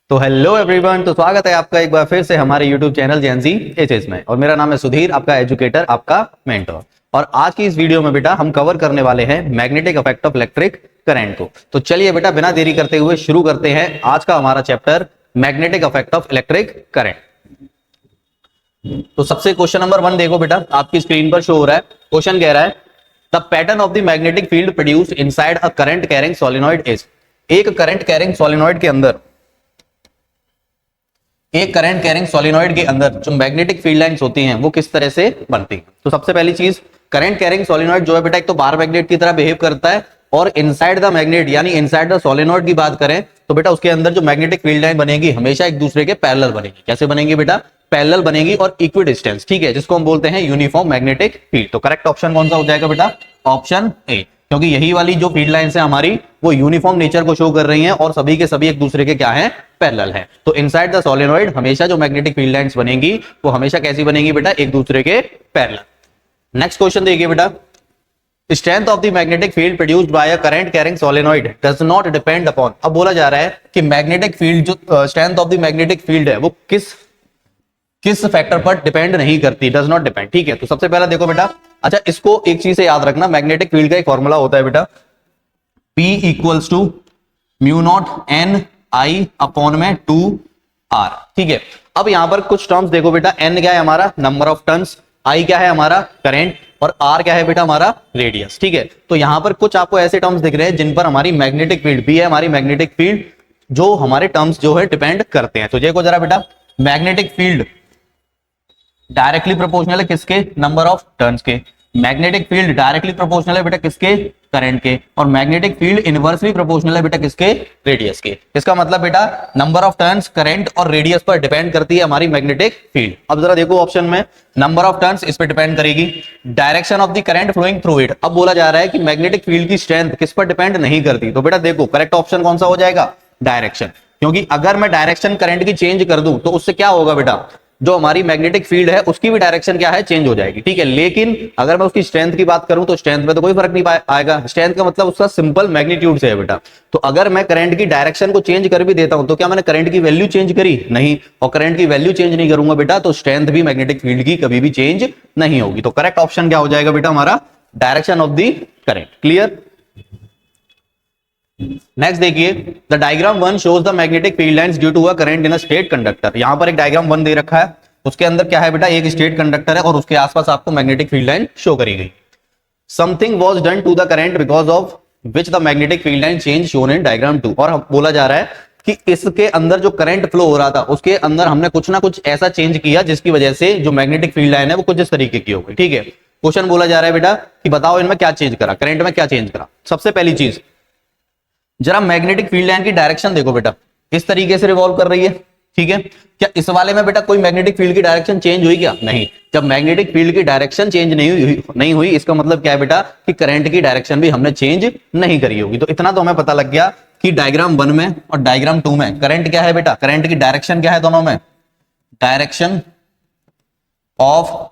तो hello everyone, तो स्वागत है आपका एक बार फिर से हमारे यूट्यूब चैनल जेएनजी एचएस में। और मेरा नाम है सुधीर, आपका एजुकेटर, आपका मेंटर। और आज की इस वीडियो में बेटा हम कवर करने वाले हैं magnetic effect of electric current को। तो चलिए बेटा बिना देरी करते हुए शुरू करते हैं आज का हमारा chapter magnetic effect of electric current. तो सबसे क्वेश्चन नंबर 1 देखो बेटा, आपकी स्क्रीन पर शो हो रहा है। क्वेश्चन कह रहा है the pattern of the magnetic field produced inside a current carrying solenoid is. एक करंट कैरिंग सोलेनॉइड के अंदर जो मैग्नेटिक फील्ड लाइंस होती हैं वो किस तरह से बनती हैं। तो सबसे पहली चीज, करंट कैरिंग सोलेनॉइड जो है बेटा एक तो बार मैग्नेट की तरह बिहेव करता है, और इनसाइड द मैग्नेट यानी इनसाइड द सोलेनॉइड की बात करें तो बेटा उसके अंदर जो मैग्नेटिक फील्ड लाइन बनेगी हमेशा एक दूसरे के पैरेलल बनेगी। कैसे बनेगी बेटा? पैरेलल बनेगी और इक्वी डिस्टेंस, ठीक है, जिसको हम बोलते हैं यूनिफॉर्म मैग्नेटिक फील्ड। तो करेक्ट ऑप्शन कौन सा हो जाएगा बेटा? ऑप्शन ए, क्योंकि यही वाली जो फील्ड लाइंस है हमारी वो यूनिफॉर्म नेचर को शो कर रही हैं और सभी के सभी एक दूसरे के क्या हैं? पैरेलल हैं। तो इनसाइड द सोलेनॉइड हमेशा जो मैग्नेटिक फील्ड लाइंस बनेंगी वो हमेशा कैसी बनेंगी बेटा? एक दूसरे के पैरेलल। नेक्स्ट क्वेश्चन देखिए बेटा, strength of the magnetic field produced by a current carrying solenoid does not depend upon. अब बोला जा रहा है कि मैग्नेटिक फील्ड जो strength of the magnetic field है वो किस फैक्टर पर डिपेंड नहीं करती, डज नॉट डिपेंड। ठीक है, तो सबसे पहला देखो बेटा, अच्छा इसको एक चीज से याद रखना, मैग्नेटिक फील्ड का एक फॉर्मूला होता है बेटा P equals to mu not n I upon में 2r। ठीक है, अब यहां पर कुछ टर्म्स देखो बेटा, n क्या है हमारा? नंबर ऑफ टर्न्स, I क्या है हमारा? करंट, और r क्या है बेटा? हमारा रेडियस। ठीक है, तो यहां पर कुछ आपको ऐसे टर्म्स दिख रहे हैं जिन पर हमारी मैग्नेटिक फील्ड भी है, हमारी मैग्नेटिक फील्ड जो हमारे टर्म्स जो है डिपेंड करते हैं। तो देखो जरा बेटा, मैग्नेटिक फील्ड डायरेक्टली प्रोपोर्शनल है किसके? नंबर ऑफ टर्न्स के। मैग्नेटिक फील्ड डायरेक्टली प्रोपोर्शनल है बेटा किसके? करंट के। और मैग्नेटिक फील्ड इनवर्सली प्रोपोर्शनल है बेटा किसके? रेडियस के। इसका मतलब बेटा नंबर ऑफ टर्न्स, करंट और रेडियस पर डिपेंड करती है हमारी मैग्नेटिक फील्ड। अब जरा देखो ऑप्शन में, नंबर ऑफ टर्न्स इस पर डिपेंड करेगी, direction of the current flowing through it. अब बोला जा रहा है कि मैग्नेटिक फील्ड की स्ट्रेंथ किस पर डिपेंड नहीं करती। तो बेटा देखो करेक्ट ऑप्शन कौन सा हो जाएगा? डायरेक्शन, क्योंकि अगर मैं डायरेक्शन करंट की चेंज कर दूं तो उससे क्या होगा बेटा? जो हमारी मैग्नेटिक फील्ड है उसकी भी डायरेक्शन क्या है? चेंज हो जाएगी। ठीक है, लेकिन अगर मैं उसकी स्ट्रेंथ की बात करूं तो स्ट्रेंथ में तो कोई फर्क नहीं आएगा। स्ट्रेंथ का मतलब उसका सिंपल मैग्नीट्यूड से है बेटा। तो अगर मैं करंट की डायरेक्शन को चेंज कर भी देता हूं तो क्या मैंने करंट की वैल्यू चेंज करी? नहीं। और करंट की वैल्यू चेंज नहीं करूंगा बेटा तो स्ट्रेंथ भी मैग्नेटिक फील्ड की कभी भी चेंज नहीं होगी। तो करेक्ट ऑप्शन क्या हो जाएगा बेटा? हमारा direction of the current. Clear? Next देखिए, the diagram 1 shows the magnetic field lines due to a current in a straight conductor. यहां पर एक डायग्राम 1 दे रखा है, उसके अंदर क्या है बेटा? एक स्टेट कंडक्टर है और उसके आसपास आपको मैग्नेटिक फील्ड लाइन शो करी गई। Something was done to the current because of which the magnetic field line change shown in diagram 2। और बोला जा रहा है कि इसके अंदर जो करंट फ्लो हो रहा था उसके अंदर हमने कुछ ना कुछ ऐसा चेंज किया जिसकी वजह से जो मैग्नेटिक फील्ड लाइन है वो कुछ इस तरीके की हो गई। ठीक है, क्वेश्चन बोला जा रहा है बेटा कि बताओ इनमें क्या चेंज करा, करंट में क्या चेंज करा। सबसे पहली चीज, जरा मैग्नेटिक फील्ड लाइन की डायरेक्शन देखो बेटा, इस तरीके से रिवॉल्व कर रही है। ठीक है, क्या इस वाले में बेटा कोई मैग्नेटिक फील्ड की डायरेक्शन चेंज हुई क्या? नहीं। जब मैग्नेटिक फील्ड की डायरेक्शन चेंज नहीं हुई इसका मतलब क्या है बेटा? कि करंट की डायरेक्शन भी हमने चेंज नहीं करी होगी। तो इतना तो हमें पता लग गया कि डायग्राम 1 में और डायग्राम 2 में करंट क्या है बेटा? करंट की डायरेक्शन क्या है दोनों में? Direction of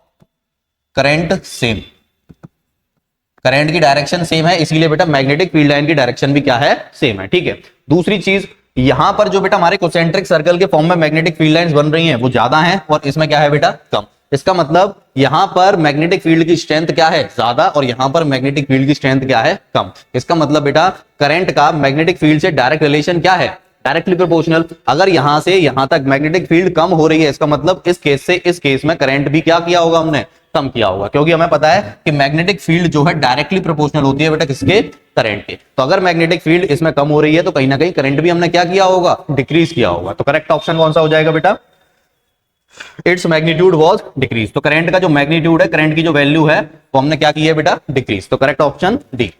current same, current की डायरेक्शन सेम है, इसीलिए बेटा मैग्नेटिक फील्ड लाइन की डायरेक्शन भी क्या है? सेम है। ठीक है, दूसरी चीज, यहां पर जो बेटा हमारे कोसेंट्रिक सर्कल के फॉर्म में मैग्नेटिक फील्ड लाइंस बन रही हैं वो ज्यादा हैं और इसमें क्या है बेटा? कम। इसका मतलब यहां पर मैग्नेटिक फील्ड की स्ट्रेंथ क्या है? ज्यादा, और यहां पर मैग्नेटिक फील्ड की स्ट्रेंथ क्या है? कम। इसका मतलब बेटा करंट का मैग्नेटिक फील्ड से डायरेक्ट रिलेशन क्या है? Directly proportional. अगर यहां से यहां तक मैग्नेटिक फील्ड कम हो रही है इसका मतलब इस केस से इस केस में करंट भी क्या किया होगा? हमने कम किया होगा, क्योंकि हमें पता है कि मैग्नेटिक फील्ड जो है डायरेक्टली प्रोपोर्शनल होती है बेटा किसके? करंट के। तो अगर मैग्नेटिक फील्ड इसमें कम हो रही है तो कहीं ना कहीं करंट भी हमने क्या किया होगा? डिक्रीज किया होगा। तो करेक्ट ऑप्शन कौन सा हो जाएगा बेटा? Its magnitude was decrease. तो करंट का जो मैग्नीट्यूड है, करंट की जो वैल्यू है वो हमने क्या की है बेटा? डिक्रीज। तो करेक्ट ऑप्शन डी।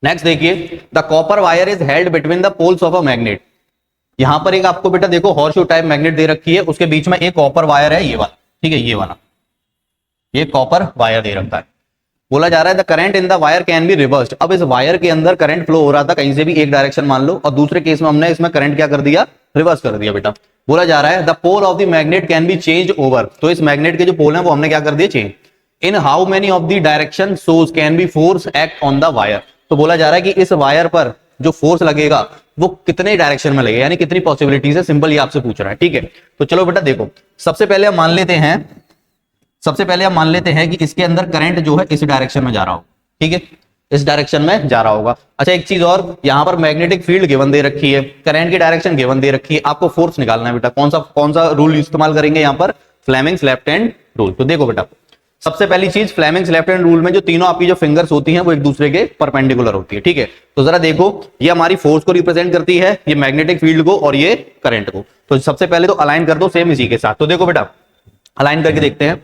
नेक्स्ट देखिए, the copper wire is held between the poles of a magnet. यहां पर एक आपको बेटा देखो हॉर्सशू टाइप मैग्नेट दे रखी है, उसके बीच में एक कॉपर वायर है, ये वाला। ठीक है, ये वाला, ये कॉपर वायर दे रखा है। बोला जा रहा है the current in the wire can be reversed. अब इस वायर के अंदर करंट फ्लो हो रहा था कहीं से भी एक डायरेक्शन मान लो, और दूसरे केस में हमने इसमें करंट क्या कर दिया? रिवर्स कर दिया बेटा। बोला जा रहा है the pole of the magnet can be change over. तो इस मैग्नेट के जो पोल हैं वो हमने क्या कर दिए? Change. In how many of the direction source can be force act on the wire. तो बोला जा रहा है कि इस वायर पर जो फोर्स लगेगा वो कितने डायरेक्शन में लगेगा, यानी कितनी पॉसिबिलिटीज है, सिंपल ये आपसे पूछ रहा है। ठीक है, तो चलो बेटा देखो, सबसे पहले हम मान लेते हैं कि इसके अंदर करंट जो है इस डायरेक्शन में जा रहा हो। ठीक है, इस डायरेक्शन में जा रहा होगा। अच्छा एक चीज और, यहां पर मैग्नेटिक फील्ड गिवन दे रखी है, करंट की डायरेक्शन गिवन दे रखी है, आपको फोर्स निकालना है बेटा। कौन सा रूल इस्तेमाल करेंगे यहां पर, फ्लेमिंग्स लेफ्ट हैंड रूल। तो देखो बेटा, सबसे पहली चीज फ्लेमिंग्स लेफ्ट हैंड रूल में जो तीनों आपकी जो फिंगर्स होती हैं वो एक दूसरे के परपेंडिकुलर होती है। ठीक है, तो जरा देखो, ये हमारी फोर्स को रिप्रेजेंट करती है, ये मैग्नेटिक फील्ड को, और ये करंट को। तो सबसे पहले तो अलाइन कर दो सेम इसी के साथ। तो देखो बेटा, अलाइन करके देखते हैं।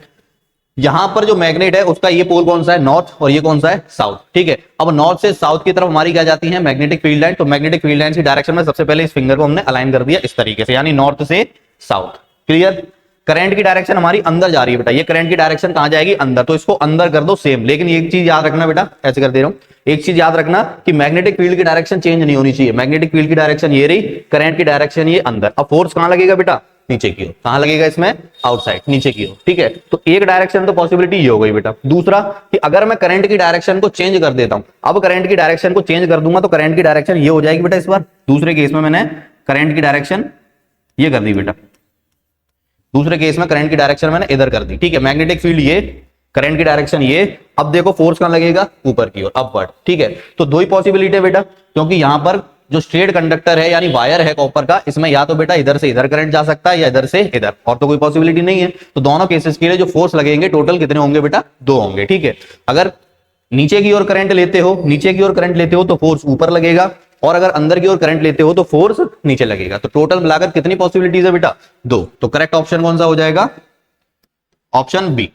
यहां पर जो मैग्नेट है उसका ये पोल कौन सा है, नॉर्थ, और ये कौन सा है, साउथ। ठीक है, अब नॉर्थ से साउथ की तरफ हमारी क्या जाती है, मैग्नेटिक फील्ड लाइन। तो मैग्नेटिक फील्ड लाइन की डायरेक्शन में सबसे पहले इस फिंगर को हमने अलाइन कर दिया इस तरीके से, यानी नॉर्थ से साउथ। क्लियर। करंट की डायरेक्शन हमारी अंदर जा रही है बेटा, ये करंट की डायरेक्शन कहां जाएगी, अंदर, तो इसको अंदर कर दो सेम। लेकिन एक चीज याद रखना बेटा, ऐसे कर दे रहा हूं, एक चीज याद रखना कि मैग्नेटिक फील्ड की डायरेक्शन चेंज नहीं होनी चाहिए। मैग्नेटिक फील्ड की डायरेक्शन ये रही, करंट की डायरेक्शन ये अंदर। अब फोर्स कहां लगेगा बेटा, नीचे की ओर। कहां लगेगा इसमें, आउटसाइड, नीचे की ओर। ठीक है, तो एक डायरेक्शन तो पॉसिबिलिटी ये हो गई बेटा। दूसरा कि अगर मैं करंट की डायरेक्शन को चेंज कर देता हूं, अब करंट की डायरेक्शन को चेंज कर दूंगा तो करंट की डायरेक्शन ये हो जाएगी बेटा। इस बार दूसरे केस में मैंने करंट की डायरेक्शन ये कर दी बेटा, दूसरे केस में करंट की डायरेक्शन मैंने इधर कर दी। ठीक है, मैग्नेटिक फील्ड ये, करंट की डायरेक्शन ये। अब देखो फोर्स कहां लगेगा, ऊपर की ओर, अपवर्ड। ठीक है, तो दो ही पॉसिबिलिटी है बेटा, क्योंकि यहां पर जो स्ट्रेट कंडक्टर है यानी वायर है कॉपर का, इसमें या तो बेटा इधर से इधर करंट जा सकता है या इधर से इधर, और तो कोई पॉसिबिलिटी नहीं है। तो दोनों केसेस के लिए जो फोर्स लगेंगे टोटल कितने होंगे बेटा, दो होंगे। ठीक है, अगर नीचे की ओर करंट लेते हो तो फोर्स ऊपर लगेगा, और अगर अंदर की ओर करंट लेते हो तो फोर्स नीचे लगेगा। तो टोटल मिलाकर कितनी पॉसिबिलिटीज है बेटा, दो। तो करेक्ट ऑप्शन कौन सा हो जाएगा, option B,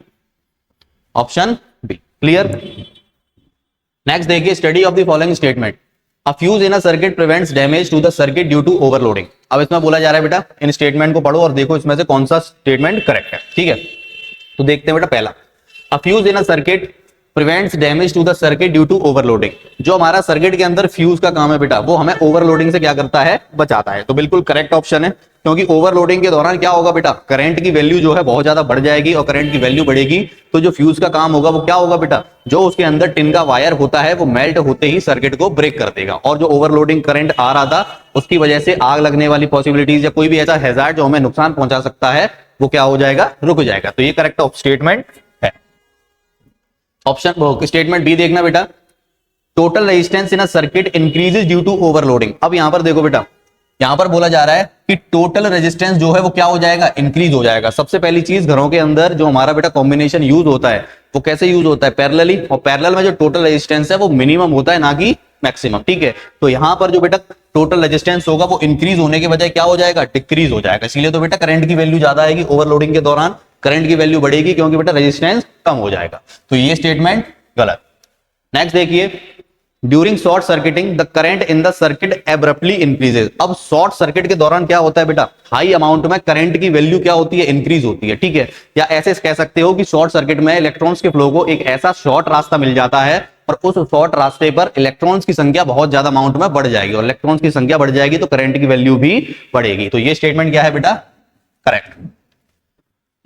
option B. Clear. Next देखिए, study of the following statement, a fuse in a circuit prevents damage to the circuit due to overloading. अब इसमें बोला जा रहा है बेटा, इन स्टेटमेंट को पढ़ो और देखो इसमें से कौन सा स्टेटमेंट करेक्ट है। ठीक है, तो देखते हैं बेटा, पहला, a fuse in a circuit prevents damage to the circuit due to overloading. जो हमारा सर्किट के अंदर फ्यूज का काम है बेटा, वो हमें ओवरलोडिंग से क्या करता है, बचाता है। तो बिल्कुल करेक्ट ऑप्शन है, क्योंकि ओवरलोडिंग के दौरान क्या होगा बेटा, करंट की वैल्यू जो है बहुत ज्यादा बढ़ जाएगी, और करंट की वैल्यू बढ़ेगी तो जो फ्यूज का काम होगा वो क्या होगा बेटा, जो उसके अंदर टिन का वायर होता है वो मेल्ट होते ही सर्किट को ब्रेक कर देगा, और जो ओवरलोडिंग करंट आ रहा था उसकी वजह से आग लगने वाली पॉसिबिलिटीज या कोई भी ऐसा हैजार्ड जो हमें नुकसान पहुंचा सकता है वो क्या हो जाएगा, रुक जाएगा। तो ये करेक्ट स्टेटमेंट है। ऑप्शन स्टेटमेंट बी देखना बेटा, total resistance in a circuit increases due to overloading. अब यहां पर देखो बेटा, यहां पर बोला जा रहा है कि टोटल रेजिस्टेंस जो है वो क्या हो जाएगा, इंक्रीज हो जाएगा। सबसे पहली चीज, घरों के अंदर जो हमारा बेटा कॉम्बिनेशन यूज होता है वो कैसे यूज होता है, पैरेलली, और पैरेलल में जो टोटल रेजिस्टेंस है वो मिनिमम होता है ना कि मैक्सिमम। ठीक है, तो यहां पर जो बेटा टोटल रेजिस्टेंस होगा वो इंक्रीज होने के बजाय क्या हो जाएगा, डिक्रीज हो जाएगा। इसीलिए तो बेटा करंट की वैल्यू ज्यादा आएगी, ओवरलोडिंग के दौरान करंट की वैल्यू बढ़ेगी क्योंकि बेटा रेजिस्टेंस कम हो जाएगा। तो ये स्टेटमेंट गलत। नेक्स्ट देखिए, during short circuiting the current in the circuit abruptly increases. अब शॉर्ट सर्किट के दौरान क्या होता है बेटा, हाई अमाउंट में करंट की वैल्यू क्या होती है, इंक्रीज होती है। ठीक है, या ऐसे कह सकते हो कि शॉर्ट सर्किट में इलेक्ट्रॉन्स के फ्लो को एक ऐसा शॉर्ट रास्ता मिल जाता है, और उस शॉर्ट रास्ते पर इलेक्ट्रॉन्स की संख्या बहुत ज्यादा अमाउंट में बढ़ जाएगी, और इलेक्ट्रॉन्स की संख्या बढ़ जाएगी तो करंट की वैल्यू भी बढ़ेगी। तो ये स्टेटमेंट क्या है बेटा, करेक्ट।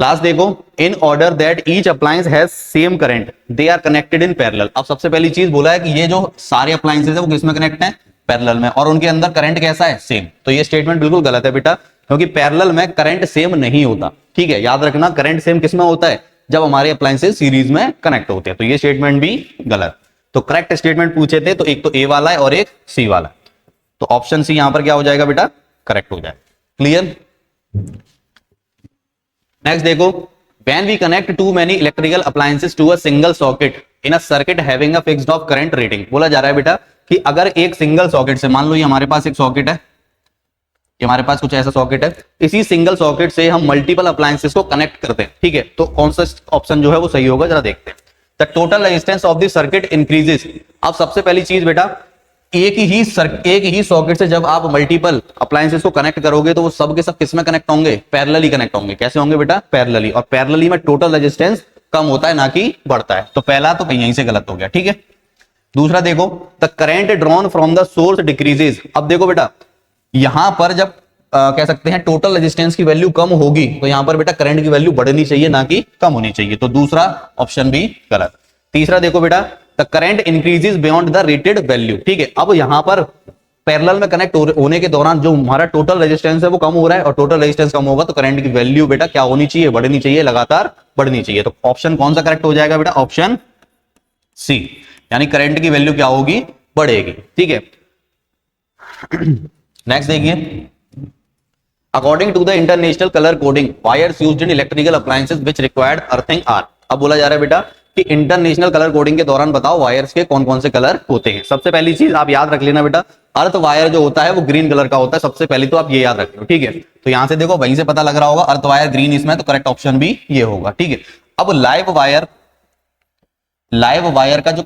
लास्ट देखो, in order that each appliance has same current they are connected in parallel. अब सबसे पहली चीज बोला है कि ये जो सारे अप्लायंसेस है वो किसमें कनेक्ट है, पैरेलल में, और उनके अंदर करंट कैसा है, सेम। तो ये स्टेटमेंट बिल्कुल गलत है बेटा, क्योंकि पैरेलल में करंट सेम नहीं होता। ठीक है, याद रखना, करंट सेम किसमें होता है, जब हमारे अप्लायंसेस सीरीज में कनेक्ट होते हैं। तो ये स्टेटमेंट भी गलत। तो करेक्ट स्टेटमेंट पूछे थे तो एक तो ए वाला है और एक सी वाला है, तो ऑप्शन सी यहां पर क्या हो जाएगा बेटा, करेक्ट हो जाएगा। क्लियर। नेक्स्ट देखो, when we connect too many electrical appliances to a single socket in a circuit having a fixed off current rating। बोला जा रहा है बेटा कि अगर एक सिंगल सॉकेट से, मान लो ये हमारे पास एक सॉकेट है, ये हमारे पास कुछ ऐसा सॉकेट है, इसी सिंगल सॉकेट से हम मल्टीपल अप्लायंसेस को कनेक्ट करते हैं। ठीक है, तो कौन सा ऑप्शन जो है वो सही होगा, जरा देखते हैं। The total resistance of the circuit increases. अब सबसे पहली चीज बेटा, एक ही सॉकेट से जब आप मल्टीपल अप्लायंसेस को कनेक्ट करोगे तो वो सब के सब किसमें कनेक्ट होंगे, पैरेलली कनेक्ट होंगे। कैसे होंगे बेटा, पैरेलली, और पैरेलली में टोटल रेजिस्टेंस कम होता है ना कि बढ़ता है। तो पहला तो यहीं से गलत हो गया। ठीक है, दूसरा देखो, the current drawn from the source decreases. अब देखो बेटा, यहां पर जब कह सकते हैं टोटल रेजिस्टेंस की वैल्यू कम होगी तो यहां पर बेटा करंट की वैल्यू बढ़नी चाहिए ना कि कम होनी चाहिए। तो दूसरा ऑप्शन भी गलत। तीसरा देखो बेटा, the current increases beyond the rated value. ठीक है, अब यहां पर पैरेलल में कनेक्ट होने के दौरान जो हमारा टोटल रेजिस्टेंस है वो कम हो रहा है, और टोटल रेजिस्टेंस कम होगा तो करंट की वैल्यू बेटा क्या होनी चाहिए, बढ़नी चाहिए, लगातार बढ़नी चाहिए। तो ऑप्शन कौन सा करेक्ट हो जाएगा बेटा, ऑप्शन सी, यानी करंट की वैल्यू क्या होगी, बढ़ेगी। ठीक है, नेक्स्ट देखिए, according to the international colour coding wires used in electrical appliances which required earthing are. अब बोला जा रहा है बेटा कि इंटरनेशनल कलर कोडिंग के दौरान बताओ वायर्स के कौन कौन से कलर होते हैं। सबसे पहली चीज आप याद रख लेना बेटा, अर्थ वायर जो होता है वो ग्रीन कलर का होता है, सबसे पहले तो आप ये याद रख लो। ठीक है, तो यहां से देखो वहीं से पता लग रहा होगा अर्थ वायर ग्रीन इसमें, तो करेक्ट ऑप्शन भी ये होगा। ठीक है, अब लाइव वायर का जो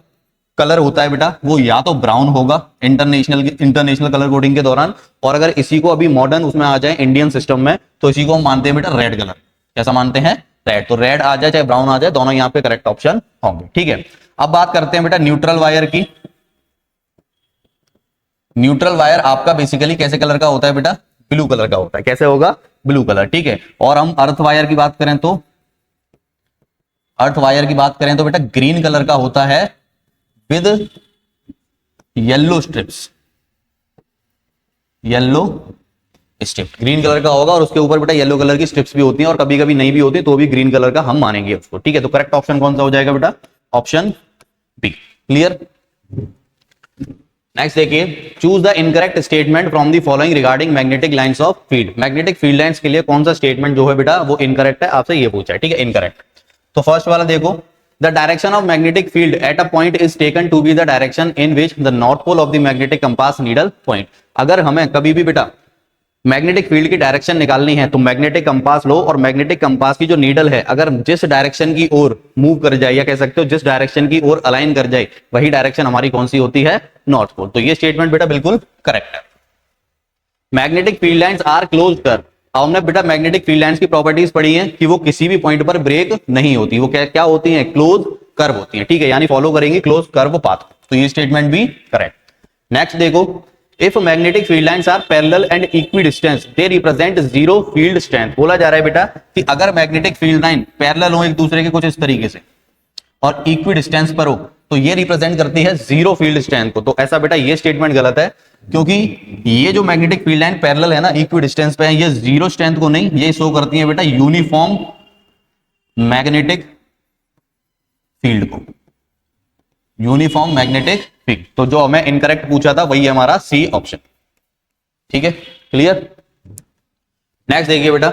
कलर होता है बेटा वो या तो ब्राउन होगा इंटरनेशनल कलर कोडिंग के दौरान, और अगर इसी को अभी मॉडर्न उसमें आ जाए इंडियन सिस्टम में तो इसी को हम मानते हैं बेटा रेड कलर। कैसा मानते हैं, रेड। तो रेड आ जाए चाहे ब्राउन आ जाए, दोनों यहाँ पे करेक्ट ऑप्शन होंगे। ठीक है, अब बात करते हैं बेटा न्यूट्रल वायर की। न्यूट्रल वायर आपका बेसिकली कैसे कलर का होता है बेटा, ब्लू कलर का होता है। कैसे होगा, ब्लू कलर। ठीक है, और हम अर्थ वायर की बात करें तो बेटा ग्रीन कलर का होता है with yellow strips, green colour का होगा और उसके ऊपर बेटा येलो कलर की स्ट्रिप्स भी होती हैं, और कभी कभी नहीं भी होती तो भी ग्रीन कलर का हम मानेंगे उसको। ठीक है, तो करेक्ट ऑप्शन कौन सा हो जाएगा बेटा, ऑप्शन बी। क्लियर, नेक्स्ट देखिए, choose the incorrect statement from the following regarding magnetic lines of field. Magnetic field lines के लिए कौन सा स्टेटमेंट जो है बेटा वो इनकरेक्ट है, आपसे ये पूछा है। ठीक है, इनकरेक्ट। तो फर्स्ट वाला देखो, the direction of magnetic field at a point is taken to be the direction in which the north pole of the magnetic compass needle point. अगर हमें कभी भी बेटा मैग्नेटिक फील्ड की डायरेक्शन निकालनी है तो मैग्नेटिक कंपास लो, और मैग्नेटिक कंपास की जो नीडल है अगर जिस डायरेक्शन की ओर मूव कर जाए, या कह सकते हो जिस डायरेक्शन की ओर अलाइन कर जाए, वही डायरेक्शन हमारी कौन सी होती है, नॉर्थ पोल। तो ये स्टेटमेंट बेटा बिल्कुल करेक्ट है। Magnetic field lines are closed curve. हमने बेटा मैग्नेटिक फील्ड लाइंस की प्रॉपर्टीज पढ़ी है कि वो किसी भी पॉइंट पर ब्रेक नहीं होती, वो क्या होती है, क्लोज कर्व होती है। ठीक है, यानी फॉलो करेंगी क्लोज कर्व पाथ। तो ये स्टेटमेंट भी करेक्ट। नेक्स्ट देखो, if magnetic field lines are parallel and equidistance they represent zero field strength. बोला जा रहा है बेटा कि अगर मैग्नेटिक फील्ड लाइन पैरेलल हो एक दूसरे के कुछ इस तरीके से और इक्वी डिस्टेंस पर हो तो ये रिप्रेजेंट करती है जीरो फील्ड स्ट्रेंथ को। तो ऐसा बेटा ये स्टेटमेंट गलत है, क्योंकि ये जो मैग्नेटिक फील्ड लाइन पैरेलल है ना इक्वी डिस्टेंस पे है, ये जीरो स्ट्रेंथ को नहीं, ये शो करती है बेटा यूनिफॉर्म मैग्नेटिक फील्ड को, यूनिफॉर्म मैग्नेटिक फील्ड। तो जो हमें इनकरेक्ट पूछा था वही हमारा सी ऑप्शन। ठीक है, क्लियर। नेक्स्ट देखिए बेटा,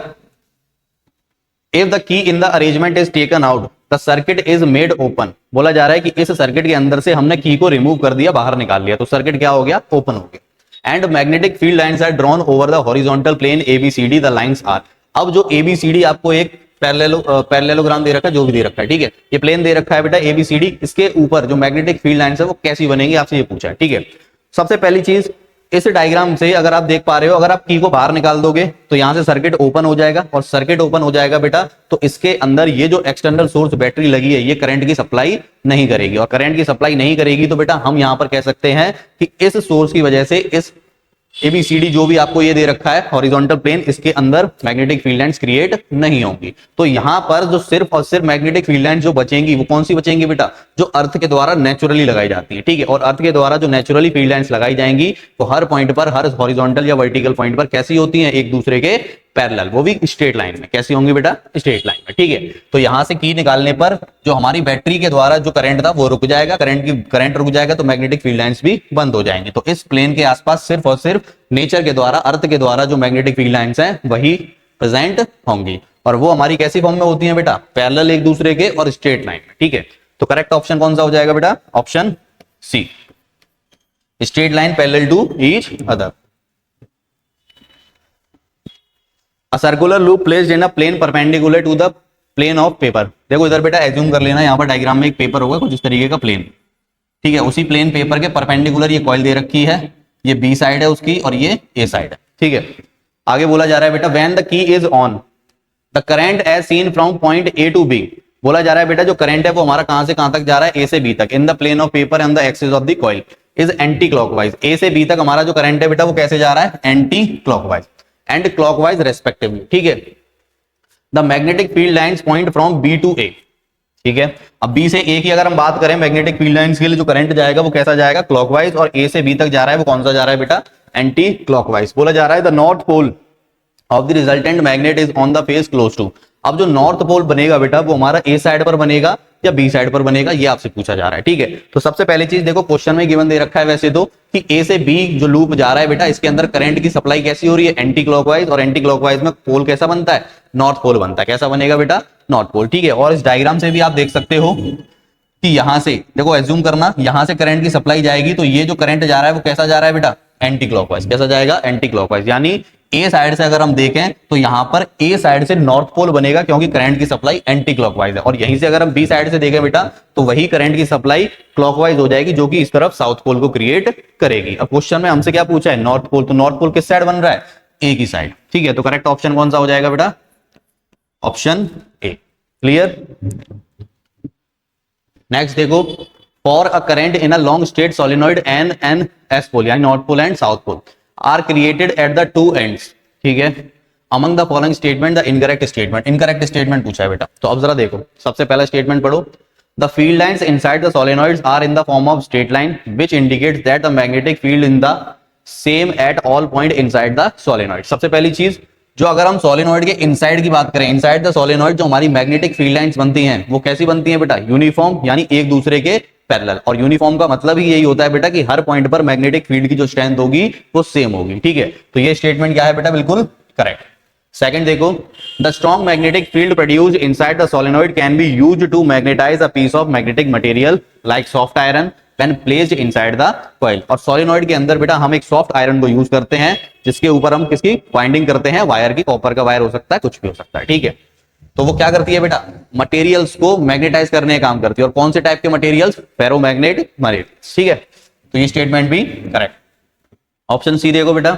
if the key in the arrangement is taken out the circuit is made open. बोला जा रहा है कि इस सर्किट के अंदर से हमने की को रिमूव कर दिया, बाहर निकाल लिया, तो सर्किट क्या हो गया, ओपन हो गया। And magnetic field lines are drawn over the horizontal plane ABCD, the lines are. अब जो एबीसीडी आपको एक पैरेललोग्राम दे रखा है, जो भी दे रखा है, ठीक है, ये प्लेन दे रखा है बेटा एबीसीडी, इसके ऊपर जो मैग्नेटिक फील्ड लाइंस है वो कैसी बनेगी, आपसे ये पूछा है। ठीक है, सबसे पहली चीज इस डायग्राम से अगर आप देख पा रहे हो, अगर आप की को बाहर निकाल दोगे तो यहां से सर्किट ओपन हो जाएगा, और सर्किट ओपन हो जाएगा बेटा तो इसके अंदर ये जो एक्सटर्नल सोर्स बैटरी लगी है ये करंट की सप्लाई नहीं करेगी, और करंट की सप्लाई नहीं करेगी तो बेटा हम यहां पर कह सकते हैं कि इस सोर्स की वजह से इस एबीसीडी जो भी आपको ये दे रखा है हॉरिजॉन्टल प्लेन, इसके अंदर मैग्नेटिक फील्ड लाइंस क्रिएट नहीं होंगी। तो यहां पर जो सिर्फ और सिर्फ मैग्नेटिक फील्ड लाइंस जो बचेंगी वो कौन सी बचेंगी बेटा, जो अर्थ के द्वारा नेचुरली लगाई जाती है। ठीक है, और अर्थ के द्वारा जो नेचुरली फील्ड लाइंस लगाई जाएंगी तो हर पॉइंट पर, हर हॉरिजॉन्टल या वर्टिकल पॉइंट पर कैसी होती है, एक दूसरे के पैरेलल, वो भी स्ट्रेट लाइन में। कैसी होंगी बेटा, स्ट्रेट लाइन में। ठीक है, तो यहां से की निकालने पर जो हमारी बैटरी के द्वारा जो करंट था वो रुक जाएगा, करंट रुक जाएगा तो मैग्नेटिक फील्ड लाइंस भी बंद हो जाएंगे। तो इस प्लेन के आसपास सिर्फ और सिर्फ नेचर के द्वारा, अर्थ के द्वारा जो मैग्नेटिक फील्ड लाइंस हैं वही प्रेजेंट होंगी, और वो हमारी कैसी फॉर्म में होती हैं बेटा, पैरेलल एक दूसरे के और स्ट्रेट लाइन में। ठीक है, तो करेक्ट ऑप्शन कौन सा हो जाएगा बेटा, option C, straight line parallel to each other. A circular loop placed in a plane perpendicular to the plane of paper। देखो इधर बेटा एज्यूम कर लेना, यहाँ पर डायग्राम में एक पेपर होगा कुछ इस तरीके का प्लेन, ठीक है, उसी प्लेन पेपर के परपेंडिकुलर ये कॉइल दे रखी है, ये बी साइड है उसकी और ये ए साइड है। ठीक है, आगे बोला जा रहा है बेटा when the key is on the current as seen from point A to B. बोला जा रहा है बेटा जो करंट है वो हमारा कहां से कहां तक जा रहा है, ए से बी तक, in the plane of paper and the axis of the coil is anti clockwise. A से बी तक हमारा जो करंट है बेटा वो कैसे जा रहा है, anti clockwise and clockwise respectively. ठीक है, the magnetic field lines point from B to A. ठीक है। अब बी से ए की अगर हम बात करें मैग्नेटिक फील्ड लाइंस के लिए जो करंट जाएगा वो कैसा जाएगा, क्लॉकवाइज, और ए से बी तक जा रहा है वो कौन सा जा रहा है बेटा, एंटी क्लॉकवाइज। बोला जा रहा है the north pole of the resultant magnet is on the face close to. अब जो नॉर्थ पोल बनेगा बेटा वो हमारा ए साइड पर बनेगा या बी साइड पर बनेगा, ये आपसे पूछा जा रहा है। ठीक है, तो सबसे पहली चीज देखो क्वेश्चन में गिवन दे रखा है वैसे तो कि ए से बी जो लूप जा रहा है बेटा इसके अंदर करंट की सप्लाई कैसी हो रही है, एंटी क्लॉकवाइज, और एंटी क्लॉकवाइज में पोल कैसा बनता है, नॉर्थ पोल बनता है। कैसा बनेगा बेटा, नॉर्थ पोल। ठीक है, और इस डायग्राम से भी आप देख सकते हो कि यहां से देखो एज्यूम करना यहां से करंट की सप्लाई जाएगी तो ये जो करंट जा रहा है वो कैसा जा रहा है बेटा, एंटी क्लॉकवाइज। कैसा जाएगा, एंटी क्लॉकवाइज। यानी ए साइड से अगर हम देखें तो यहां पर ए साइड से नॉर्थ पोल बनेगा क्योंकि करंट की सप्लाई एंटी क्लॉकवाइज है, और यहीं से अगर हम बी साइड से देखें बेटा तो वही करंट की सप्लाई क्लॉकवाइज हो जाएगी जो कि इस तरफ साउथ पोल को क्रिएट करेगी। अब क्वेश्चन में हमसे क्या पूछा है, नॉर्थ पोल, तो नॉर्थ पोल किस साइड बन रहा है, ए की साइड। ठीक है, तो करेक्ट ऑप्शन कौन सा हो जाएगा बेटा, ऑप्शन ए। क्लियर। नेक्स्ट देखो, for a current in a long straight solenoid N and S pole यानी north pole and south pole are created at the two ends. ठीक है, among the following statement the incorrect statement. Incorrect statement पूछा है बेटा, तो अब जरा देखो सबसे पहला स्टेटमेंट पढ़ो, the field lines inside the solenoids are in the form of straight line which indicates that the magnetic field in the same at all point inside the solenoid. सबसे पहली चीज जो अगर हम सोलेनॉइड के इनसाइड की बात करें, इनसाइड द सोलेनॉइड जो हमारी मैग्नेटिक फील्ड लाइंस बनती हैं वो कैसी बनती हैं बेटा, यूनिफॉर्म, यानी एक दूसरे के पैरेलल। और यूनिफॉर्म का मतलब ही यही होता है बेटा कि हर पॉइंट पर मैग्नेटिक फील्ड की जो स्ट्रेंथ होगी वो सेम होगी। ठीक है, तो ये स्टेटमेंट क्या है बेटा, बिल्कुल करेक्ट। सेकंड देखो, the strong magnetic field produced inside the solenoid can be used to magnetise a piece of magnetic material like soft iron when placed inside the coil. और सोलेनॉइड के अंदर बेटा हम एक सॉफ्ट आयरन को use करते हैं जिसके ऊपर हम किसकी वाइंडिंग करते हैं, वायर की, कॉपर का वायर हो सकता है, कुछ भी हो सकता है। ठीक है, तो वो क्या करती है बेटा, मटेरियल्स को मैग्नेटाइज करने का काम करती है। और कौन से टाइप के मटेरियल्स, फेरोमैग्नेटिक मटेरियल्स। ठीक है, तो ये स्टेटमेंट भी करेक्ट। ऑप्शन सी देखो बेटा,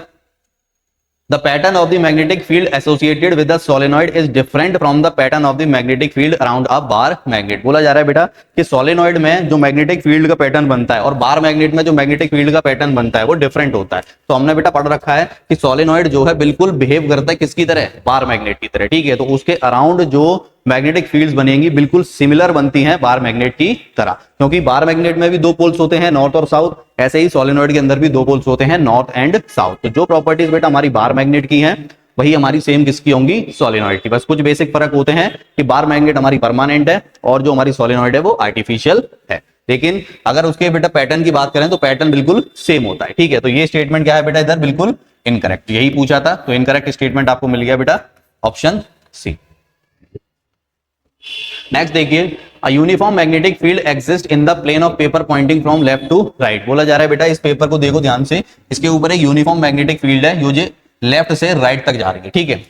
the pattern of the magnetic field associated with the solenoid is different from the pattern of the magnetic field around a bar magnet। बोला जा रहा है बेटा कि सोलेनॉइड में जो मैग्नेटिक फील्ड का पैटर्न बनता है और बार मैग्नेट में जो मैग्नेटिक फील्ड का पैटर्न बनता है वो डिफरेंट होता है। तो हमने बेटा पढ़ रखा है कि सोलेनॉइड जो है बिल्कुल बिहेव करता है किसकी तरह, बार मैग्नेट की तरह। ठीक है, तो उसके अराउंड जो मैग्नेटिक फील्ड्स बनेंगी बिल्कुल सिमिलर बनती हैं बार मैग्नेट की तरह, क्योंकि बार मैग्नेट में भी दो पोल्स होते हैं, नॉर्थ और साउथ, ऐसे ही सोलेनॉइड के अंदर भी दो पोल्स होते हैं, नॉर्थ एंड साउथ। तो जो प्रॉपर्टीज बेटा हमारी बार मैग्नेट की हैं वही हमारी सेम किसकी होंगी, सोलेनॉइड की। बस कुछ बेसिक फर्क होते हैं कि बार मैग्नेट हमारी परमानेंट है और जो हमारी सोलेनॉइड है वो आर्टिफिशियल है। लेकिन अगर उसके बेटा पैटर्न की बात करें तो पैटर्न बिल्कुल सेम होता है। ठीक है, तो ये स्टेटमेंट क्या है बेटा, इधर बिल्कुल इनकरेक्ट, यही पूछा था, तो इनकरेक्ट स्टेटमेंट आपको मिल गया बेटा, ऑप्शन सी। नेक्स्ट देखिए, a uniform magnetic field exist in the plane of paper pointing from left to right. बोला जा रहा है बेटा इस पेपर को देखो ध्यान से, इसके ऊपर एक यूनिफॉर्म मैग्नेटिक फील्ड है जो लेफ्ट से राइट तक जा रही है। ठीक है,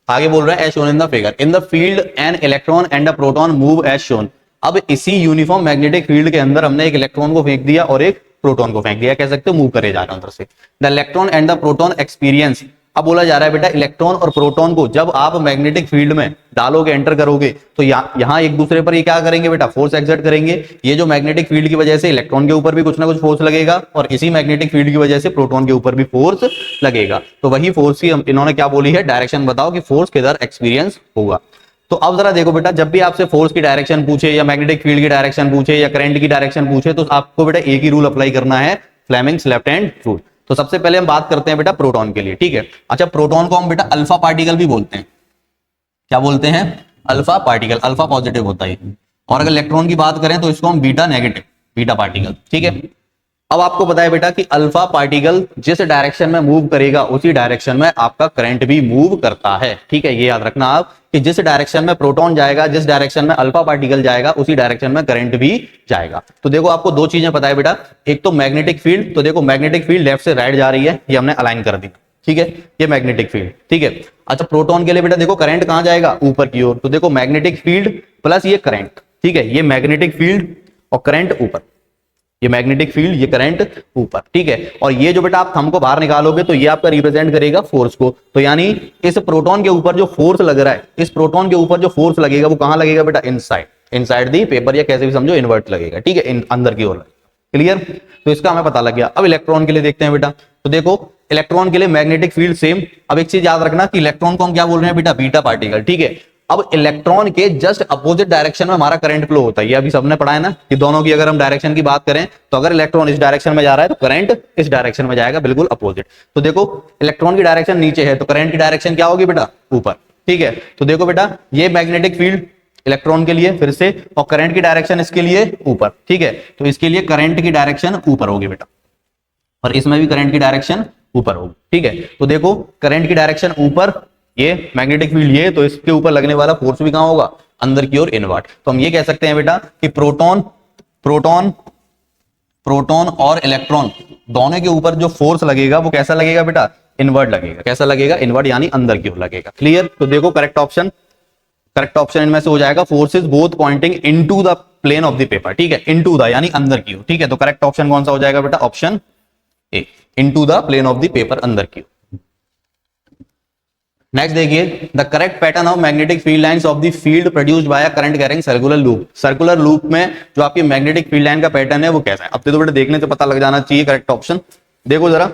आगे बोल रहा है as shown in the figure, in the field an electron and a proton move as shown. अब इसी यूनिफॉर्म मैग्नेटिक फील्ड के अंदर हमने एक इलेक्ट्रॉन को फेंक दिया और एक प्रोटॉन को फेंक दिया, कह सकते हो मूव करे जा रहा है अंदर से। The electron and the proton experience. अब बोला जा रहा है बेटा इलेक्ट्रॉन और प्रोटॉन को जब आप मैग्नेटिक फील्ड में डालोगे, एंटर करोगे, तो यहाँ एक दूसरे पर ये क्या करेंगे बेटा, फोर्स एक्सर्ट करेंगे। ये जो मैग्नेटिक फील्ड की वजह से इलेक्ट्रॉन के ऊपर भी कुछ ना कुछ फोर्स लगेगा और इसी मैग्नेटिक फील्ड की वजह से प्रोटॉन के ऊपर भी फोर्स लगेगा। तो वही फोर्स की इन्होंने क्या बोली है, डायरेक्शन बताओ कि फोर्स किधर एक्सपीरियंस होगा। तो अब जरा देखो बेटा, जब भी आपसे फोर्स की डायरेक्शन पूछे या मैग्नेटिक फील्ड की डायरेक्शन पूछे या करंट की डायरेक्शन पूछे तो आपको बेटा एक ही रूल अप्लाई करना है, फ्लेमिंग्स लेफ्ट हैंड रूल। तो सबसे पहले हम बात करते हैं बेटा प्रोटॉन के लिए। ठीक है, अच्छा प्रोटॉन को हम बेटा अल्फा पार्टिकल भी बोलते हैं। क्या बोलते हैं, अल्फा पार्टिकल, अल्फा पॉजिटिव होता है। और अगर इलेक्ट्रॉन की बात करें तो इसको हम बीटा नेगेटिव, बीटा पार्टिकल। ठीक है, अब आपको पता है बेटा कि अल्फा पार्टिकल जिस डायरेक्शन में मूव करेगा उसी डायरेक्शन में आपका करंट भी मूव करता है। ठीक है, ये याद रखना आप कि जिस डायरेक्शन में प्रोटॉन जाएगा, जिस डायरेक्शन में अल्फा पार्टिकल जाएगा उसी डायरेक्शन में करंट भी जाएगा। तो देखो आपको दो चीजें पता है बेटा, एक तो मैग्नेटिक फील्ड, तो देखो मैग्नेटिक फील्ड लेफ्ट से राइट जा रही है, ये हमने अलाइन कर दी। ठीक है, ये मैग्नेटिक फील्ड। ठीक है, अच्छा प्रोटॉन के लिए बेटा देखो करंट कहां जाएगा, ऊपर की ओर। तो देखो मैग्नेटिक फील्ड प्लस ये करंट। ठीक है, ये मैग्नेटिक फील्ड और करंट ऊपर, ये मैग्नेटिक फील्ड, ये करंट ऊपर। ठीक है, और ये जो बेटा आप थंब को बाहर निकालोगे तो ये आपका रिप्रेजेंट करेगा फोर्स को। तो यानी इस प्रोटॉन के ऊपर जो फोर्स लग रहा है, इस प्रोटॉन के ऊपर जो फोर्स लगेगा वो कहां लगेगा बेटा, इनसाइड, इनसाइड दी पेपर, या कैसे भी समझो इन्वर्ट लगेगा। ठीक है, अंदर की ओर लगेगा। क्लियर, तो इसका हमें पता लग गया। अब इलेक्ट्रॉन के लिए देखते हैं बेटा, तो देखो इलेक्ट्रॉन के लिए मैग्नेटिक फील्ड सेम। अब एक चीज याद रखना कि इलेक्ट्रॉन को हम क्या बोल रहे हैं बेटा, बीटा पार्टिकल। ठीक है, अब इलेक्ट्रॉन के जस्ट अपोजिट डायरेक्शन में हमारा करंट फ्लो होता है, ये अभी सबने पढ़ा है ना कि दोनों की अगर हम डायरेक्शन की बात करें तो अगर इलेक्ट्रॉन इस डायरेक्शन में जा रहा है तो करंट इस डायरेक्शन में जाएगा, बिल्कुल अपोजिट। तो देखो इलेक्ट्रॉन की डायरेक्शन नीचे है तो करंट की डायरेक्शन क्या होगी बेटा, ऊपर। ठीक है, तो देखो बेटा ये मैग्नेटिक फील्ड इलेक्ट्रॉन के लिए फिर से, और करंट की डायरेक्शन इसके लिए ऊपर। ठीक है, तो इसके लिए करंट की डायरेक्शन ऊपर होगी बेटा, और इसमें भी करंट की डायरेक्शन ऊपर होगी। ठीक है, तो देखो करंट की डायरेक्शन ऊपर, ये मैग्नेटिक फील्ड ये, तो इसके ऊपर लगने वाला फोर्स भी कहां होगा, अंदर की ओर इनवर्ट। तो हम ये कह सकते हैं बेटा कि प्रोटॉन प्रोटॉन प्रोटॉन और इलेक्ट्रॉन दोनों के ऊपर जो फोर्स लगेगा वो कैसा लगेगा बेटा, इनवर्ट लगेगा। कैसा लगेगा, इनवर्ट, यानी अंदर की ओर लगेगा। क्लियर, तो देखो करेक्ट ऑप्शन इनमें से हो जाएगा forces both pointing into the plane of the paper. ठीक है, इनटू द यानी अंदर की ओर। ठीक है, तो करेक्ट ऑप्शन कौन सा हो जाएगा बेटा, option A, into the plane of the paper, अंदर की ओर। नेक्स्ट देखिए, the correct pattern of magnetic field lines of the field produced by a current carrying circular loop. Circular loop में जो आपकी मैग्नेटिक फील्ड लाइन का pattern है वो कैसा है, अब तो बेटा देखने से पता लग जाना चाहिए करेक्ट ऑप्शन। देखो जरा,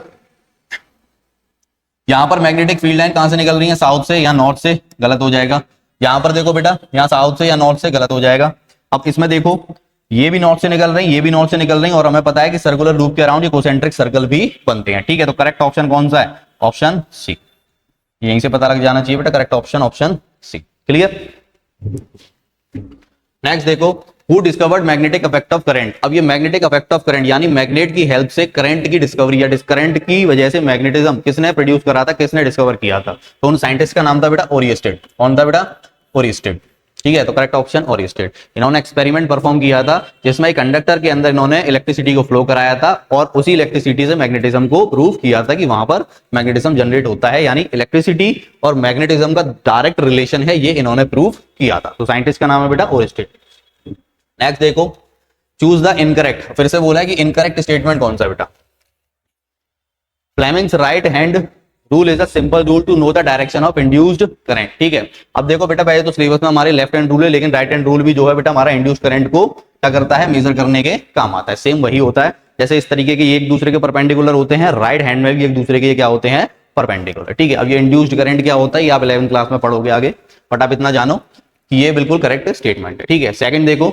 यहां पर मैग्नेटिक फील्ड लाइन कहां से निकल रही है, साउथ से या नॉर्थ से, गलत हो जाएगा। यहां पर देखो बेटा, यहां साउथ से या नॉर्थ से, गलत हो जाएगा। अब इसमें देखो ये भी नॉर्थ से निकल रही है, ये भी नॉर्थ से निकल रही है, और हमें पता है कि सर्कुलर लूप के अराउंड ये कोसेंट्रिक सर्कल भी बनते हैं। ठीक है, तो करेक्ट ऑप्शन कौन सा है, ऑप्शन सी, यहीं से पता लग जाना चाहिए बेटा, correct option option C. Clear. Next देखो, who discovered magnetic effect of current. अब ये मैग्नेटिक इफेक्ट ऑफ करंट यानी मैग्नेट की हेल्प से करंट की डिस्कवरी या करंट की वजह से मैग्नेटिज्म किसने प्रोड्यूस करा था, किसने डिस्कवर किया था, तो उन साइंटिस्ट का नाम था बेटा ओरिस्टेड। कौन था बेटा, ओरिस्टेड। ठीक है, तो करेक्ट ऑप्शन ओरिस्टेड। इन्होंने एक्सपेरिमेंट परफॉर्म किया था जिसमें एक कंडक्टर के अंदर इन्होंने इलेक्ट्रिसिटी को फ्लो कराया था, और उसी इलेक्ट्रिसिटी से मैग्नेटिज्म को प्रूव किया था कि वहां पर मैग्नेटिज्म जनरेट होता है, यानी इलेक्ट्रिसिटी और मैग्नेटिज्म का डायरेक्ट रिलेशन है, ये इन्होंने प्रूव किया था। तो साइंटिस्ट का नाम है बेटा ओरिस्टेड। नेक्स्ट देखो, चूज द इनकरेक्ट, फिर से बोला है कि इनकरेक्ट स्टेटमेंट कौन सा बेटा, Fleming's right hand rule is a simple rule to know the direction of induced current. ठीक है, अब देखो बेटा पहले तो सिलेबस में हमारे लेफ्ट हैंड रूल है, लेकिन राइट हैंड रूल भी जो है बेटा हमारा इंड्यूस्ड करंट को क्या करता है, मेजर करने के काम आता है। सेम वही होता है, जैसे इस तरीके के एक दूसरे के परपेंडिकुलर होते हैं, राइट हैंड में भी एक दूसरे के क्या होते हैं, परपेंडिकुलर। ठीक है, अब ये इंड्यूस्ड करंट क्या होता है ये आप 11th क्लास में पढ़ोगे आगे, बट आप इतना जानो कि ये बिल्कुल करेक्ट स्टेटमेंट है। ठीक है, सेकंड देखो,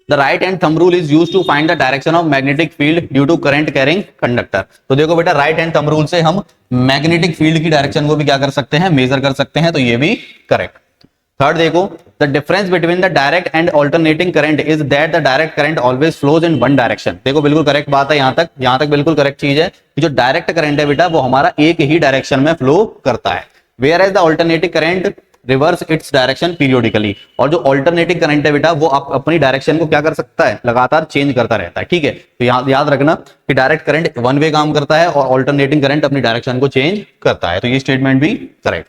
The right hand thumb rule is used to find the direction of magnetic field due to current carrying conductor। तो देखो बेटा राइट हैंड थंब रूल से हम मैग्नेटिक फील्ड की डायरेक्शन को भी क्या कर सकते हैं, मेजर कर सकते हैं, तो ये भी करेक्ट। थर्ड देखो, the difference between the direct and alternating current is that the direct current always flows in one direction. देखो बिल्कुल करेक्ट बात है, यहां तक बिल्कुल करेक्ट चीज है कि जो डायरेक्ट करंट है बेटा वो हमारा एक ही डायरेक्शन में फ्लो करता है, whereas the alternating current reverse its direction periodically. और जो अल्टरनेटिंग करंट है बेटा वो आप अपनी डायरेक्शन को क्या कर सकता है, लगातार चेंज करता रहता है। ठीक है, तो याद रखना कि डायरेक्ट करंट वन वे काम करता है और अल्टरनेटिंग करंट अपनी डायरेक्शन को चेंज करता है, तो ये स्टेटमेंट भी करेक्ट।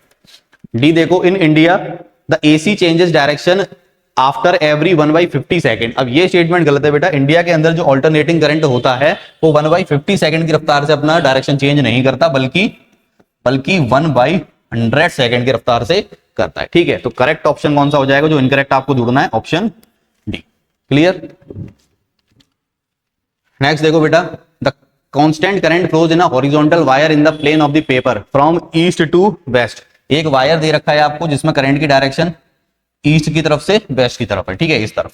डी देखो, in India the AC changes direction after every 1/50 second. अब ये स्टेटमेंट गलत है बेटा, इंडिया के अंदर जो अल्टरनेटिंग करंट होता है वो 1/50 सेकंड की रफ्तार से अपना डायरेक्शन चेंज नहीं करता, बल्कि 1/100 सेकंड की रफ्तार से करता है। ठीक है, तो करेक्ट ऑप्शन कौन सा हो जाएगा, जो इनकरेक्ट आपको ढूंढना है, ऑप्शन डी। क्लियर। नेक्स्ट देखो बेटा, the constant current flows in a horizontal wire in the plane of the paper from east to west. एक वायर दे रखा है आपको जिसमें करंट की डायरेक्शन ईस्ट की तरफ से वेस्ट की तरफ है। ठीक है, इस तरफ,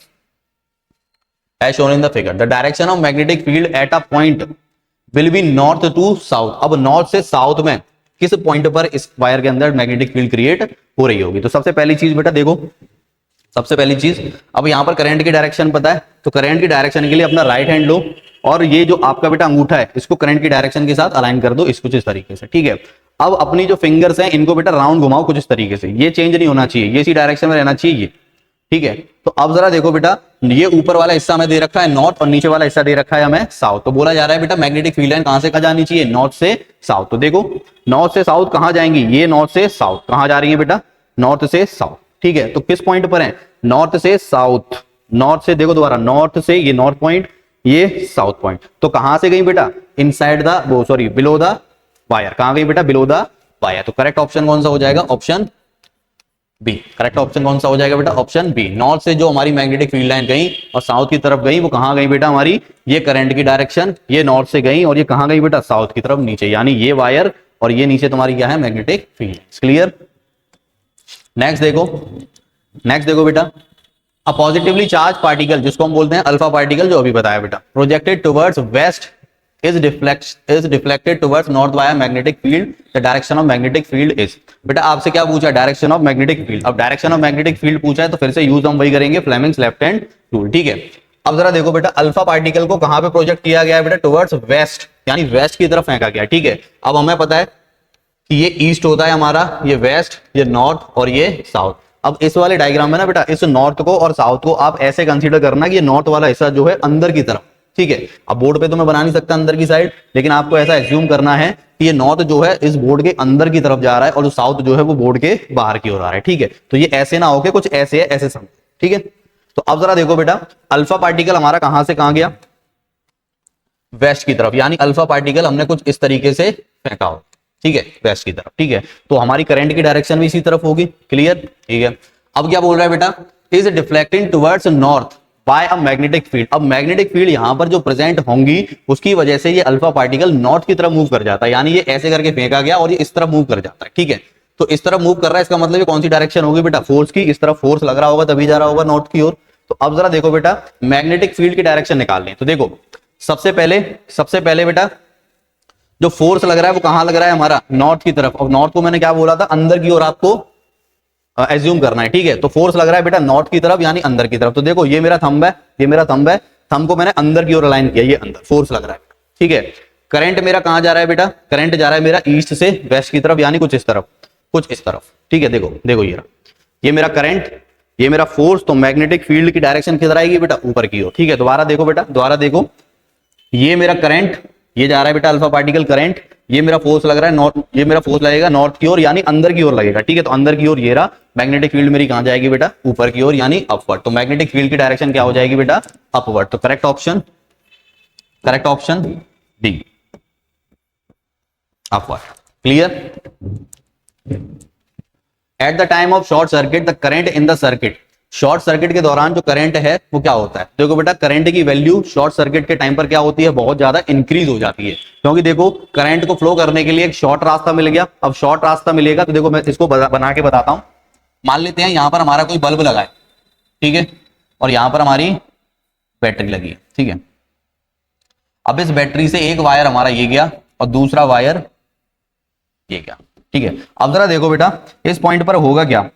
as shown in the figure. The direction of magnetic field at a point will be north to south. अब नॉर्थ से साउथ में किस पॉइंट पर इस वायर के अंदर मैग्नेटिक फील्ड क्रिएट हो रही होगी। तो सबसे पहली चीज बेटा देखो, सबसे पहली चीज, अब यहां पर करंट की डायरेक्शन पता है, तो करंट की डायरेक्शन के लिए अपना राइट हैंड लो और ये जो आपका बेटा अंगूठा है इसको करंट की डायरेक्शन के साथ अलाइन कर दो, इसको इस तरीके से। ठीक है, अब अपनी जो फिंगर्स हैं इनको बेटा राउंड घुमाओ कुछ इस तरीके से, ये चेंज नहीं होना चाहिए, ये इसी डायरेक्शन में रहना चाहिए ये। ठीक है, तो अब जरा देखो बेटा, ये ऊपर वाला हिस्सा हमें दे रखा है नॉर्थ और नीचे वाला हिस्सा दे रखा है हमें साउथ। तो बोला जा रहा है बेटा मैग्नेटिक फील्ड लाइन कहां से कहां जानी चाहिए, नॉर्थ से साउथ। तो देखो नॉर्थ से साउथ कहां जाएंगी, ये नॉर्थ से साउथ कहां जा रही है बेटा, नॉर्थ से साउथ। ठीक है, तो किस पॉइंट पर है, नॉर्थ से साउथ। नॉर्थ से देखो दोबारा, नॉर्थ से ये नॉर्थ पॉइंट, ये साउथ पॉइंट। तो कहां से गई बेटा, inside the sorry below the wire. कहां गई बेटा, बिलो द वायर। तो करेक्ट ऑप्शन कौन सा हो जाएगा, ऑप्शन बी। करेक्ट ऑप्शन कौन सा हो जाएगा बेटा, ऑप्शन बी। नॉर्थ से जो हमारी मैग्नेटिक फील्ड लाइन गई और साउथ की तरफ गई, वो कहां गई बेटा हमारी, ये करंट की डायरेक्शन, ये नॉर्थ से गई और ये कहां गई बेटा, साउथ की तरफ नीचे, यानी ये वायर और ये नीचे तुम्हारी क्या है, मैग्नेटिक फील्ड। क्लियर। नेक्स्ट देखो बेटा, अ पॉजिटिवली चार्ज पार्टिकल जिसको हम बोलते हैं अल्फा पार्टिकल, जो अभी बताया बेटा, projected towards waste is deflected towards north via magnetic field, the direction of magnetic field is। बेटा आपसे क्या पूछा, डायरेक्शन ऑफ मैग्नेटिक फील्ड। अब डायरेक्शन ऑफ मैग्नेटिक फील्ड पूछा है तो फिर से यूज हम वही करेंगे, फ्लेमिंग्स लेफ्ट हैंड रूल। ठीक है, अब जरा देखो बेटा, अल्फा पार्टिकल को कहां पे प्रोजेक्ट किया गया है बेटा, टुवर्ड्स वेस्ट, यानी वेस्ट की तरफ फेंका गया। ठीक है, अब हमें पता है कि ये ईस्ट होता है हमारा, ये वेस्ट, ये नॉर्थ और ये साउथ। अब इस वाले डायग्राम में ना बेटा, इस नॉर्थ को और साउथ को आप ऐसे कंसीडर करना कि ये नॉर्थ वाला हिस्सा जो है अंदर की तरफ। ठीक है, अब बोर्ड पे तो मैं बना नहीं सकता अंदर की साइड, लेकिन आपको ऐसा एज्यूम करना है कि ये नॉर्थ जो है इस बोर्ड के अंदर की तरफ जा रहा है और जो साउथ जो है वो बोर्ड के बाहर की ओर आ रहा है। ठीक है, तो ये ऐसे ना होके कुछ ऐसे है, ऐसे समझ। ठीक है, तो अब जरा देखो बेटा, अल्फा पार्टिकल हमारा कहां से कहां गया, वेस्ट की तरफ, यानी अल्फा पार्टिकल हमने कुछ इस तरीके से फेंका हो। ठीक है, वेस्ट की तरफ। ठीक है, तो हमारी करंट की डायरेक्शन भी इसी तरफ होगी। क्लियर? ठीक है, अब क्या बोल रहा है बेटा, is deflecting towards north bye a magnetic field. अब मैग्नेटिक फील्ड यहां पर जो प्रेजेंट होंगी उसकी वजह से ये अल्फा पार्टिकल नॉर्थ की तरफ मूव कर जाता है, यानी ये ऐसे करके फेंका गया और ये इस तरफ मूव कर जाता है। ठीक है, तो इस तरफ मूव कर रहा है, इसका मतलब ये कौन सी डायरेक्शन होगी बेटा, फोर्स की। इस तरफ फोर्स लग रहा होगा तभी जा रहा होगा नॉर्थ की ओर। तो अब जरा देखो बेटा, मैग्नेटिक फील्ड की डायरेक्शन निकाल लें। तो देखो सबसे पहले बेटा जो फोर्स लग रहा है वो कहां लग रहा है हमारा, नॉर्थ की तरफ। और नॉर्थ को मैंने क्या बोला था, अंदर की ओर आपको एज्यूम करना है। ठीक है, तो फोर्स लग रहा है बेटा नॉर्थ की तरफ, यानी अंदर की तरफ। तो देखो ये मेरा थंब है, ये मेरा थंब है, थंब को मैंने अंदर की ओर अलाइन किया, ये अंदर फोर्स लग रहा है। ठीक है, करंट मेरा कहां जा रहा है बेटा, करंट जा रहा है मेरा ईस्ट से वेस्ट की तरफ, यानी कुछ इस तरफ, कुछ इस तरफ। ठीक है, देखो ये मेरा करंट, ये मेरा फोर्स, तो मैग्नेटिक फील्ड की डायरेक्शन किधर आएगी बेटा, ऊपर की ओर। ठीक है, दोबारा देखो बेटा, दोबारा देखो, ये मेरा करंट, ये जा रहा है बेटा अल्फा पार्टिकल करंट, ये मेरा फोर्स लग रहा है नॉर्थ, ये मेरा फोर्स लगेगा नॉर्थ की ओर, यानी अंदर की ओर लगेगा। ठीक है, तो अंदर की ओर ये रहा, मैग्नेटिक फील्ड मेरी कहां जाएगी बेटा, ऊपर की ओर, यानी अपवर्ड। तो मैग्नेटिक फील्ड की डायरेक्शन क्या हो जाएगी बेटा, अपवर्ड। तो correct option D, upward. Clear? At the time of short circuit the current in the circuit, short circuit के दौरान जो करंट है वो क्या होता है, देखो बेटा करंट की वैल्यू शॉर्ट सर्किट के टाइम पर क्या होती है, बहुत ज्यादा इंक्रीज हो जाती है। क्योंकि देखो करंट को फ्लो करने के लिए एक शॉर्ट रास्ता मिल गया। अब शॉर्ट रास्ता मिलेगा तो देखो मैं इसको बना के बताता हूं। मान लेते हैं यहां पर हमारा कोई बल्ब लगा है, ठीक है, और यहां पर हमारी बैटरी लगी है। ठीक है, अब इस बैटरी से एक वायर हमारा ये गया और दूसरा वायर ये गया। ठीक है, अब जरा देखो बेटा इस पॉइंट पर होगा क्या,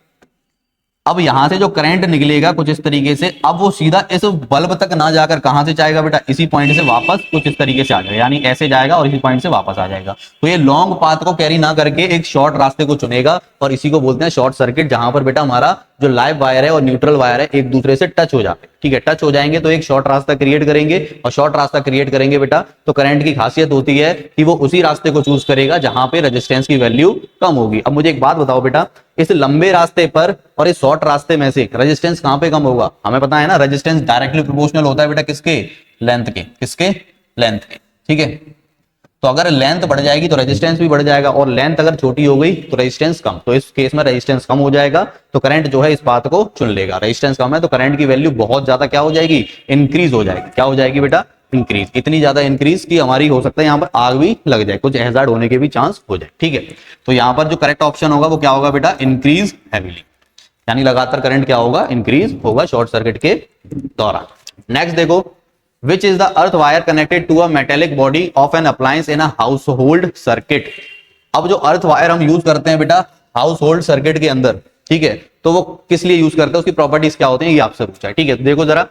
अब यहां से जो करंट निकलेगा कुछ इस तरीके से, अब वो सीधा इस बल्ब तक ना जाकर कहां से जाएगा बेटा, इसी पॉइंट से वापस कुछ इस तरीके से आ जाएगा, यानी ऐसे जाएगा और इसी पॉइंट से वापस आ जाएगा। तो ये लॉन्ग पाथ को कैरी ना करके एक शॉर्ट रास्ते को चुनेगा और इसी को बोलते हैं शॉर्ट सर्किट, जहां पर बेटा हमारा जो लाइव वायर है और न्यूट्रल वायर है एक दूसरे से टच हो जाते हैं। ठीक है, टच हो जाएंगे तो एक शॉर्ट रास्ता क्रिएट करेंगे, और शॉर्ट रास्ता क्रिएट करेंगे बेटा तो करंट की खासियत होती है कि वो उसी रास्ते को चूज करेगा जहां पे रेजिस्टेंस की वैल्यू कम होगी। अब मुझे एक बात बताओ बेटा, इस लंबे रास्ते पर और इस शॉर्ट रास्ते में से रेजिस्टेंस कहां पे कम होगा, हमें पता है ना, रेजिस्टेंस डायरेक्टली प्रोपोर्शनल होता है बेटा किसके, लेंथ के, किसके, लेंथ के। ठीक है, तो अगर लेंथ बढ़ जाएगी तो रेजिस्टेंस भी बढ़ जाएगा, और लेंथ अगर छोटी हो गई तो रेजिस्टेंस कम, तो इस केस में रेजिस्टेंस कम हो जाएगा तो करंट जो है इस पाथ को चुन लेगा। रेजिस्टेंस कम है तो करंट की वैल्यू बहुत ज्यादा क्या हो जाएगी, इंक्रीज हो जाएगी। क्या हो जाएगी बेटा, इंक्रीज, इतनी ज्यादा इंक्रीज की हमारी हो सकता है यहाँ पर आग भी लग जाए, कुछ हैजार्ड होने के भी चांस हो जाए। ठीक है, तो यहाँ पर जो करेक्ट ऑप्शन होगा वो क्या होगा बेटा, इंक्रीज हैवीली, यानी लगातार करंट क्या होगा, इंक्रीज होगा शॉर्ट सर्किट के दौरान। नेक्स्ट देखो, which is the earth wire connected to a metallic body of an appliance in a household circuit। अब जो अर्थ वायर हम यूज करते हैं बेटा हाउस होल्ड सर्किट के अंदर, ठीक है, तो वो किस लिए यूज करते हैं, उसकी प्रॉपर्टीज क्या होती हैं, ये आपसे पूछा है। ठीक है, देखो जरा,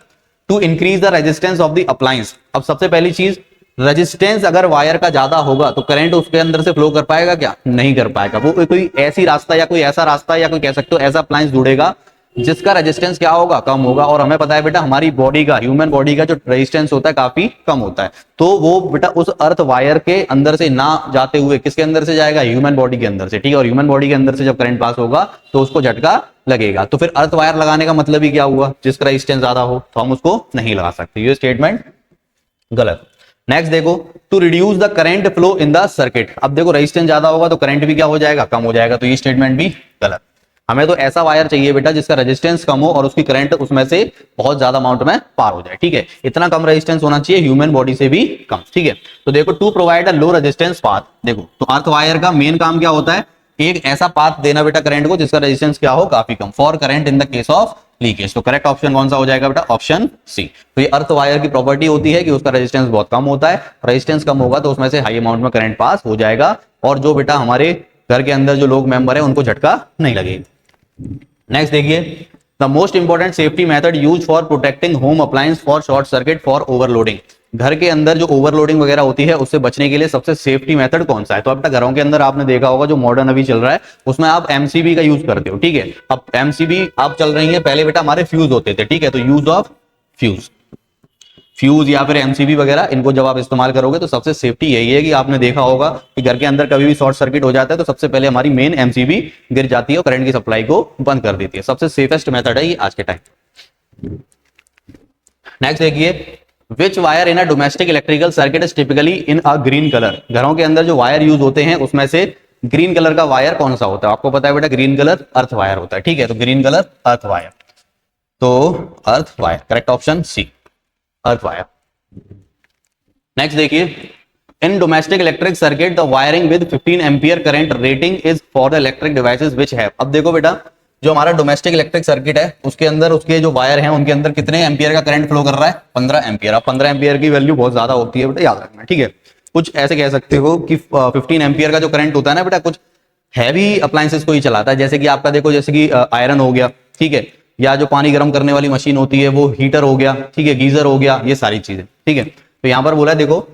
to increase the resistance of the appliance. अब सबसे पहली चीज, रेजिस्टेंस अगर वायर का ज्यादा होगा तो करंट उसके अंदर से फ्लो कर पाएगा क्या, नहीं कर पाएगा। वो कोई ऐसी रास्ता या कोई ऐसा रास्ता या कोई कह सकते हो ऐसा अप्लायंस जुड़ेगा जिसका रेजिस्टेंस क्या होगा, कम होगा। और हमें पता है बेटा हमारी बॉडी का, ह्यूमन बॉडी का जो रेजिस्टेंस होता है काफी कम होता है, तो वो बेटा उस अर्थ वायर के अंदर से ना जाते हुए किसके अंदर से जाएगा, ह्यूमन बॉडी के अंदर से। ठीक है, और ह्यूमन बॉडी के अंदर से जब करंट पास होगा तो उसको झटका लगेगा। तो फिर अर्थ वायर लगाने का मतलब ही क्या हुआ, जिसका रेजिस्टेंस ज्यादा हो, तो हम उसको नहीं लगा सकते। ये स्टेटमेंट गलत। नेक्स्ट देखो, to reduce the current flow in the circuit. अब देखो रेजिस्टेंस ज्यादा होगा तो करंट भी क्या हो जाएगा, कम हो जाएगा, तो ये स्टेटमेंट भी गलत। हमें तो ऐसा वायर चाहिए बेटा जिसका रेजिस्टेंस कम हो और उसकी करंट उसमें से बहुत ज्यादा अमाउंट में पार हो जाए। ठीक है, इतना कम रेजिस्टेंस होना चाहिए, ह्यूमन बॉडी से भी कम। ठीक है, तो देखो to provide a low resistance path. देखो तो अर्थ वायर का मेन काम क्या होता है, एक ऐसा पाथ देना बेटा करंट को जिसका रेजिस्टेंस क्या हो, काफी कम, for current in the case of leakage. तो करेक्ट ऑप्शन कौन सा हो जाएगा बेटा, ऑप्शन सी। तो ये अर्थ वायर की प्रॉपर्टी होती है कि उसका रेजिस्टेंस बहुत कम होता है, रेजिस्टेंस कम होगा तो उसमें से हाई अमाउंट में करंट पास हो जाएगा, और जो बेटा हमारे घर के अंदर जो लोग मेंबर है उनको झटका नहीं लगेगा। नेक्स्ट देखिए, the most important safety method use for protecting home appliance for short circuit for overloading. घर के अंदर जो ओवरलोडिंग वगैरह होती है उससे बचने के लिए सबसे सेफ्टी मेथड कौन सा है? तो अब तक घरों के अंदर आपने देखा होगा जो मॉडर्न अभी चल रहा है उसमें आप एमसीबी का यूज करते हो, ठीक है। अब एमसीबी आप चल रही है, पहले बेटा हमारे फ्यूज होते थे, ठीक है, तो यूज ऑफ फ्यूज या फिर एमसीबी वगैरह, इनको जब आप इस्तेमाल करोगे तो सबसे सेफ्टी यही है कि आपने देखा होगा कि घर के अंदर कभी भी शॉर्ट सर्किट हो जाता है तो सबसे पहले हमारी मेन एमसीबी गिर जाती है और करंट की सप्लाई को बंद कर देती है। सबसे सेफेस्ट मेथड है ये आज के टाइम। नेक्स्ट देखिए, which wire in a domestic electrical circuit is typically in a green colour. घरों के अंदर जो वायर यूज होते हैं उसमें से ग्रीन कलर का वायर कौन सा होता है? आपको पता है बेटा ग्रीन कलर अर्थ वायर होता है, ठीक है, तो ग्रीन कलर अर्थ वायर, तो earth wire correct option C, earth wire. Next देखिए, in domestic electric circuit the wiring with 15 ampere current rating is for the electric devices which have. अब देखो बेटा जो हमारा डोमेस्टिक इलेक्ट्रिक सर्किट है उसके अंदर उसके जो वायर हैं उनके अंदर कितने एम्पियर का करंट फ्लो कर रहा है? 15 एम्पियर। अब 15 एम्पियर की वैल्यू बहुत ज्यादा होती है बेटा, याद रखना, ठीक है। कुछ ऐसे कह सकते हो कि 15 एम्पियर का जो करंट होता है ना बेटा, कुछ हैवी अप्लायंसेस को ही चलाता है, जैसे कि आपका देखो जैसे कि आयरन हो गया, ठीक है, या जो पानी गर्म करने वाली मशीन होती है वो हीटर हो गया, ठीक है, गीजर हो गया, ये सारी चीजें, ठीक है। तो यहां पर बोला है देखो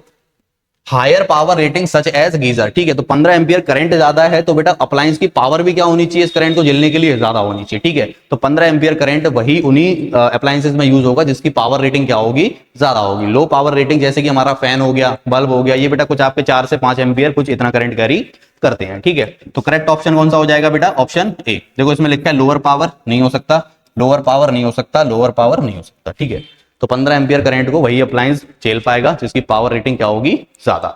higher power rating such as geyser, ठीक है, तो 15 एम्पियर करंट ज्यादा है तो बेटा अप्लायंस की पावर भी क्या होनी चाहिए इस करंट को झेलने के लिए? ज्यादा होनी चाहिए, ठीक है। तो 15 एम्पियर करंट वही उन्हीं अप्लायंसेस में यूज होगा जिसकी पावर रेटिंग क्या होगी? ज्यादा होगी। लो पावर रेटिंग जैसे कि हमारा फैन हो गया, बल्ब हो गया, ये बेटा कुछ आपके 4 से 5 एम्पियर कुछ इतना करंट कैरी करते हैं, ठीक है। तो करेक्ट ऑप्शन कौन सा हो जाएगा बेटा? ऑप्शन ए। देखो इसमें लिखा है लोअर पावर नहीं हो सकता, लोअर पावर नहीं हो सकता, लोअर पावर नहीं हो सकता, ठीक है। तो 15 एम्पियर करंट को वही अप्लायंस झेल पाएगा जिसकी पावर रेटिंग क्या होगी? ज्यादा।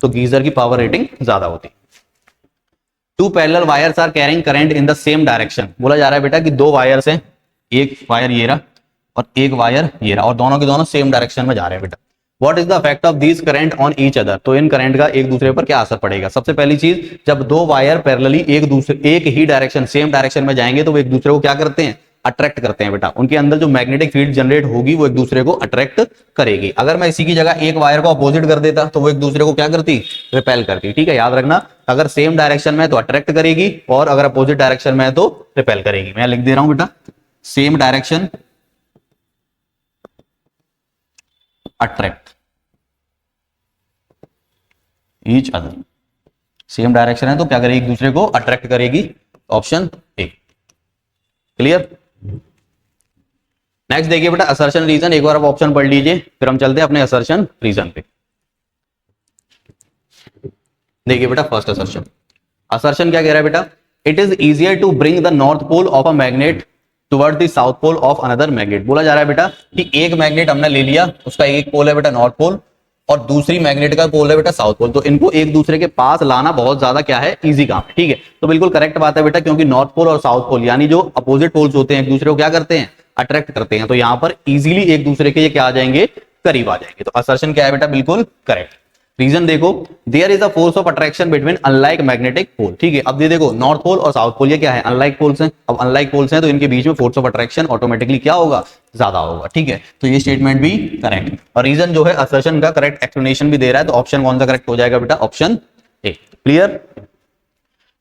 तो गीजर की पावर रेटिंग ज्यादा होती। Two parallel wires are carrying current in the same direction. बोला जा रहा है बेटा कि दो वायर्स हैं, एक वायर ये रहा और एक वायर ये रहा, और दोनों के दोनों सेम डायरेक्शन में जा रहे हैं बेटा। What is the effect of these current on each other. तो इन करंट का एक दूसरे पर क्या असर पड़ेगा? सबसे पहली चीज, जब दो वायर पैरेलली एक ही डायरेक्शन सेम डायरेक्शन में जाएंगे तो वो एक दूसरे को क्या करते हैं? अट्रैक्ट करते हैं बेटा। उनके अंदर जो मैग्नेटिक फील्ड जनरेट होगी वो एक दूसरे को अट्रैक्ट करेगी। अगर मैं इसी की जगह एक वायर को अपोजिट कर देता तो वो एक दूसरे को क्या करती? रिपेल करती, ठीक है, याद रखना। अगर सेम डायरेक्शन में है तो अट्रैक्ट करेगी और अगर अपोजिट डायरेक्शन में है तो रिपेल करेगी। मैं लिख दे रहा हूं बेटा, same direction attract each other. Same direction है तो क्या करेगी? एक दूसरे को अट्रैक्ट करेगी। Option A, clear. नेक्स्ट देखिए बेटा असर्शन रीजन। एक बार आप ऑप्शन पढ़ लीजिए फिर हम चलते हैं अपने असर्शन रीजन पे। देखिए बेटा फर्स्ट असर्शन, असर्शन क्या कह रहा है बेटा? It is easier to bring the north pole of a magnet toward the south pole of another magnet. बोला जा रहा है बेटा कि एक मैग्नेट हमने ले लिया, उसका एक पोल है बेटा नॉर्थ पोल और दूसरी मैग्नेट का पोल है बेटा साउथ पोल, तो इनको एक दूसरे के पास लाना बहुत ज्यादा क्या है? इजी काम है, ठीक है। तो बिल्कुल करेक्ट बात है बेटा, क्योंकि नॉर्थ पोल और साउथ पोल यानी जो अपोजिट पोल्स होते हैं एक दूसरे को क्या करते हैं? अट्रैक्ट करते हैं। तो यहां पर इजीली एक दूसरे के ये क्या आ जाएंगे? करीब आ जाएंगे। तो असर्शन क्या है बेटा? बिल्कुल करेक्ट। रीजन देखो, there is a force of attraction between unlike magnetic pole, ठीक है। अब ये देखो नॉर्थ पोल और साउथ पोल ये क्या है? अनलाइक पोल्स हैं। अब अनलाइक पोल्स हैं तो इनके बीच में फोर्स ऑफ अट्रैक्शन ऑटोमेटिकली क्या होगा? ज्यादा होगा, ठीक है। तो ये स्टेटमेंट भी करेक्ट और रीजन जो है असर्शन का करेक्ट एक्सप्लेनेशन भी दे रहा है। तो ऑप्शन कौन सा करेक्ट हो जाएगा बेटा? Option A, clear.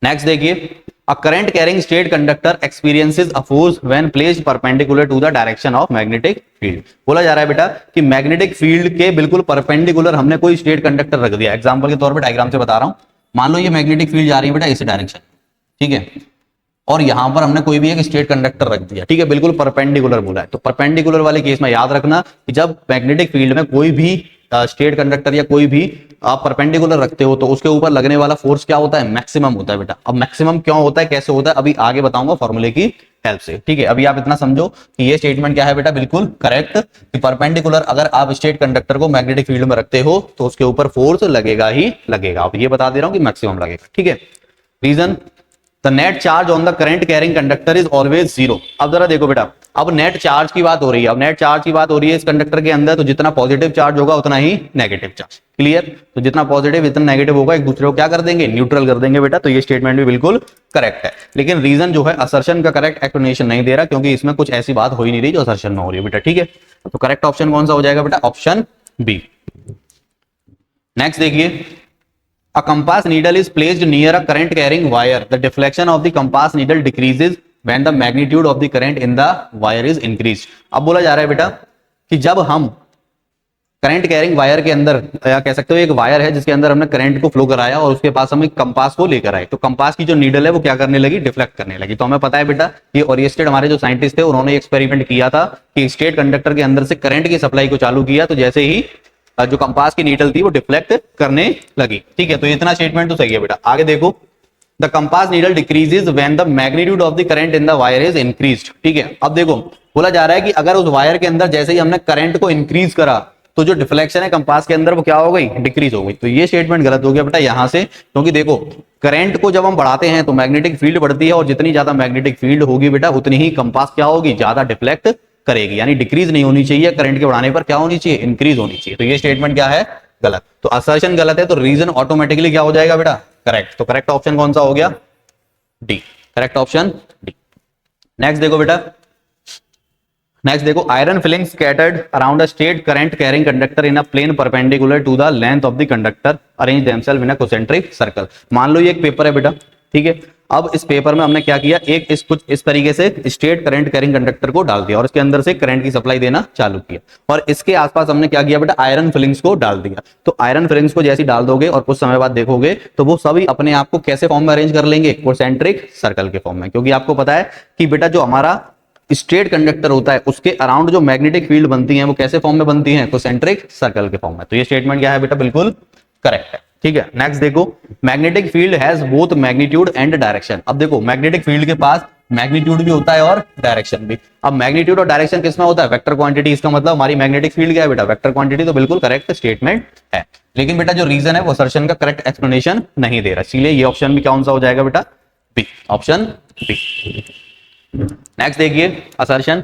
नेक्स्ट देखिए, a current carrying state conductor experiences a force when placed perpendicular to the direction of magnetic field। बोला जा रहा है बेटा कि मैग्नेटिक फील्ड के बिल्कुल परपेंडिकुलर हमने कोई स्टेट कंडक्टर रख दिया। एग्जांपल के तौर पे डायग्राम से बता रहा हूं, मान लो ये मैग्नेटिक फील्ड जा रही है बेटा इस डायरेक्शन, ठीक है, और यहां पर हमने कोई भी एक स्टेट कंडक्टर रख दिया, ठीक है, बिल्कुल परपेंडिकुलर बोला है। तो परपेंडिकुलर वाले केस में याद रखना कि जब मैग्नेटिक फील्ड में कोई भी स्टेट कंडक्टर या कोई भी आप परपेंडिकुलर रखते हो तो उसके ऊपर लगने वाला फोर्स क्या होता है? मैक्सिमम होता है बेटा। अब मैक्सिमम क्यों होता है, कैसे होता है, अभी आगे बताऊंगा फॉर्मूले की हेल्प से, ठीक है। अभी आप इतना समझो कि ये स्टेटमेंट क्या है बेटा? बिल्कुल करेक्ट कि परपेंडिकुलर अगर आप स्टेट कंडक्टर को मैग्नेटिक फील्ड में रखते हो तो उसके ऊपर फोर्स लगेगा ही लगेगा। अब ये बता दे रहा हूं कि मैक्सिमम लगेगा, ठीक है। Reason, the net charge on the current carrying conductor is always zero. अब जरा देखो बेटा, अब नेट चार्ज की बात हो रही है, अब नेट चार्ज की बात हो रही है इस कंडक्टर के अंदर, तो जितना पॉजिटिव चार्ज होगा उतना ही नेगेटिव चार्ज। क्लियर? तो जितना पॉजिटिव इतना नेगेटिव होगा, एक दूसरे को क्या कर देंगे, न्यूट्रल कर देंगे बेटा। तो ये स्टेटमेंट भी बिल्कुल करेक्ट है, लेकिन रीजन जो है असर्शन का करेक्ट एक्सप्लेनेशन नहीं दे रहा, क्योंकि इसमें कुछ ऐसी बात हो ही नहीं रही जो असर्शन में हो रही है बेटा। ठीक है, तो करेक्ट ऑप्शन कौन सा हो जाएगा बेटा, ऑप्शन बी। नेक्स्ट देखिए, a compass needle is placed near a current carrying wire. The deflection of the compass needle decreases when the magnitude of the current in the wire is increased. अब बोला जा रहा है बेटा कि जब हम करंट कैरिंग वायर के अंदर, या कह सकते हो एक वायर है जिसके अंदर हमने करंट को फ्लो कराया और उसके पास हम एक कंपास को लेकर आए, तो कंपास की जो नीडल है वो क्या करने लगी, डिफ्लेक्ट करने लगी। तो हमें पता है बेटा ये ओरिएस्टेड हमारे जो साइंटिस्ट थे उन्होंने एक्सपेरिमेंट किया था कि स्टेट कंडक्टर के अंदर से करंट की सप्लाई को चालू किया, तो जैसे ही जो कंपास की नीडल थी वो डिफ्लेक्ट करने लगी। ठीक है, तो इतना स्टेटमेंट तो सही है बेटा। आगे देखो, the compass needle decreases when the magnitude of the current in the wire is increased. ठीक है, अब देखो बोला जा रहा है कि अगर उस वायर के अंदर जैसे ही हमने करंट को इंक्रीज करा तो जो डिफ्लेक्शन है कंपास के अंदर वो क्या हो गई, डिक्रीज हो गई। तो ये स्टेटमेंट गलत हो गया बेटा यहां से, क्योंकि देखो करंट को जब हम बढ़ाते हैं तो मैग्नेटिक फील्ड बढ़ती है, और जितनी ज्यादा मैग्नेटिक फील्ड होगी बेटा उतनी ही कंपास क्या होगी, ज्यादा डिफ्लेक्ट करेगी। यानी डिक्रीज नहीं होनी चाहिए, करंट के बढ़ाने पर क्या होनी चाहिए, इंक्रीज होनी चाहिए। तो ये स्टेटमेंट क्या है, गलत। तो असर्शन गलत है, तो रीजन ऑटोमेटिकली क्या हो जाएगा बेटा, करेक्ट। तो करेक्ट ऑप्शन कौन सा हो गया, D. Correct option D. Next देखो बेटा, नेक्स्ट देखो, iron filing scattered around a straight current carrying conductor in a plane perpendicular to the length of the conductor arrange themselves in a concentric circle. मान लो ये एक paper है बेटा, ठीक है। अब इस पेपर में हमने क्या किया, एक इस कुछ इस तरीके से स्ट्रेट करंट कैरिंग कंडक्टर को डाल दिया और इसके अंदर से करंट की सप्लाई देना चालू किया, और इसके आसपास हमने क्या किया बेटा, आयरन फिलिंग्स को डाल दिया। तो आयरन फिलिंग्स को जैसे डाल दोगे और कुछ समय बाद देखोगे तो वो सभी अपने आप को कैसे फॉर्म में अरेंज कर लेंगे, concentric सर्कल के फॉर्म में। क्योंकि आपको पता है कि बेटा जो हमारा स्ट्रेट कंडक्टर होता है उसके अराउंड जो मैग्नेटिक फील्ड बनती है वो कैसे फॉर्म में बनती है, concentric सर्कल के फॉर्म में। तो ये स्टेटमेंट क्या है बेटा, बिल्कुल करेक्ट है। ठीक है, नेक्स्ट देखो, magnetic field has both magnitude and direction. अब देखो मैग्नेटिक फील्ड के पास मैग्नीट्यूड भी होता है और डायरेक्शन भी। अब मैग्नीट्यूड और डायरेक्शन किसमें होता है, वेक्टर क्वांटिटी। इसका मतलब हमारी मैग्नेटिक फील्ड क्या है बेटा, वेक्टर क्वांटिटी। तो बिल्कुल करेक्ट स्टेटमेंट है, लेकिन बेटा जो रीजन है वो असर्शन का करेक्ट एक्सप्लेनेशन नहीं दे रहा, इसीलिए ये ऑप्शन भी कौन सा हो जाएगा बेटा, बी, ऑप्शन बी। नेक्स्ट देखिए, assertion,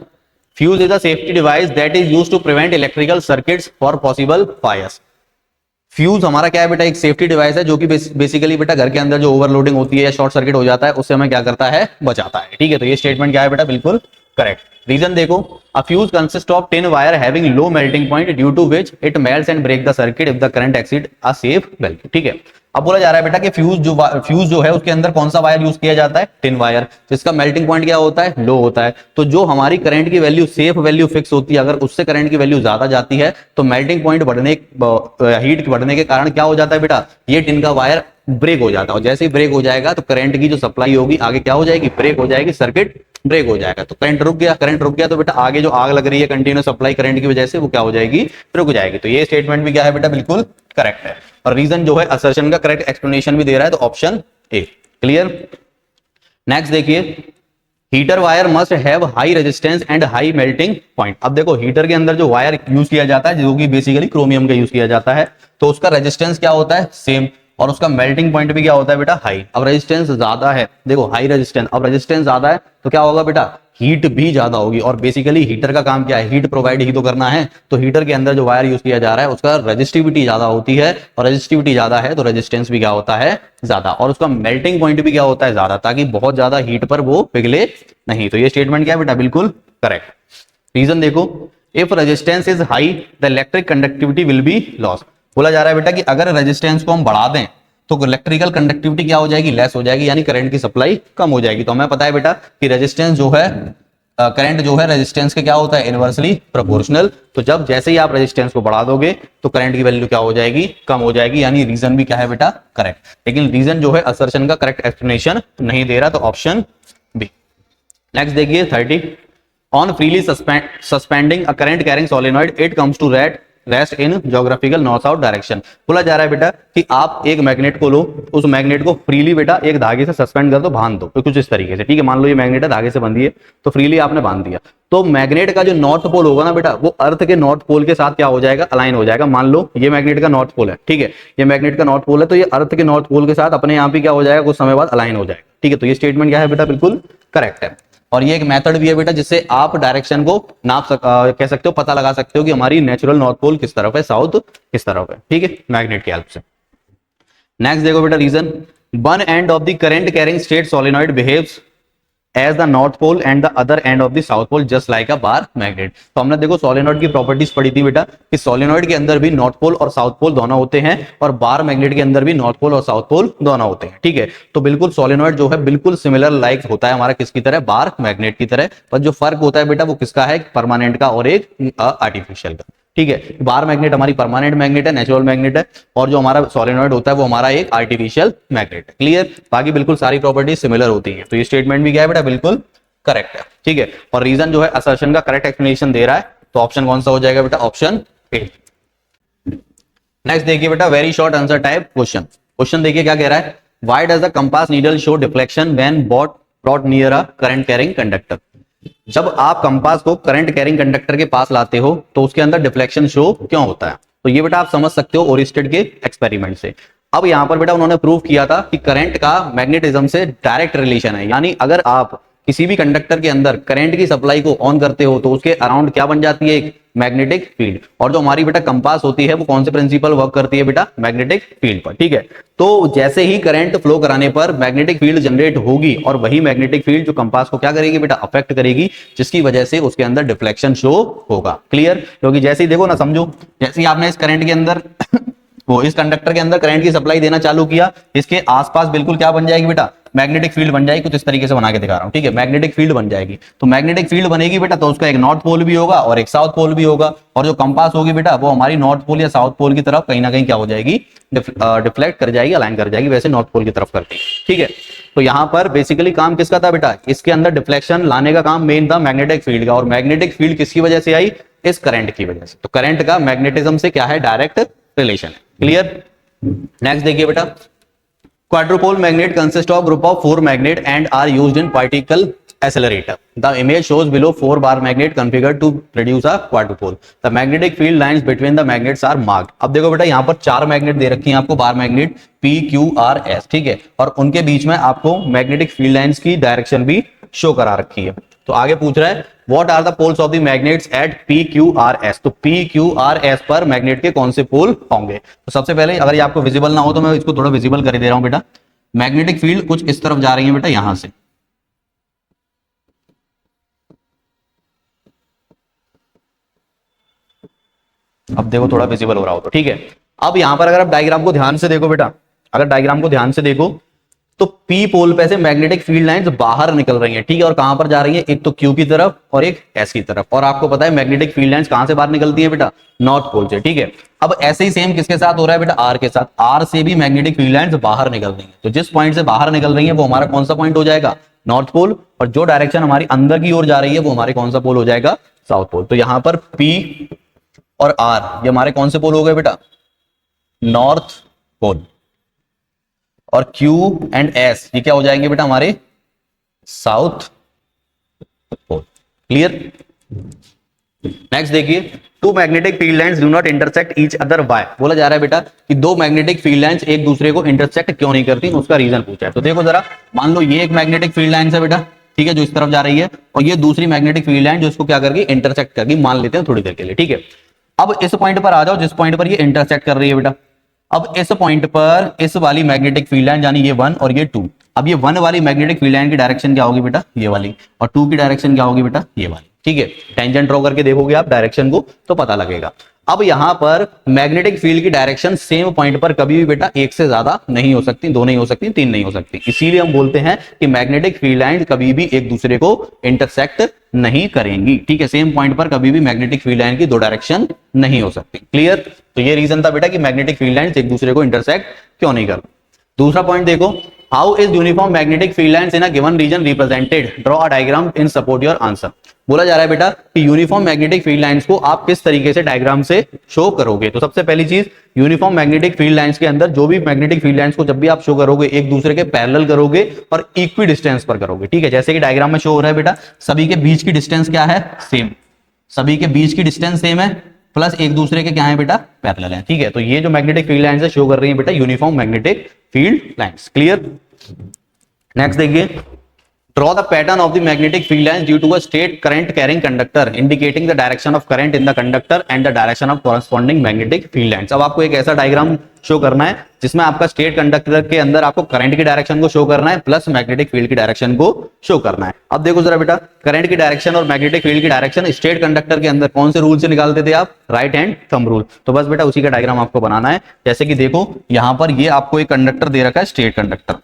fuse is a safety device that is used to prevent electrical circuits for possible fires. Fuse हमारा क्या है बेटा, एक सेफ्टी डिवाइस है जो कि बेसिकली बेटा घर के अंदर जो ओवरलोडिंग होती है या शॉर्ट सर्किट हो जाता है उससे हमें क्या करता है, बचाता है। ठीक है, तो ये स्टेटमेंट क्या है बेटा, बिल्कुल करेक्ट। रीजन देखो, a fuse consist of tin wire having low melting point due to which it melts and break the circuit if the current exceed a safe value. ठीक है, अब बोला जा रहा है बेटा कि फ्यूज जो है उसके अंदर कौन सा वायर यूज किया जाता है, टिन वायर, जिसका मेल्टिंग पॉइंट क्या होता है, लो होता है। तो जो हमारी करंट की वैल्यू सेफ वैल्यू फिक्स होती है, अगर उससे करंट की वैल्यू ज्यादा जाती है तो मेल्टिंग पॉइंट बढ़ने, हीट बढ़ने के कारण क्या हो जाता है बेटा, ये टिन का वायर ब्रेक हो जाता है। और जैसे ही ब्रेक हो जाएगा तो करंट की जो सप्लाई होगी आगे क्या हो जाएगी, ब्रेक हो जाएगी, सर्किट ब्रेक हो जाएगा। तो करंट रुक गया, करंट रुक गया तो बेटा आगे जो आग लग रही है कंटिन्यू सप्लाई करंट की वजह से वो क्या हो जाएगी, रुक जाएगी। तो ये स्टेटमेंट भी क्या है बेटा, बिल्कुल करेक्ट है, और रीजन जो है असर्शन का करेक्ट एक्सप्लेनेशन भी दे रहा है, तो ऑप्शन ए। क्लियर। नेक्स्ट देखिए, heater wire must have high resistance and high melting point. अब देखो हीटर के अंदर जो वायर यूज किया जाता है जो कि बेसिकली क्रोमियम का यूज किया जाता है, तो उसका रेजिस्टेंस क्या होता है, सेम, और उसका मेल्टिंग पॉइंट भी क्या होता है बेटा, हाई। अब रेजिस्टेंस ज्यादा है, देखो हाई रेजिस्टेंस, अब रेजिस्टेंस ज्यादा है तो क्या होगा बेटा, हीट भी ज्यादा होगी। और बेसिकली हीटर का काम क्या है, हीट प्रोवाइड ही तो करना है। तो हीटर के अंदर जो वायर यूज किया जा रहा है उसका रेजिस्टिविटी ज्यादा होती है, और रेजिस्टिविटी ज्यादा है तो रेजिस्टेंस भी क्या होता है, ज्यादा, और उसका मेल्टिंग पॉइंट भी क्या होता है, ज्यादा, ताकि बहुत ज्यादा हीट पर वो पिघले नहीं। तो ये स्टेटमेंट क्या है बेटा, बिल्कुल करेक्ट। रीजन देखो, if resistance is high the electric conductivity will be loss. बोला जा रहा है बेटा कि अगर रेजिस्टेंस को हम बढ़ा दें तो इलेक्ट्रिकल कंडक्टिविटी क्या हो जाएगी, लेस हो जाएगी, यानी करंट की सप्लाई कम हो जाएगी। तो हमें पता है बेटा कि रेजिस्टेंस जो है, करंट जो है रेजिस्टेंस के क्या होता है, इनवर्सली प्रोपोर्शनल। तो जब जैसे ही आप रेजिस्टेंस को बढ़ा दोगे तो करंट की वैल्यू क्या हो जाएगी, कम हो जाएगी, यानी रीजन भी क्या है बेटा, करेक्ट। लेकिन रीजन जो है असर्शन का करेक्ट एक्सप्लेनेशन नहीं दे रहा, तो ऑप्शन बी। नेक्स्ट देखिए 30, on freely suspending a current carrying solenoid it comes to rest in geographical north south direction. बोला जा रहा है बेटा कि आप एक मैग्नेट को लो, उस मैग्नेट को फ्रीली बेटा एक धागे से सस्पेंड कर दो, बांध दो, तो कुछ इस तरीके से। ठीक है, मान लो ये मैग्नेट है, धागे से बंधी है, तो फ्रीली आपने बांध दिया, तो मैग्नेट का जो नॉर्थ पोल होगा ना बेटा, वो अर्थ के नॉर्थ पोल के साथ क्या हो जाएगा, अलाइन हो जाएगा। मान लो ये मैग्नेट का नॉर्थ पोल है, ठीक है, ये मैग्नेट का नॉर्थ पोल है, तो ये अर्थ के नॉर्थ पोल के साथ अपने यहाँ पे क्या हो जाएगा, कुछ समय बाद अलाइन हो जाएगा। ठीक है, तो ये स्टेटमेंट क्या है बेटा, बिल्कुल करेक्ट है। और ये एक मेथड भी है बेटा जिससे आप डायरेक्शन को कह सकते हो, पता लगा सकते हो कि हमारी नेचुरल नॉर्थ पोल किस तरफ है, साउथ किस तरफ है, ठीक है, मैग्नेट की हेल्प से। नेक्स्ट देखो बेटा reason, one end of the current carrying state solenoid behaves as the north pole and the other end of the south pole just like a bar magnet. तो हमने देखो सोलेनॉइड की properties पढ़ी थी बेटा कि सोलेनॉइड के अंदर भी नॉर्थ पोल और साउथ पोल दोनों होते हैं और बार मैग्नेट के अंदर भी नॉर्थ पोल और साउथ पोल दोनों होते हैं, ठीक है। तो बिल्कुल सोलेनॉइड जो है बिल्कुल सिमिलर लाइक होता है हमारा किसकी तरह, बार मैग्नेट की तरह, पर जो फर्क होता है बेटा वो किसका है, परमानेंट का और एक आर्टिफिशियल का, ठीक है। बार मैग्नेट हमारी परमानेंट मैग्नेट है, नेचुरल मैग्नेट है, और जो हमारा सोलेनॉइड होता है वो हमारा एक आर्टिफिशियल मैग्नेट है, क्लियर। बाकी बिल्कुल सारी प्रॉपर्टीज सिमिलर होती हैं, तो ये स्टेटमेंट भी क्या है बेटा, बिल्कुल करेक्ट है, ठीक है। और रीजन जो है असर्शन का करेक्ट एक्सप्लेनेशन दे रहा है, तो ऑप्शन कौन सा हो जाएगा बेटा, ऑप्शन ए। नेक्स्ट देखिए बेटा, very short answer type question. Question देखिए क्या कह रहा है, why does the compass needle show deflection when brought near a current carrying conductor. जब आप कंपास को करंट कैरिंग कंडक्टर के पास लाते हो तो उसके अंदर डिफ्लेक्शन शो क्यों होता है, तो ये बेटा आप समझ सकते हो ओरिस्टेड के एक्सपेरिमेंट से। अब यहां पर बेटा उन्होंने प्रूव किया था कि करंट का मैग्नेटिज्म से डायरेक्ट रिलेशन है, यानी अगर आप किसी भी कंडक्टर के अंदर करंट की सप्लाई को ऑन करते हो तो उसके अराउंड क्या बन जाती है, एक मैग्नेटिक फील्ड। और जो हमारी बेटा कंपास होती है वो कौन से प्रिंसिपल वर्क करती है बेटा, मैग्नेटिक फील्ड पर, ठीक है। तो जैसे ही करंट फ्लो कराने पर मैग्नेटिक फील्ड जनरेट होगी और वही मैग्नेटिक फील्ड जो कंपास को क्या करेगी बेटा, अफेक्ट करेगी, जिसकी वजह से उसके अंदर डिफ्लेक्शन शो होगा, क्लियर। क्योंकि जैसे ही देखो ना, समझो जैसे ही आपने इस करंट के अंदर वो इस कंडक्टर के अंदर करंट की सप्लाई देना चालू किया, इसके आसपास बिल्कुल क्या बन जाएगी बेटा, मैग्नेटिक फील्ड बन जाएगी। कुछ इस तरीके से बना के दिखा रहा हूं, ठीक है, मैग्नेटिक फील्ड बन जाएगी। तो मैग्नेटिक फील्ड बनेगी बेटा तो उसका एक नॉर्थ पोल भी होगा और एक साउथ पोल भी होगा, और जो कंपास होगी बेटा वो हमारी नॉर्थ पोल या साउथ पोल की तरफ कहीं ना कहीं क्या हो जाएगी, डिफ्लेक्ट कर जाएगी, अलाइन कर जाएगी, वैसे नॉर्थ पोल की तरफ करती है, ठीक है। तो यहां पर बेसिकली काम किसका था बेटा, इसके अंदर डिफ्लेक्शन लाने का काम मेन था मैग्नेटिक फील्ड का, और मैग्नेटिक फील्ड किसकी वजह से आई, इस करंट की वजह से। तो करंट का मैग्नेटिज्म से क्या है, डायरेक्ट रिलेशन है, क्लियर। नेक्स्ट देखिए बेटा, quadrupole magnet consists of group of 4 magnet and are used in particle accelerator. The image shows below 4 bar magnet configured to produce a quadrupole. The magnetic field lines between the magnets are marked. अब देखो बेटा यहाँ पर 4 magnet they रखी हैं आपको, bar magnet P, Q, R, S, ठीक है, और उनके बीच में आपको मैग्नेटिक फील्ड लाइंस की डायरेक्शन भी शो करा रखी है। तो आगे पूछ रहा है what are the poles of the magnets at P, Q, R, S। तो P, Q, R, S पर मैग्नेट के कौन से पोल होंगे। तो सबसे पहले अगर ये आपको विजिबल ना हो तो मैं इसको थोड़ा विजिबल कर दे रहा हूं बेटा। मैग्नेटिक फील्ड कुछ इस तरफ जा रही है बेटा, यहां से, अब देखो थोड़ा विजिबल हो रहा हो तो ठीक है। अब यहां पर अगर आप डायग्राम को ध्यान से देखो बेटा, अगर डायग्राम को ध्यान से देखो तो पी पोल पे से मैग्नेटिक फील्ड लाइंस बाहर निकल रही हैं, ठीक है, और कहां पर जा रही है, एक तो क्यू की तरफ और एक एस की तरफ। और आपको पता है मैग्नेटिक फील्ड लाइंस कहां से बाहर निकलती है बेटा, नॉर्थ पोल से, ठीक है। अब ऐसे ही सेम किसके साथ हो रहा है बेटा, आर के साथ। आर से भी मैग्नेटिक फील्ड लाइंस बाहर निकल रही है, तो जिस पॉइंट से बाहर निकल रही है वो हमारा कौन सा पॉइंट हो जाएगा, नॉर्थ पोल, और जो डायरेक्शन हमारी अंदर की ओर जा रही है वो हमारे कौन सा पोल हो जाएगा, साउथ पोल। तो यहां पर पी और आर ये हमारे कौन से पोल हो गए बेटा, नॉर्थ पोल, और Q एंड S ये क्या हो जाएंगे बेटा, हमारे साउथ पोल, क्लियर। नेक्स्ट देखिए, two magnetic field lines do not intersect each other by. बोला जा रहा है बेटा कि दो मैग्नेटिक फील्ड लाइंस एक दूसरे को इंटरसेक्ट क्यों नहीं करती, उसका रीजन पूछा है। तो देखो जरा, मान लो ये एक मैग्नेटिक फील्ड लाइन है बेटा, ठीक है, जो इस तरफ जा रही है, और ये दूसरी मैग्नेटिक फील्ड लाइन जो इसको क्या करगी, इंटरसेक्ट करगी, मान लेते हैं थोड़ी देर के लिए, ठीक है। अब इस पॉइंट पर आ जाओ जिस पॉइंट पर ये इंटरसेक्ट कर रही है बेटा। अब इस पॉइंट पर इस वाली मैग्नेटिक फील्ड लाइन यानी ये 1 और ये 2, अब ये 1 वाली मैग्नेटिक फील्ड लाइन की डायरेक्शन क्या होगी बेटा, ये वाली, और 2 की डायरेक्शन क्या होगी बेटा, ये वाली, ठीक है। टेंजेंट ड्रॉ करके देखोगे आप डायरेक्शन को तो पता लगेगा। अब यहां पर मैग्नेटिक फील्ड की डायरेक्शन सेम पॉइंट पर कभी भी बेटा एक से ज्यादा नहीं हो सकती, 2 नहीं हो सकती, 3 नहीं हो सकती। इसीलिए हम बोलते हैं कि मैग्नेटिक फील्ड लाइन कभी भी एक दूसरे को इंटरसेक्ट नहीं करेंगी, ठीक है। सेम पॉइंट पर कभी भी मैग्नेटिक फील्ड लाइन की 2 डायरेक्शन नहीं हो सकती, क्लियर। तो ये रीजन था बेटा कि मैग्नेटिक फील्ड लाइन एक दूसरे को इंटरसेक्ट क्यों नहीं कर। दूसरा पॉइंट देखो, how is uniform magnetic field lines in a given region represented, draw a diagram in support your answer. बोला जा रहा है बेटा कि यूनिफॉर्म मैग्नेटिक फील्ड लाइंस को आप किस तरीके से डायग्राम से शो करोगे। तो सबसे पहली चीज, यूनिफॉर्म मैग्नेटिक फील्ड लाइंस के अंदर जो भी मैग्नेटिक फील्ड लाइंस को जब भी आप शो करोगे एक दूसरे के पैरेलल करोगे और इक्वी डिस्टेंस पर करोगे, ठीक है। जैसे कि डायग्राम में शो हो रहा है बेटा, सभी के बीच की डिस्टेंस क्या है, सेम, सभी के बीच की डिस्टेंस सेम है, प्लस एक दूसरे के क्या है बेटा, पैरेलल है, ठीक है। तो ये जो मैग्नेटिक फील्ड लाइंस है शो कर रही है बेटा uniform magnetic field lines, clear. Next देखिए, Draw the pattern of the magnetic field lines due to a straight current carrying conductor, indicating the direction of current in the conductor and the direction of corresponding magnetic field lines. अब आपको एक ऐसा diagram show करना है जिसमें आपका straight conductor के अंदर आपको करंट की डायरेक्शन को शो करना है प्लस मैग्नेटिक फील्ड की डायरेक्शन को शो करना है। अब देखो जरा बेटा, करंट की डायरेक्शन और मैग्नेटिक फील्ड की डायरेक्शन स्ट्रेट कंडक्टर के अंदर कौन से रूल से निकालते थे आप? Right hand thumb rule. तो बस बेटा उसी का डायग्राम आपको बनाना है। जैसे कि देखो यहां पर ये आपको एक कंडक्टर दे रखा है, स्ट्रेट कंडक्टर,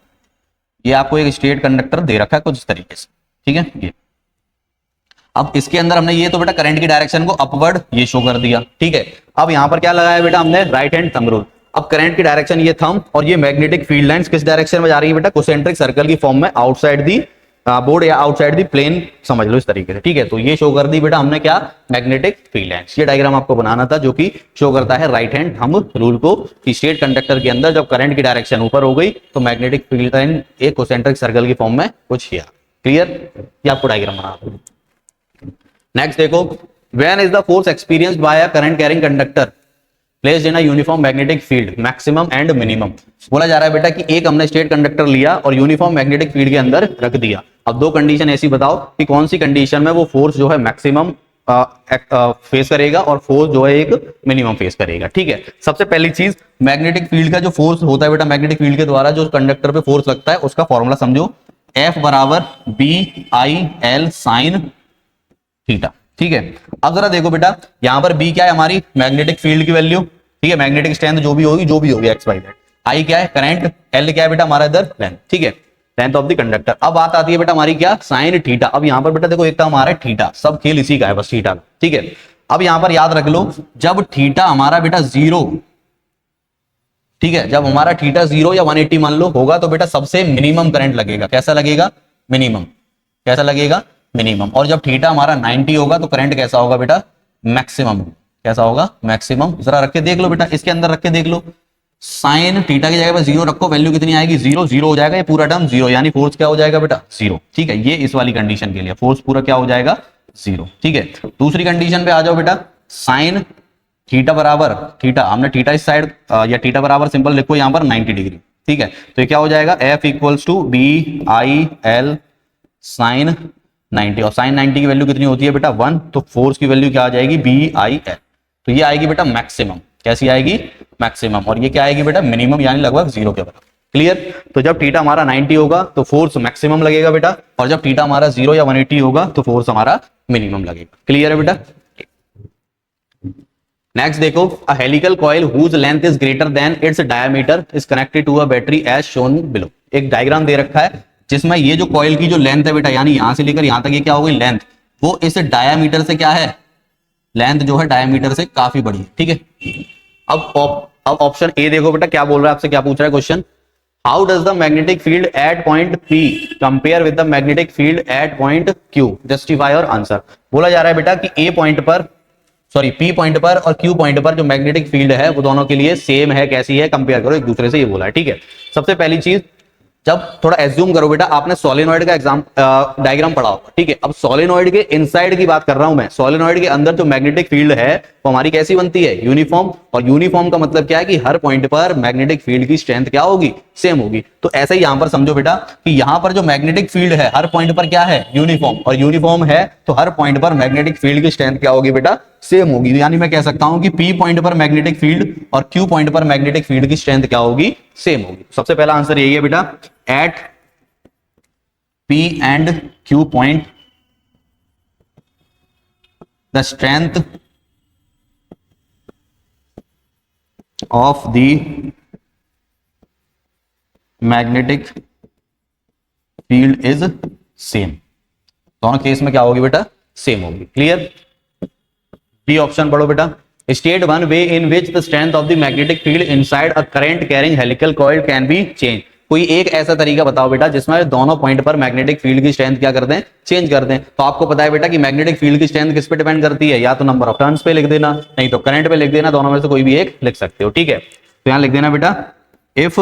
ये आपको एक स्ट्रेट कंडक्टर दे रखा है कुछ इस तरीके से, ठीक है। ये अब इसके अंदर हमने ये तो बेटा करंट की डायरेक्शन को अपवर्ड ये शो कर दिया, ठीक है। अब यहां पर क्या लगाया बेटा हमने? Right hand thumb rule. अब करंट की डायरेक्शन ये थंब और ये मैग्नेटिक फील्ड लाइंस किस डायरेक्शन में जा रही है बेटा? कोसेंट्रिक सर्कल की फॉर्म में आउटसाइड दी बोर्ड या आउटसाइड दी प्लेन, समझ लो इस तरीके से, ठीक है। तो ये शो कर दी बेटा हमने क्या? Magnetic field lines. ये डायग्राम आपको बनाना था जो कि शो करता है राइट हैंड थंब रूल को, कि स्ट्रेट कंडक्टर के अंदर जब करंट की डायरेक्शन ऊपर हो गई तो मैग्नेटिक फील्ड लाइन एक कोसेंट्रिक सर्कल की फॉर्म में कुछ किया। क्लियर? ये आपको डायग्राम बनाना। नेक्स्ट देखो, when is the force experienced bye a current carrying conductor placed in a uniform magnetic field maximum and minimum. बोला जा रहा है बेटा कि एक हमने स्ट्रेट कंडक्टर लिया और यूनिफॉर्म मैग्नेटिक फील्ड के अंदर रख दिया। अब दो कंडीशन ऐसी बताओ कि कौन सी कंडीशन में वो फोर्स जो है मैक्सिमम फेस करेगा और फोर्स जो है एक मिनिमम फेस करेगा, ठीक है। सबसे पहली चीज, मैग्नेटिक फील्ड का जो फोर्स होता है बेटा, मैग्नेटिक फील्ड के द्वारा जो कंडक्टर पे फोर्स लगता है उसका फॉर्मूला समझो, F बराबर BI L साइन थीटा, ठीक है। अब जरा देखो बेटा, यहां पर B क्या है? हमारी मैग्नेटिक फील्ड की वैल्यू, ठीक है। मैग्नेटिक स्ट्रेंथ जो भी होगी एक्स वाई जेड। I क्या है? करंट। L क्या है बेटा? हमारा इधर लेंथ, ठीक है, लेंथ ऑफ द कंडक्टर। अब बात आती है बेटा हमारी क्या? Sine theta. अब यहां पर बेटा देखो एक टर्म आ रहा है थीटा, सब खेल इसी का है बस, थीटा का, ठीक है। अब यहां पर याद रख लो, जब थीटा हमारा बेटा जीरो, ठीक है, जब हमारा थीटा 0 या 180 मान लो होगा तो बेटा सबसे मिनिमम करंट लगेगा। कैसा लगेगा? मिनिमम। कैसा लगेगा? मिनिमम। और जब थीटा हमारा 90 होगा तो करंट कैसा होगा बेटा? मैक्सिमम। कैसा होगा? मैक्सिमम। जरा रख के देख लो बेटा, इसके अंदर रख के देख लो, साइन थीटा की जगह पर 0 रखो, वैल्यू कितनी आएगी? 0। 0 हो जाएगा ये पूरा टर्म 0, यानी फोर्स क्या हो जाएगा बेटा? 0, ठीक है। ये इस वाली कंडीशन के लिए फोर्स पूरा क्या हो जाएगा? 0, ठीक है। दूसरी कंडीशन पे आ जाओ बेटा, साइन थीटा बराबर, थीटा हमने थीटा इस साइड या थीटा बराबर सिंपल लिखो यहां पर 90 डिग्री, ठीक है। तो ये क्या हो जाएगा? F equals to BI L sine 90, और साइन 90 की वैल्यू कितनी होती है बेटा? 1। तो फोर्स की वैल्यू क्या आ जाएगी? BI L। तो ये आएगी बेटा मैक्सिमम। कैसी आएगी? मैक्सिमम। और ये क्या आएगी बेटा? मिनिमम, यानी लगभग 0 के बराबर। क्लियर? तो जब थीटा हमारा 90 होगा तो फोर्स मैक्सिमम लगेगा बेटा, और जब थीटा हमारा 0 या 180 होगा तो फोर्स हमारा मिनिमम लगेगा। क्लियर है बेटा? नेक्स्ट देखो, a helical coil whose length is greater than its diameter is connected to a battery as shown below। एक डायग्राम दे रखा है जिसमें ये जो कॉइल की जो लेंथ है बेटा, यानी यहां से लेकर यहां तक ये क्या हो गई? लेंथ, वो इस डायामीटर से क्या है? लेंथ जो है डायामीटर से काफी बड़ी है, ठीक है। अब ऑप्शन ए देखो बेटा क्या बोल रहा है, आपसे क्या पूछ रहा है question, how does the magnetic field eight point P compare with the magnetic field eight point Q, justify और आंसर। बोला जा रहा है बेटा कि P पॉइंट पर और Q पॉइंट पर जो मैग्नेटिक फील्ड है वो दोनों के लिए सेम है, कैसी है, कंपेयर करो एक दूसरे से, ये बोला है, ठीक है। सबसे पहली चीज, जब थोड़ा एज्यूम करो बेटा, आपने सोलेनॉइड का एग्जाम डायग्राम पढ़ा होगा, ठीक है। अब सोलेनॉइड के इनसाइड की बात कर रहा हूं मैं। सोलेनॉइड के अंदर जो मैग्नेटिक फील्ड है वो हमारी कैसी बनती है? यूनिफॉर्म। और यूनिफॉर्म का मतलब क्या है कि हर पॉइंट पर मैग्नेटिक फील्ड की स्ट्रेंथ क्या होगी? सेम होगी। तो ऐसे ही यहां पर समझो बेटा कि यहां पर जो मैग्नेटिक फील्ड है हर पॉइंट पर क्या है? यूनिफॉर्म। और यूनिफॉर्म है तो हर पॉइंट पर मैग्नेटिक फील्ड की स्ट्रेंथ क्या होगी बेटा? सेम होगी। यानी मैं कह सकता हूं कि P पॉइंट पर मैग्नेटिक फील्ड और Q पॉइंट पर मैग्नेटिक फील्ड की स्ट्रेंथ क्या होगी? सेम होगी। सबसे पहला आंसर यही है बेटा, eight P and Q point the strength of the magnetic field is same। दोनों केस में क्या होगी बेटा? सेम होगी। क्लियर? बी ऑप्शन पढ़ो बेटा, state one way in which the strength of the magnetic field inside a current carrying helical coil can be change. कोई एक ऐसा तरीका बताओ बेटा जिसमें दोनों पॉइंट पर मैग्नेटिक फील्ड की स्ट्रेंथ क्या कर दें? चेंज कर दें। तो आपको पता है बेटा कि मैग्नेटिक फील्ड की स्ट्रेंथ किस पे डिपेंड करती है? या तो नंबर ऑफ टर्न्स पे लिख देना, नहीं तो करंट पे लिख देना, दोनों में से कोई भी एक लिख सकते हो, ठीक है। तो यहां लिख देना बेटा, if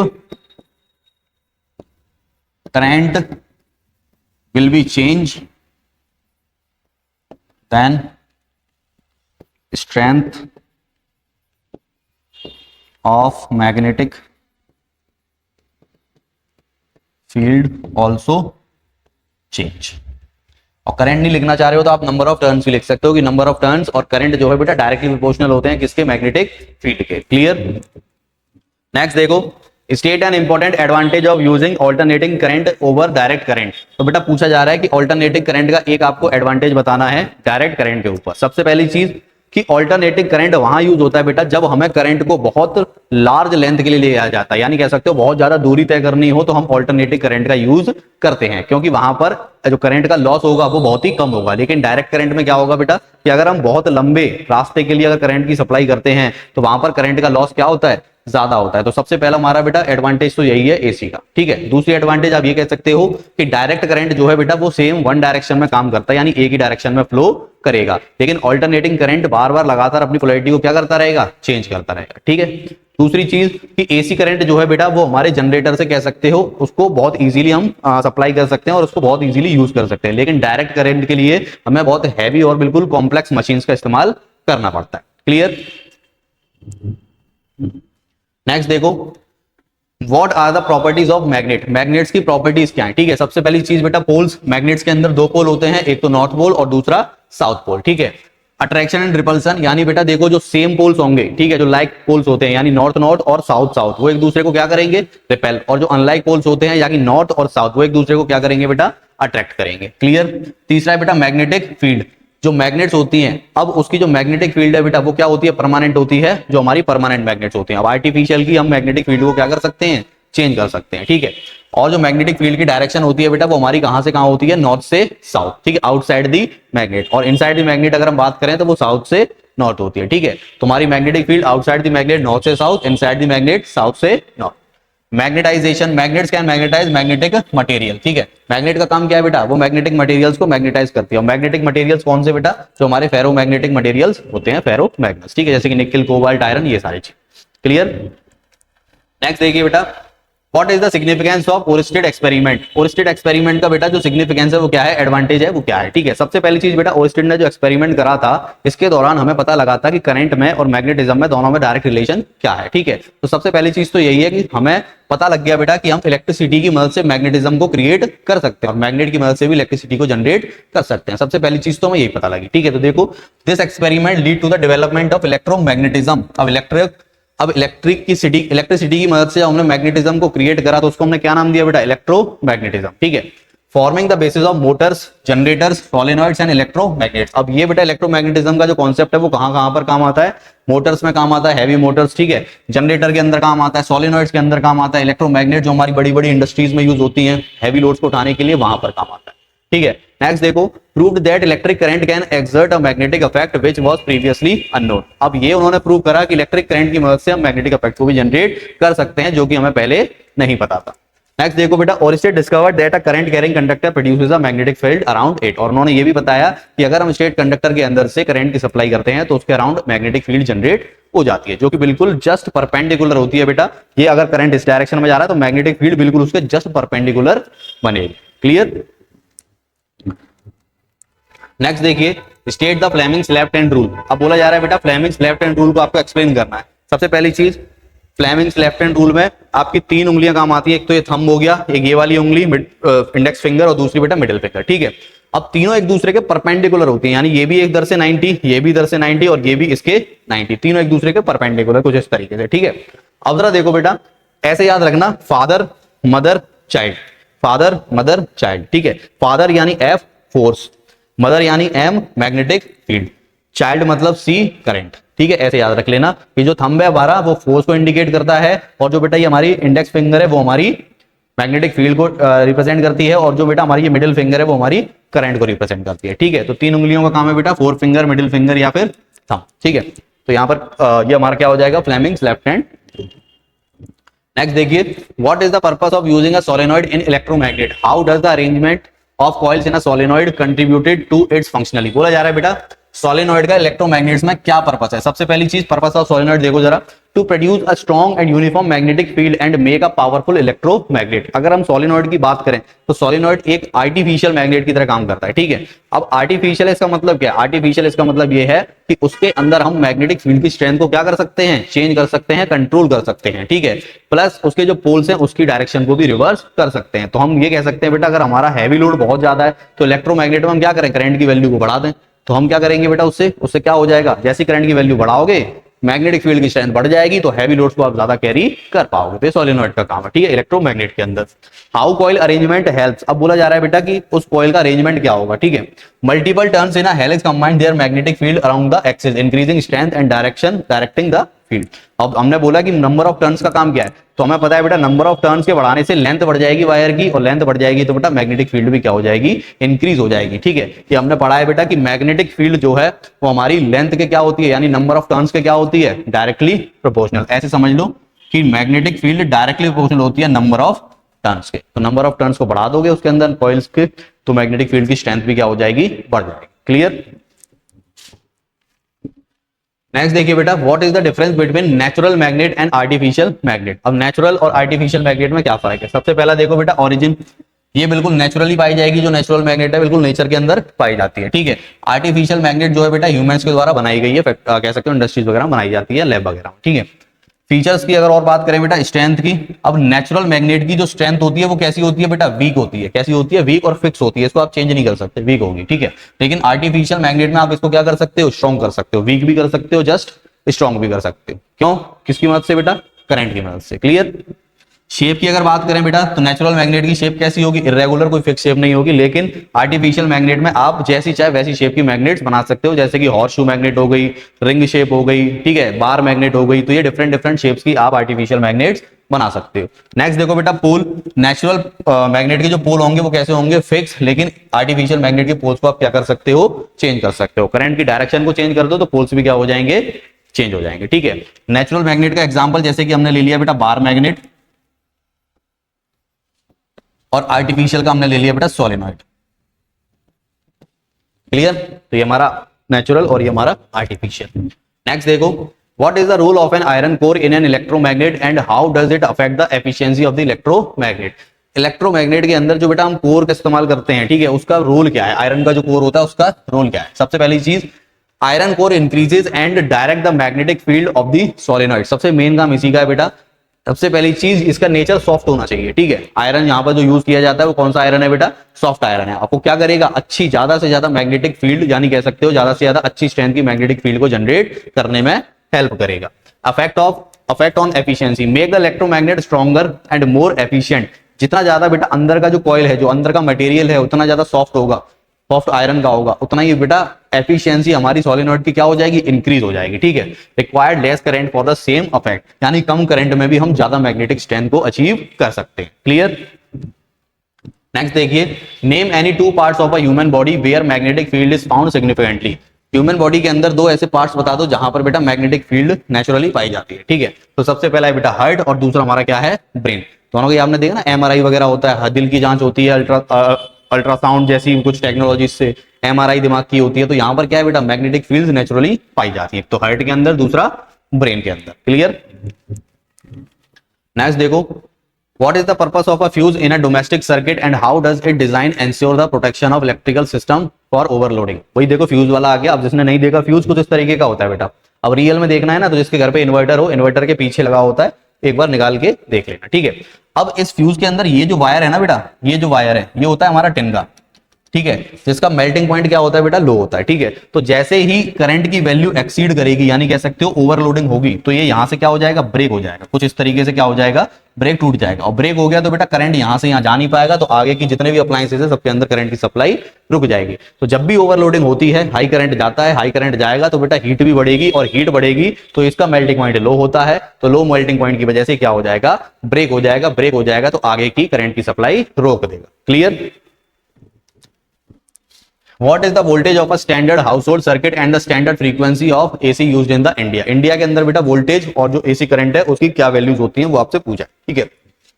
current will be change then strength of magnetic field also change. और करंट नहीं लिखना चाह रहे हो तो आप नंबर ऑफ टर्न्स भी लिख सकते हो कि नंबर ऑफ टर्न्स और करंट जो है बेटा डायरेक्टली प्रोपोर्शनल होते हैं किसके, मैग्नेटिक फील्ड के। क्लियर। नेक्स्ट देखो, state an important advantage of using alternating current over direct current. तो बेटा पूछा जा रहा है कि ऑल्टरनेटिंग करंट का एक आपको एडवांटेज बताना है डायरेक्ट करंट के ऊपर। सबसे पहली चीज कि ऑल्टरनेटिंग करंट वहां यूज होता है बेटा जब हमें करंट को बहुत लार्ज लेंथ के लिए लिया जाता है, यानी कह सकते हो बहुत ज्यादा दूरी तय करनी हो तो हम ऑल्टरनेटिंग करंट का यूज करते हैं, क्योंकि वहां पर जो करंट का लॉस होगा वो बहुत ही कम होगा। लेकिन डायरेक्ट करंट में क्या होगा बेटा कि अगर हम बहुत लंबे रास्ते के लिए अगर करंट की सप्लाई करते हैं तो वहां पर करंट का लॉस क्या होता है, ज्यादा होता है। तो सबसे पहला हमारा बेटा एडवांटेज तो यही है एसी का। ठीक है, दूसरी एडवांटेज आप ये कह सकते हो कि डायरेक्ट करंट जो है बेटा वो सेम वन डायरेक्शन में काम करता है, यानी एक ही डायरेक्शन में फ्लो करेगा। लेकिन ऑल्टरनेटिंग करंट बार बार लगातार अपनी पोलैरिटी को क्या करता रहेगा, चेंज करता रहेगा। ठीक है, दूसरी चीज कि एसी करंट जो है बेटा वो हमारे जनरेटर से कह सकते हो उसको बहुत इजीली हम सप्लाई कर सकते हैं और उसको बहुत इजीली यूज कर सकते हैं। लेकिन डायरेक्ट करंट के लिए हमें बहुत हैवी और बिल्कुल कॉम्प्लेक्स मशीन्स का इस्तेमाल करना पड़ता है। क्लियर। नेक्स्ट देखो, what are the properties of magnet. Magnets की प्रॉपर्टीज क्या है। ठीक है, सबसे पहली चीज बेटा पोल्स। मैग्नेट्स के अंदर दो पोल होते हैं, एक तो नॉर्थ पोल और दूसरा साउथ पोल। ठीक है, अट्रैक्शन एंड रिपल्सन, यानी बेटा देखो जो सेम पोल्स होंगे, ठीक है, जो लाइक पोल्स होते हैं यानी नॉर्थ नॉर्थ और साउथ साउथ, वो एक दूसरे को क्या करेंगे, रिपेल। और जो अनलाइक पोल्स होते हैं यानी नॉर्थ और साउथ, वो एक दूसरे को क्या करेंगे बेटा, अट्रैक्ट करेंगे। क्लियर। तीसरा है बेटा मैग्नेटिक फील्ड। जो मैग्नेट्स होती हैं, अब उसकी जो मैग्नेटिक फील्ड है बेटा वो क्या होती है, परमानेंट होती है, जो हमारी परमानेंट मैग्नेट्स होती हैं। अब आर्टिफिशियल की हम मैग्नेटिक फील्ड को क्या कर सकते हैं, चेंज कर सकते हैं। ठीक है, और जो मैग्नेटिक फील्ड की डायरेक्शन होती है बेटा वो हमारी कहां से कहां होती है, नॉर्थ से साउथ। ठीक है, आउटसाइड दी मैग्नेट। और इनसाइड दी मैग्नेट अगर हम बात करें तो वो साउथ से नॉर्थ होती है। ठीक है, तुम्हारी magnetic field outside the magnet north से south, inside the magnet south से north. Magnetization, magnets can magnetize magnetic material. ठीक है, मैग्नेट का काम क्या है बेटा, वो मैग्नेटिक मटेरियल्स को मैग्नेटाइज करती है। मैग्नेटिक मटेरियल्स कौन से बेटा, जो हमारे फेरो मैग्नेटिक मटेरियल्स होते हैं, फेरो मैग्नेट्स। ठीक है, जैसे कि निकल, कोबाल्ट, आयरन, ये सारी चीज। क्लियर। नेक्स्ट देखिए बेटा, what is the significance of Oersted experiment. Oersted experiment का बेटा जो सिग्निफिकेंस है वो क्या है, एडवांटेज है वो क्या है। ठीक है, सबसे पहली चीज बेटा ओरिस्टेड ने जो एक्सपेरिमेंट करा था इसके दौरान हमें पता लगा था कि करंट में और मैग्नेटिज्म में दोनों में डायरेक्ट रिलेशन क्या है। ठीक है, तो सबसे पहली चीज तो यही है कि हमें पता लग गया बेटा कि हम इलेक्ट्रिसिटी की मदद से मैग्नेटिज्म को क्रिएट कर सकते हैं और मैग्नेट की मदद से भी इलेक्ट्रिसिटी को जनरेट कर सकते हैं। सबसे पहली चीज तो हमें यही पता लगी। ठीक है, तो देखो, this experiment lead to the development of electromagnetism. अब इलेक्ट्रिसिटी की मदद से हमने मैग्नेटिज्म को क्रिएट करा तो उसको हमने क्या नाम दिया बेटा, इलेक्ट्रोमैग्नेटिज्म। ठीक है, forming the basis of motors, generators, solenoids and electromagnets. अब ये बेटा इलेक्ट्रोमैग्नेटिज्म का जो कॉन्सेप्ट है वो कहां कहां पर काम आता है, मोटर्स में काम आता है, हैवी मोटर्स। ठीक है, जनरेटर के अंदर काम आता है, सोलेनॉइड्स के अंदर काम आता है, इलेक्ट्रोमैग्नेट जो हमारी बड़ी बड़ी इंडस्ट्रीज में यूज होती हैं हैवी लोड्स को उठाने के लिए, वहां पर काम आता है। ठीक है, नेक्स्ट देखो, proved that electric current can exert a magnetic effect which was previously unknown. अब ये उन्होंने प्रूव करा कि इलेक्ट्रिक करंट की मदद से हम मैग्नेटिक इफेक्ट को भी जनरेट कर सकते हैं, जो कि हमें पहले नहीं पता था। नेक्स्ट देखो बेटा, Oersted discovered that a current carrying conductor produces a magnetic field around it. और उन्होंने ये भी बताया कि अगर हम स्टेट कंडक्टर के अंदर से करंट की सप्लाई करते हैं तो उसके अराउंड मैग्नेटिक फील्ड जनरेट हो जाती है, जो कि बिल्कुल जस्ट परपेंडिकुलर होती है बेटा। ये अगर करंट इस डायरेक्शन में जा रहा है तो मैग्नेटिक फील्ड बिल्कुल उसके जस्ट परपेंडिकुलर बनेगी। क्लियर। नेक्स्ट देखिए, state the Fleming's left hand rule. अब बोला जा रहा है बेटा फ्लेमिंग्स लेफ्ट हैंड रूल को आपको एक्सप्लेन करना है। सबसे पहली चीज, फ्लेमिंग्स लेफ्ट हैंड रूल में आपकी तीन उंगलियां काम आती है, एक तो ये थंब हो गया, एक ये वाली उंगली इंडेक्स फिंगर और दूसरी बेटा मिडिल फिंगर। ठीक है, अब तीनों एक दूसरे के परपेंडिकुलर होती हैं, यानी ये भी एक इधर से 90, ये भी इधर से 90 और ये भी इसके 90, तीनों एक दूसरे के परपेंडिकुलर कुछ इस तरीके से। ठीक है, अब जरा देखो बेटा, ऐसे याद रखना, father mother child, father mother child. ठीक है, फादर यानी एफ फोर्स, मदर यानी एम मैग्नेटिक फील्ड, चाइल्ड मतलब सी करंट। ठीक है, ऐसे याद रख लेना कि जो थंब है हमारा वो फोर्स को इंडिकेट करता है और जो बेटा ये हमारी इंडेक्स फिंगर है वो हमारी मैग्नेटिक फील्ड को रिप्रेजेंट करती है और जो बेटा हमारी ये मिडिल फिंगर है वो हमारी करंट को रिप्रेजेंट करती है। ठीक है, तो तीन उंगलियों का काम है बेटा, फोर फिंगर, मिडिल फिंगर या फिर थंब। ठीक है, तो यहाँ पर ये हमारा क्या हो जाएगा, फ्लेमिंग्स लेफ्ट हैंड। नेक्स्ट देखिए, what is the purpose of using a solenoid in electromagnet, how does the arrangement of coils in a solenoid contributed to its functionally. बोला जा रहा है बेटा सोलेनॉइड का इलेक्ट्रोमैग्नेट्स में क्या पर्पस है। सबसे पहली चीज पर्पस ऑफ सोलेनॉइड देखो जरा, to produce a strong and uniform magnetic field and make a powerful electromagnet. अगर हम सोलेनॉइड की बात करें तो सोलेनॉइड एक आर्टिफिशियल मैग्नेट की तरह काम करता है, ठीक है। अब आर्टिफिशियल इसका मतलब क्या है, आर्टिफिशियल इसका मतलब ये है कि उसके अंदर हम मैग्नेटिक फील्ड की स्ट्रेंथ को क्या कर सकते हैं, चेंज कर सकते हैं, कंट्रोल कर सकते हैं, ठीक है। प्लस उसके जो पोल्स हैं उसकी डायरेक्शन को भी रिवर्स कर सकते हैं। तो हम ये कह सकते हैं बेटा अगर हमारा हैवी लोड बहुत ज्यादा है तो इलेक्ट्रोमैग्नेट में हम क्या करें, करंट की वैल्यू को बढ़ा दें। तो हम क्या करेंगे बेटा, उससे क्या हो जाएगा, जैसी करंट की वैल्यू बढ़ाओगे मैग्नेटिक फील्ड की स्ट्रेंथ बढ़ जाएगी, तो हैवी लोड्स को आप ज्यादा कैरी कर पाओगे। तो सोलेनॉइड का काम है, ठीक है, इलेक्ट्रोमैग्नेट के अंदर। हाउ कॉइल अरेंजमेंट हेल्प्स, अब बोला जा रहा है बेटा कि उस कॉइल का अरेंजमेंट क्या होगा, ठीक है। Multiple turns in a helix combine their magnetic field around the axis increasing strength and directing the field. अब हमने बोला कि नंबर ऑफ टर्न्स का काम क्या है, तो हमें पता है बेटा नंबर ऑफ टर्न्स के बढ़ाने से लेंथ बढ़ जाएगी वायर की, और लेंथ बढ़ जाएगी तो बेटा मैग्नेटिक फील्ड भी क्या हो जाएगी, इंक्रीज हो जाएगी, ठीक है। ये हमने पढ़ा है बेटा कि मैग्नेटिक फील्ड जो है वो हमारी लेंथ के क्या होती है, यानी नंबर ऑफ टर्न्स के क्या होती है, डायरेक्टली प्रोपोर्शनल। ऐसे समझ लो कि मैग्नेटिक फील्ड डायरेक्टली प्रोपोर्शनल होती है नंबर ऑफ टर्न्स के। तो नंबर ऑफ टर्न्स को बढ़ा दोगे उसके अंदर कॉइल्स के, तो मैग्नेटिक फील्ड की स्ट्रेंथ भी क्या हो जाएगी, बढ़ जाएगी। क्लियर। नेक्स्ट देखिए बेटा, what is the difference between natural magnet and artificial magnet. अब नेचुरल और आर्टिफिशियल मैग्नेट में क्या फर्क है। सबसे पहला देखो बेटा ओरिजिन, ये बिल्कुल नेचुरली पाई जाएगी, जो नेचुरल मैग्नेट है बिल्कुल नेचर के अंदर पाई जाती है, ठीक है। आर्टिफिशियल मैग्नेट जो है बेटा ह्यूमंस के द्वारा बनाई गई है, कह सकते हो इंडस्ट्रीज वगैरह बनाई जाती है, लैब वगैरह, ठीक है। फीचर्स की अगर और बात करें बेटा, स्ट्रेंथ की, अब नेचुरल मैग्नेट की जो स्ट्रेंथ होती है वो कैसी होती है बेटा, वीक होती है। कैसी होती है, वीक और फिक्स होती है, इसको आप चेंज नहीं कर सकते, वीक होगी, ठीक है। लेकिन आर्टिफिशियल मैग्नेट में आप इसको क्या कर सकते हो, स्ट्रॉन्ग कर सकते हो, वीक भी कर सकते हो, जस्ट स्ट्रॉन्ग भी कर सकते हो। क्यों, किसकी मदद से बेटा, करंट की मदद से। क्लियर। शेप की अगर बात करें बेटा, तो नेचुरल मैग्नेट की शेप कैसी होगी, इरेगुलर, कोई फिक्स शेप नहीं होगी। लेकिन आर्टिफिशियल मैग्नेट में आप जैसी चाहे वैसी शेप की मैग्नेट्स बना सकते हो, जैसे कि हॉर्स शू मैग्नेट हो गई, रिंग शेप हो गई, ठीक है, बार मैग्नेट हो गई। तो ये डिफरेंट डिफरेंट शेप्स की आप आर्टिफिशियल मैग्नेट्स बना सकते हो। नेक्स्ट देखो बेटा पोल, नेचुरल मैग्नेट के जो पोल होंगे वो कैसे होंगे, फिक्स। लेकिन आर्टिफिशियल मैग्नेट के पोल्स को आप क्या कर सकते हो, चेंज कर सकते हो। करंट की डायरेक्शन को चेंज कर दो तो पोल्स भी क्या हो जाएंगे, चेंज हो जाएंगे, ठीक है। नेचुरल मैग्नेट का एग्जांपल जैसे कि हमने ले लिया बेटा बार मैग्नेट, और आर्टिफिशियल का हमने ले लिया बेटा सोलेनॉइड। क्लियर। तो ये हमारा नेचुरल और ये हमारा आर्टिफिशियल। नेक्स्ट देखो, what is the role of an iron core in an electromagnet and how does it affect the efficiency of the electromagnet. Electromagnet के अंदर जो बेटा हम कोर का इस्तेमाल करते हैं, ठीक है, उसका रोल क्या है, आयरन का जो कोर होता है उसका रोल क्या है। सबसे पहली चीज, iron core increases and direct the magnetic field of the solenoid. सबसे मेन काम इसी का है बेटा। सबसे पहली चीज, इसका नेचर सॉफ्ट होना चाहिए, ठीक है। आयरन यहाँ पर जो यूज किया जाता है वो कौन सा आयरन है बेटा, सॉफ्ट आयरन है। आपको क्या करेगा, अच्छी ज्यादा से ज्यादा मैग्नेटिक फील्ड, यानी कह सकते हो ज्यादा से ज्यादा अच्छी स्ट्रेंथ की मैग्नेटिक फील्ड को जनरेट करने में हेल्प करेगा। Affect on efficiency, make the electromagnet stronger and more efficient. जितना ज्यादा बेटा अंदर का जो कॉइल है, जो अंदर का मटेरियल है, उतना ज्यादा सॉफ्ट होगा, सॉफ्ट आयरन का होगा, उतना ही बेटा एफिशिएंसी हमारी सोलेनॉइड की क्या हो जाएगी, इंक्रीज हो जाएगी, ठीक है। Required less current for the same effect, यानी कम करंट में भी हम ज्यादा मैग्नेटिक स्ट्रेंथ को अचीव कर सकते हैं। क्लियर। नेक्स्ट देखिए, name any two parts of a human body where magnetic field is found significantly. Human body के अंदर दो ऐसे पार्ट्स बता दो जहां पर बेटा मैग्नेटिक फील्ड नेचुरली पाई जाती है, ठीक है। तो सबसे पहला है बेटा हार्ट, और दूसरा हमारा क्या है, ब्रेन। दोनों को आपने देखा ना, एमआरआई वगैरह होता है, दिल की जांच होती है, अल्ट्रासाउंड जैसी कुछ टेक्नोलॉजी से, एमआरआई दिमाग की होती है। तो यहाँ पर क्या है बेटा, मैग्नेटिक फील्ड नेचुरली पाई जाती है, तो हार्ट के अंदर, दूसरा ब्रेन के अंदर। क्लियर। नेक्स्ट देखो, what is the purpose of a fuse in a domestic circuit and how does it design ensure the protection of electrical system for overloading. वही देखो फ्यूज वाला आ गया। अब जिसने नहीं देखा, फ्यूज कुछ इस तरीके का होता है बेटा। अब रियल में देखना है ना, तो जिसके घर पे इन्वर्टर हो, इन्वर्टर के पीछे लगा होता है, एक बार निकाल के देख लेना, ठीक है। अब इस फ्यूज के अंदर ये जो वायर है ना बेटा, ये जो वायर है ये होता है हमारा टिन का, ठीक है, जिसका मेल्टिंग पॉइंट क्या होता है बेटा, लो होता है, ठीक है। तो जैसे ही करंट की वैल्यू एक्सीड करेगी, यानी कह सकते हो ओवरलोडिंग होगी, तो ये यहां से क्या हो जाएगा, ब्रेक हो जाएगा, कुछ इस तरीके से क्या हो जाएगा, ब्रेक टूट जाएगा। और ब्रेक हो गया तो बेटा करंट यहां से यहां जा नहीं पाएगा, तो आगे की जितने भी अप्लायंसेस है सबके अंदर करंट की सप्लाई रुक जाएगी। तो जब भी ओवरलोडिंग होती है, हाई करंट जाता है, हाई करंट जाएगा, तो बेटा हीट भी बढ़ेगी, और हीट बढ़ेगी तो इसका मेल्टिंग पॉइंट लो होता है, तो लो मेल्टिंग पॉइंट की वजह से क्या हो जाएगा, ब्रेक हो जाएगा। ब्रेक हो जाएगा तो आगे की करंट की सप्लाई रोक देगा। Clear. What is the voltage of a standard household circuit and the standard frequency of AC used in the India? India के अंदर बेटा वोल्टेज और जो AC करंट है उसकी क्या वैल्यूज होती हैं वो आपसे पूछा है, ठीक है।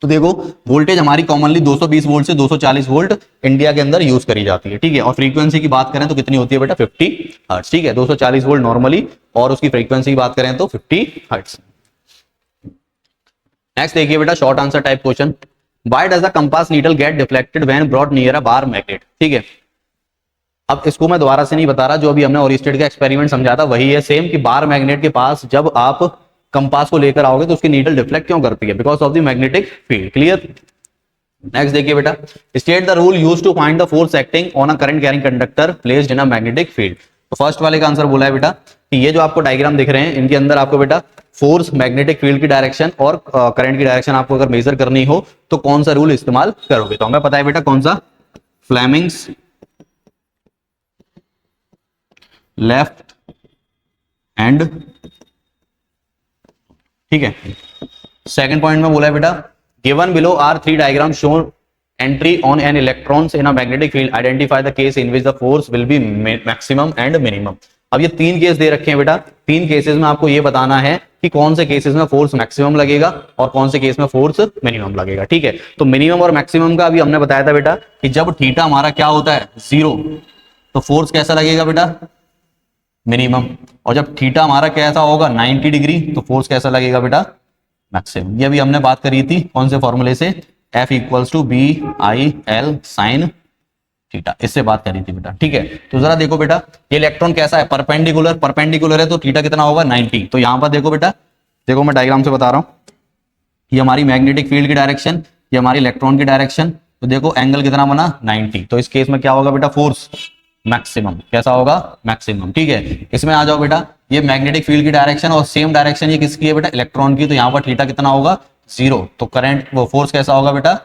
तो देखो वोल्टेज हमारी कॉमनली 220 वोल्ट से 240 वोल्ट इंडिया के अंदर यूज करी जाती है, ठीक है। और फ्रीक्वेंसी की बात करें तो कितनी होती है बेटा 50 हर्ट्ज, ठीक है। 240 वोल्ट नॉर्मली, और उसकी फ्रीक्वेंसी की बात करें तो 50 हर्ट्ज। नेक्स्ट देखिए बेटा short answer type question, why does the compass needle get deflected when brought near a bar magnet, ठीक है। अब इसको मैं दोबारा से नहीं बता रहा, जो अभी हमने ओरिस्टेड का एक्सपेरिमेंट समझा था वही है सेम, कि बार मैग्नेट के पास जब आप कंपास को लेकर आओगे तो उसकी नीडल डिफ्लेक्ट क्यों करती है, because of the magnetic field. Clear. Next देखिए बेटा, state the rule used to find the force acting on a current carrying conductor placed in a magnetic field. तो फर्स्ट वाले का आंसर बोला है बेटा कि ये जो आपको डायग्राम दिख रहे हैं इनके अंदर आपको बेटा फोर्स, मैग्नेटिक फील्ड की डायरेक्शन और करंट की डायरेक्शन आपको अगर मेजर करनी हो तो कौन सा रूल इस्तेमाल करोगे, तो हमें पता है बेटा कौन सा, फ्लेमिंग्स लेफ्ट हैंड, ठीक है। सेकंड पॉइंट में बोला है बेटा given below are three diagram show entry on an electrons in a magnetic field, identify the case in which the force will be maximum and minimum. अब ये तीन case दे रखे हैं बेटा, तीन केसेस में आपको ये बताना है कि कौन से केसेस में फोर्स मैक्सिमम लगेगा और कौन से केस में फोर्स मिनिमम लगेगा, ठीक है। तो मिनिमम और मैक्सिमम का अभी हमने बताया था बेटा कि जब थीटा हमारा क्या होता है 0, तो फोर्स कैसा लगेगा बेटा मिनिमम, और जब थीटा हमारा कैसा होगा 90 डिग्री तो फोर्स कैसा लगेगा बेटा मैक्सिमम। ये अभी हमने बात करी थी कौन से फॉर्मूले से, F equals to B I L sine theta, इससे बात करी थी बेटा, ठीक है। तो जरा देखो बेटा ये इलेक्ट्रॉन कैसा है, परपेंडिकुलर, परपेंडिकुलर है तो थीटा कितना होगा 90। तो यहां पर देखो बेटा, देखो मैं डायग्राम से बता रहा हूं, ये हमारी मैग्नेटिक फील्ड की डायरेक्शन, ये हमारी इलेक्ट्रॉन की डायरेक्शन, तो देखो एंगल कितना बना 90। तो इस केस में क्या होगा बेटा फोर्स मैक्सिमम, कैसा होगा मैक्सिमम, ठीक है। इसमें आ जाओ बेटा, ये मैग्नेटिक फील्ड की डायरेक्शन और सेम डायरेक्शन ये किसकी है बेटा इलेक्ट्रॉन की, तो यहाँ पर थीटा कितना होगा 0, तो करंट वो फोर्स कैसा होगा बेटा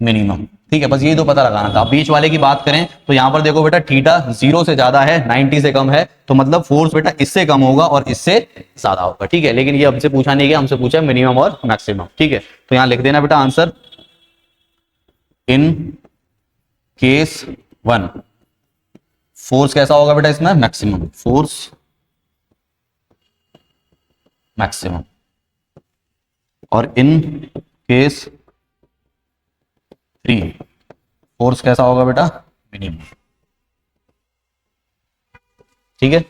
मिनिमम, ठीक है। बस यही तो पता लगाना था। बीच वाले की बात करें तो यहाँ पर देखो बेटा थीटा 0 से ज्यादा है, 90 से कम है, तो मतलब फोर्स बेटा इससे कम होगा और इससे ज्यादा होगा, ठीक है। लेकिन ये हमसे पूछा नहीं गया, हमसे पूछा मिनिमम और मैक्सिमम, ठीक है। तो यहाँ लिख देना बेटा आंसर, इन केस 1 फोर्स कैसा होगा बेटा इसमें मैक्सिमम, फोर्स मैक्सिमम, और इन केस 3 फोर्स कैसा होगा बेटा मिनिमम, ठीक है।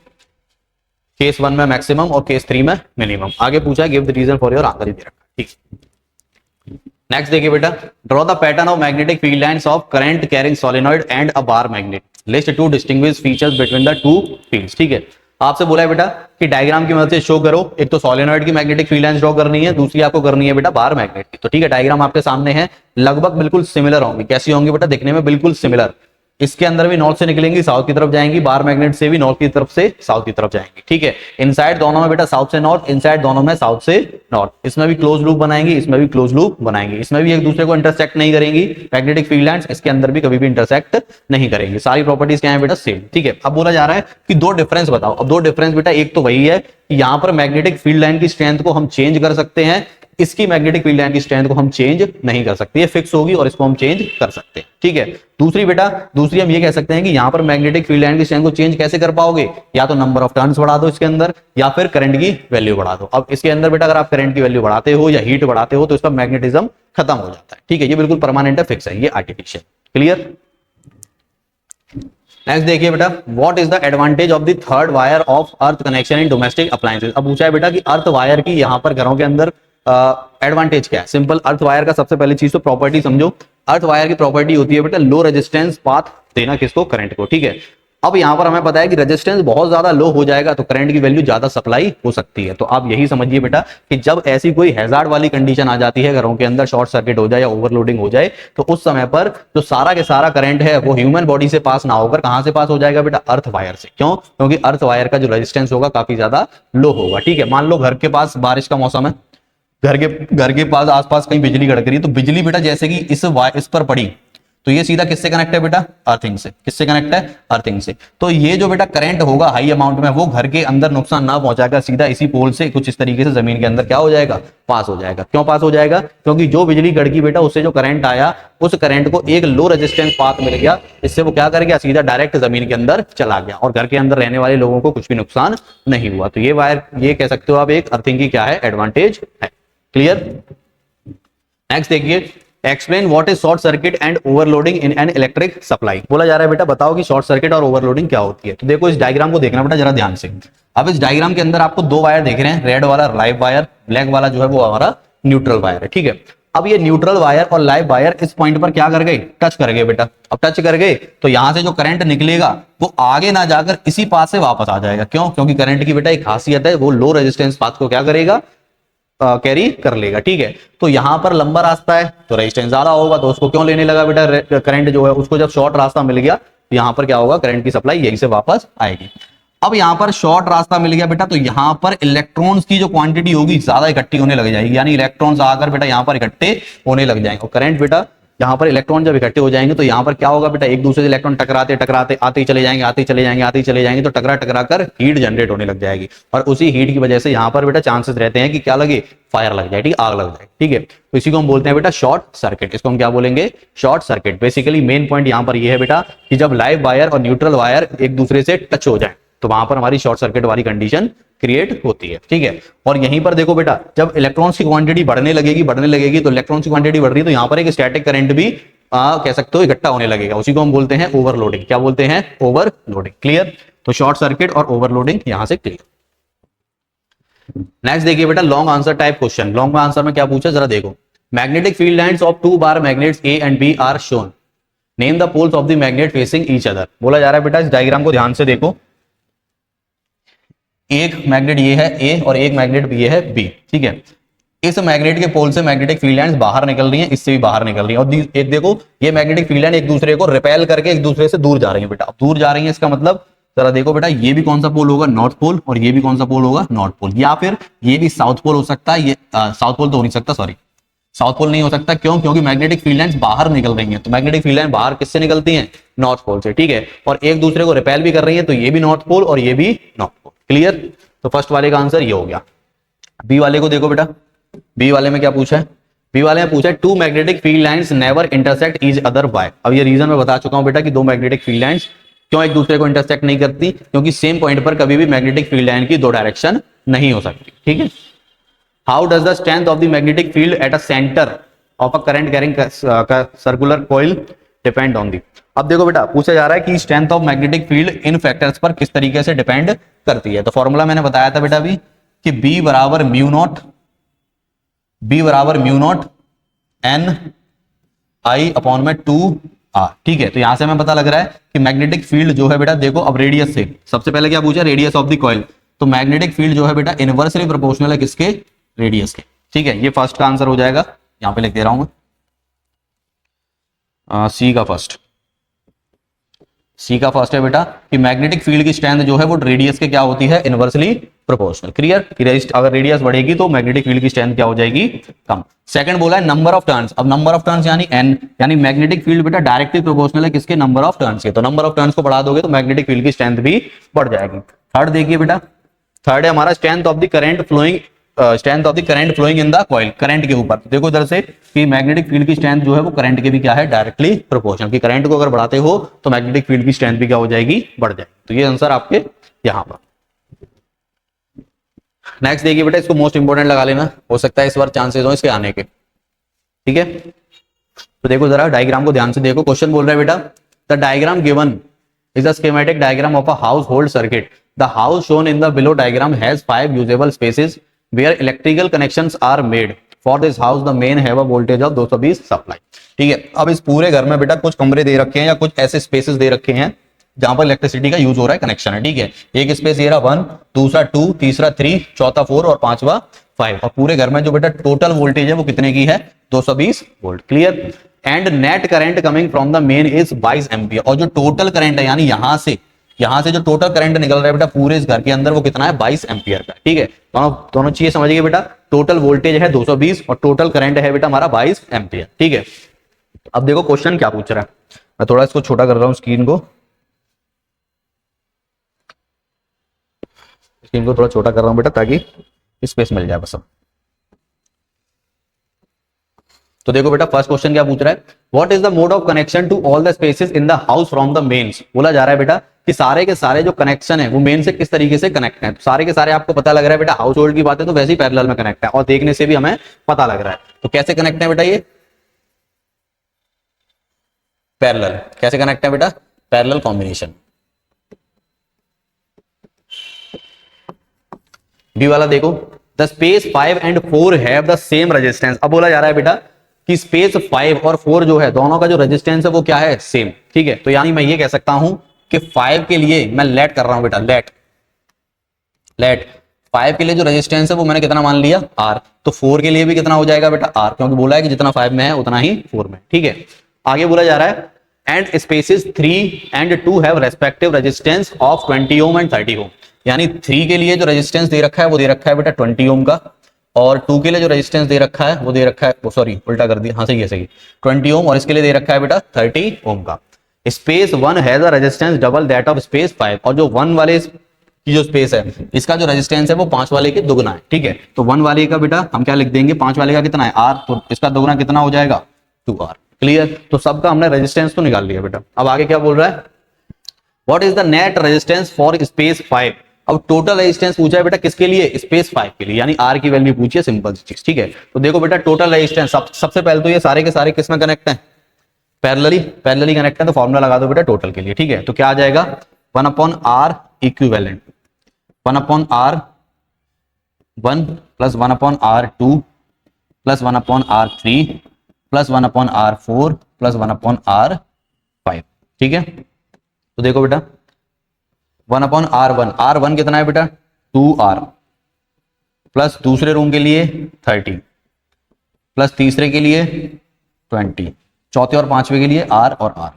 केस 1 में मैक्सिमम और केस 3 में मिनिमम। आगे पूछा है give the reason for your answer, ही दे रखा है, ठीक। नेक्स्ट देखिए बेटा, draw the pattern of magnetic field lines of current carrying solenoid and a bar magnet, list two distinguish features between the two fields, ठीक है। आपसे बोला है बेटा कि डायग्राम की मदद से शो करो, एक तो सोलेनॉइड की मैग्नेटिक फील्ड लाइंस ड्रॉ करनी है, दूसरी आपको करनी है बेटा बार मैग्नेट की। तो ठीक है, डायग्राम आपके सामने है, लगभग बिल्कुल सिमिलर होंगी। कैसी होंगी बेटा, दिखने में बिल्कुल सिमिलर। इसके अंदर भी नॉर्थ से निकलेंगी साउथ की तरफ जाएंगी, बार मैग्नेट से भी नॉर्थ की तरफ से साउथ की तरफ जाएंगी, ठीक है। इनसाइड दोनों में बेटा साउथ से नॉर्थ, इनसाइड दोनों में साउथ से नॉर्थ। इसमें भी क्लोज लूप बनाएंगी, इसमें भी क्लोज लूप बनाएंगी, इसमें भी एक दूसरे को इंटरसेक्ट नहीं करेंगी मैग्नेटिक फील्ड लाइंस, इसके अंदर भी कभी भी इंटरसेक्ट नहीं करेंगी। सारी प्रॉपर्टीज क्या है बेटा सेम, ठीक है। अब बोला जा रहा है कि दो डिफरेंस बताओ। अब दो डिफरेंस बेटा, एक तो वही है कि यहां पर मैग्नेटिक फील्ड लाइन की स्ट्रेंथ को हम चेंज कर सकते हैं, इसकी मैग्नेटिक फील्ड लाइन की स्ट्रेंथ को हम चेंज नहीं कर सकते, ये फिक्स होगी और इसको हम चेंज कर सकते हैं, ठीक है। दूसरी बेटा, दूसरी हम ये कह सकते हैं कि यहां पर मैग्नेटिक फील्ड लाइन की स्ट्रेंथ को चेंज कैसे कर पाओगे, या तो नंबर ऑफ टर्न्स बढ़ा दो इसके अंदर, या फिर करंट की वैल्यू बढ़ा दो। अब इसके अंदर बेटा अगर आप करंट की वैल्यू बढ़ाते हो या हीट बढ़ाते हो तो इसका मैग्नेटिज्म खत्म हो जाता है, ठीक है। ये बिल्कुल परमानेंट है, फिक्स है, ये आर्टिफिशियल। क्लियर। नेक्स्ट देखिए बेटा, what is the advantage of the third wire of earth connection in domestic appliances. अब पूछा है बेटा कि अर्थ वायर की यहां पर घरों के अंदर एडवांटेज क्या है। सिंपल, अर्थ वायर का सबसे पहली चीज तो प्रॉपर्टी समझो। अर्थ वायर की प्रॉपर्टी होती है बेटा लो रेजिस्टेंस पाथ देना किसको, करंट को, ठीक है। अब यहां पर हमें पता है कि रेजिस्टेंस बहुत ज्यादा लो हो जाएगा तो करंट की वैल्यू ज्यादा सप्लाई हो सकती है। तो आप यही समझिए बेटा कि जब ऐसी कोई हैजार्ड वाली कंडीशन आ जाती है, घरों के अंदर शॉर्ट सर्किट हो जाए या ओवरलोडिंग हो जाए, तो उस समय पर जो सारा के सारा करंट है वो ह्यूमन बॉडी से पास ना होकर कहां से पास हो जाएगा बेटा, अर्थ वायर से। क्यों? क्योंकि अर्थ वायर का जो रेजिस्टेंस होगा काफी ज्यादा लो होगा, ठीक है। मान लो घर के पास बारिश का मौसम है, घर के पास आसपास कहीं बिजली कड़क रही है, तो बिजली बेटा जैसे कि इस पर पड़ी तो ये सीधा किससे कनेक्ट है बेटा, अर्थिंग से। किससे कनेक्ट है, अर्थिंग से। तो ये जो बेटा करंट होगा हाई अमाउंट में, वो घर के अंदर नुकसान ना पहुंचाएगा, सीधा इसी पोल से कुछ इस तरीके से जमीन के अंदर क्या हो जाएगा, पास हो जाएगा। क्यों पास हो जाएगा? क्योंकि जो बिजली कड़की बेटा उससे जो करंट आया, उस करंट को एक लो रेजिस्टेंस पाथ मिल गया, इससे वो क्या कर गया, सीधा डायरेक्ट जमीन के अंदर चला गया और घर के अंदर रहने वाले लोगों को कुछ भी नुकसान नहीं हुआ। तो ये वायर, ये कह सकते हो आप एक अर्थिंग की क्या है, एडवांटेज है। क्लियर। नेक्स्ट देखिए, explain what is short circuit and overloading in an electric supply. बोला जा रहा है बेटा बताओ कि शॉर्ट सर्किट और ओवरलोडिंग क्या होती है। तो देखो इस डायग्राम को देखना बेटा जरा ध्यान से। अब इस डायग्राम के अंदर आपको दो वायर देख रहे हैं, रेड वाला लाइव वायर, ब्लैक वाला जो है वो हमारा न्यूट्रल वायर है, ठीक है। अब ये न्यूट्रल वायर और लाइव वायर इस पॉइंट पर क्या कर गए, टच कर गए बेटा। अब टच कर गए तो यहां से जो करंट निकलेगा वो आगे ना जाकर इसी पाथ से वापस आ जाएगा। क्यों? क्योंकि करंट की बेटा एक खासियत है, वो लो रेजिस्टेंस पाथ को क्या करेगा, कैरी कर लेगा, ठीक है। तो यहां पर लंबा रास्ता है तो रेजिस्टेंस ज्यादा होगा, तो उसको क्यों लेने लगा बेटा करंट जो है उसको। जब शॉर्ट रास्ता मिल गया तो यहां पर क्या होगा, करंट की सप्लाई यहीं से वापस आएगी। अब यहां पर शॉर्ट रास्ता मिल गया बेटा, तो यहां पर इलेक्ट्रॉन्स की जो क्वांटिटी होगी ज्यादा इकट्ठी होने लग जाएगी, यानी इलेक्ट्रॉन्स आकर बेटा यहां पर इकट्ठे होने लग जाएंगे। और करंट बेटा यहां पर इलेक्ट्रॉन जब इकट्ठे हो जाएंगे तो यहां पर क्या होगा बेटा, एक दूसरे से इलेक्ट्रॉन टकराते टकराते आते ही चले जाएंगे, आते ही चले जाएंगे, आते ही चले जाएंगे, तो टकरा टकरा कर हीट जनरेट होने लग जाएगी। और उसी हीट की वजह से यहां पर बेटा चांसेस रहते हैं कि क्या लगे, फायर लग जाए, ठीक, आग लग जाए, ठीक है। तो इसी को हम बोलते हैं बेटा शॉर्ट सर्किट। इसको हम क्या बोलेंगे, short circuit. Basically main point यहां पर यह है बेटा कि जब लाइव वायर और न्यूट्रल वायर एक दूसरे से टच हो जाए तो वहां पर हमारी शॉर्ट सर्किट वाली कंडीशन क्रिएट होती है, ठीक है। और यहीं पर देखो बेटा, जब इलेक्ट्रॉन्स की क्वांटिटी बढ़ने लगेगी तो इलेक्ट्रॉन्स की क्वांटिटी बढ़ रही है तो यहां पर एक स्टैटिक करंट भी कह सकते हो इकट्ठा होने लगेगा। उसी को हम बोलते हैं ओवरलोडिंग। क्या बोलते हैं, ओवरलोडिंग। क्लियर? तो शॉर्ट सर्किट और ओवरलोडिंग यहां से क्लियर। नेक्स्ट देखिए बेटा long answer type question. Long answer में क्या पूछा जरा देखो, magnetic field lines of two bar magnets A and B are shown, name the poles of the magnet facing each other. बोला जा रहा है बेटा इस डायग्राम को ध्यान से देखो, एक मैग्नेट ये है ए और एक मैग्नेट भी ये है बी, ठीक है। इस मैग्नेट के पोल से मैग्नेटिक फील्ड लाइंस बाहर निकल रही हैं, इससे भी बाहर निकल रही हैं, और एक देखो ये मैग्नेटिक फील्ड लाइन एक दूसरे को रिपेल करके एक दूसरे से दूर जा रही है बेटा। अब दूर जा रही है इसका मतलब जरा देखो बेटा, ये भी कौन सा पोल होगा, नॉर्थ पोल, और ये भी कौन सा पोल होगा, नॉर्थ पोल। या फिर ये भी साउथ पोल हो सकता है, ये साउथ पोल तो हो नहीं सकता, सॉरी साउथ पोल नहीं हो सकता। क्यों? क्योंकि मैग्नेटिक फील्ड लाइंस बाहर निकल रही हैं, तो मैग्नेटिक फील्ड लाइन बाहर किससे निकलती हैं, नॉर्थ पोल से, ठीक है। और एक दूसरे को रिपेल भी कर रही है, तो ये भी नॉर्थ पोल और ये भी नॉर्थ पोल। क्लियर? तो फर्स्ट वाले का आंसर ये हो गया। बी वाले को देखो बेटा, बी वाले में क्या पूछा है, बी वाले में पूछा है two magnetic field lines never intersect each other why. अब ये रीजन मैं बता चुका हूं बेटा कि दो मैग्नेटिक फील्ड लाइंस क्यों एक दूसरे को इंटरसेक्ट नहीं करती, क्योंकि सेम पॉइंट पर कभी भी मैग्नेटिक फील्ड लाइन की दो डायरेक्शन नहीं हो सकती, ठीक है। How does the strength of the magnetic field at a centre of a current carrying circular coil depend on the. अब देखो बेटा पूछा जा रहा है कि strength of magnetic field in factors पर किस तरीके से डिपेंड करती है। तो फॉर्मूला मैंने बताया था बेटा अभी कि B बराबर mu not n I upon में 2R, ठीक है। तो यहां से हमें पता लग रहा है कि मैग्नेटिक फील्ड जो है बेटा देखो, अब रेडियस से सबसे पहले क्या पूछा, रेडियस ऑफ द कॉइल। तो मैग्नेटिक फील्ड जो है बेटा इनवर्सली प्रोपोर्शनल है किसके, रेडियस के, ठीक है। ये फर्स्ट का आंसर हो जाएगा, यहां पे लिख दे रहा हूं मैं सी का फर्स्ट। सी का फर्स्ट है बेटा कि मैग्नेटिक फील्ड की स्ट्रेंथ जो है वो रेडियस के क्या होती है, इनवर्सली प्रोपोर्शनल। क्लियर? अगर रेडियस बढ़ेगी तो मैग्नेटिक फील्ड की स्ट्रेंथ क्या हो जाएगी, कम। सेकंड बोला है नंबर ऑफ टर्न्स। अब नंबर ऑफ टर्न्स यानी एन, यानी मैग्नेटिक फील्ड बेटा डायरेक्टली प्रोपोर्शनल है किसके, नंबर ऑफ टर्न्स के। तो नंबर ऑफ टर्न्स को बढ़ा दोगे तो मैग्नेटिक फील्ड की स्ट्रेंथ भी बढ़ जाएगी। थर्ड देखिए बेटा, थर्ड है हमारा strength of the current flowing in the coil, current के ऊपर। देखो इधर से कि मैग्नेटिक फील्ड की स्ट्रेंथ जो है वो करंट के भी क्या है, डायरेक्टली प्रोपोर्शनल। कि करंट को अगर बढ़ाते हो तो मैग्नेटिक फील्ड की स्ट्रेंथ भी क्या हो जाएगी, बढ़ जाएगी। तो ये आंसर आपके यहां पर। नेक्स्ट देखिए बेटा, इसको मोस्ट इंपोर्टेंट लगा लेना, हो सकता है इस बार चांसेस हो इसके आने के, ठीक है। तो देखो जरा डायग्राम को ध्यान से देखो, क्वेश्चन बोल रहा है बेटा the diagram given is a schematic diagram of a household circuit. The house shown in the below diagram has 5 usable spaces where electrical connections are made. For this house, the main have a voltage of 220 supply. ठीक है। अब इस पूरे घर में बेटा कुछ कमरे दे रखे हैं या कुछ ऐसे स्पेसेस दे रखे हैं जहां पर इलेक्ट्रिसिटी का यूज हो रहा है, कनेक्शन है, ठीक है। एक स्पेस ये रहा 1, दूसरा 2, तीसरा 3, चौथा 4 और पांचवा 5। और पूरे घर में जो बेटा टोटल वोल्टेज है वो कितने की है, 220 volt. Clear? And net current coming from the main is 22 ampere. और जो टोटल करंट है यानी यहां से जो टोटल करंट निकल रहा है बेटा पूरे इस घर के अंदर वो कितना है, 22 एम्पियर का, ठीक है। दोनों चीजें समझिए बेटा, टोटल वोल्टेज है 220 और टोटल करंट है बेटा हमारा 22 एम्पियर, ठीक है। अब देखो क्वेश्चन क्या पूछ रहा है, मैं थोड़ा इसको छोटा कर रहा हूं स्क्रीन को थोड़ा छोटा कर रहा हूं बेटा ताकि स्पेस मिल जाए बस। अब तो देखो बेटा फर्स्ट क्वेश्चन क्या पूछ रहा है, what is the mode of connection to all the spaces in the house from the mains. बोला जा रहा है बेटा कि सारे के सारे जो कनेक्शन है वो मेन से किस तरीके से कनेक्ट है। तो सारे के सारे आपको पता लग रहा है बेटा, हाउस होल्ड की बात है तो वैसे ही पैरेलल में कनेक्ट है और देखने से भी हमें पता लग रहा है। तो कैसे कनेक्ट है बेटा ये पैरेलल, कैसे कनेक्ट है बेटा पैरेलल कॉम्बिनेशन। बी वाला देखो, the space 5 and 4 have the same resistance. अब बोला जा रहा है बेटा कि स्पेस 5 और 4 जो है दोनों का जो रेजिस्टेंस है वो क्या है सेम, ठीक है। तो यानी मैं ये कह सकता हूं कि 5 के लिए मैं लेट कर रहा हूं बेटा, लेट 5 के लिए जो रेजिस्टेंस है वो मैंने कितना मान लिया R, तो 4 के लिए भी कितना हो जाएगा बेटा R, क्योंकि बोला है कि जितना 5 में है उतना ही 4 में, ठीक है। आगे बोला जा रहा है and spaces 3 and 2 have respective resistance of 20 ohm and 30 ओम। यानी 3 के लिए जो रेजिस्टेंस दे रखा है वो दे रखा है बेटा 20 ओम का, और 2 के लिए जो रेजिस्टेंस दे रखा है वो दे रखा है, सॉरी उल्टा कर दिया, हाँ सही है सही, 20 ओम, और इसके लिए दे रखा है बेटा 30 ओम का। Space 1 has a resistance double that of space 5, और जो 1 वाले की जो स्पेस है इसका जो रेजिस्टेंस है वो 5 वाले के दुगना है, ठीक है। तो 1 वाले का बेटा हम क्या लिख देंगे, 5 वाले का कितना है R, तो इसका दुगना कितना हो जाएगा 2R, क्लियर। तो सबका हमने रेजिस्टेंस तो निकाल लिया बेटा। अब आगे क्या बोल रहा है, what is the net resistance for space 5। अब टोटल रेजिस्टेंस पूछा है बेटा किसके लिए, स्पेस 5 के लिए, यानी R की वैल्यू पूछी है, सिंपल सी चीज, ठीक है। तो देखो बेटा टोटल रेजिस्टेंस सबसे पहले तो ये सारे के सारे किसमें कनेक्ट हैं, पैरेलली कनेक्ट है, तो फॉर्मूला लगा दो बेटा टोटल के लिए, ठीक है। तो क्या आ जाएगा 1/R equivalent, 1/R 1 plus 1/R2 plus 1/R3 plus 1/R4 plus 1/R5, ठीक है। तो देखो बेटा 1/R1, R1 कितना है बेटा 2R, प्लस दूसरे रूम के लिए 30 प्लस तीसरे के लिए 20, चौथे और पांचवे के लिए R और R,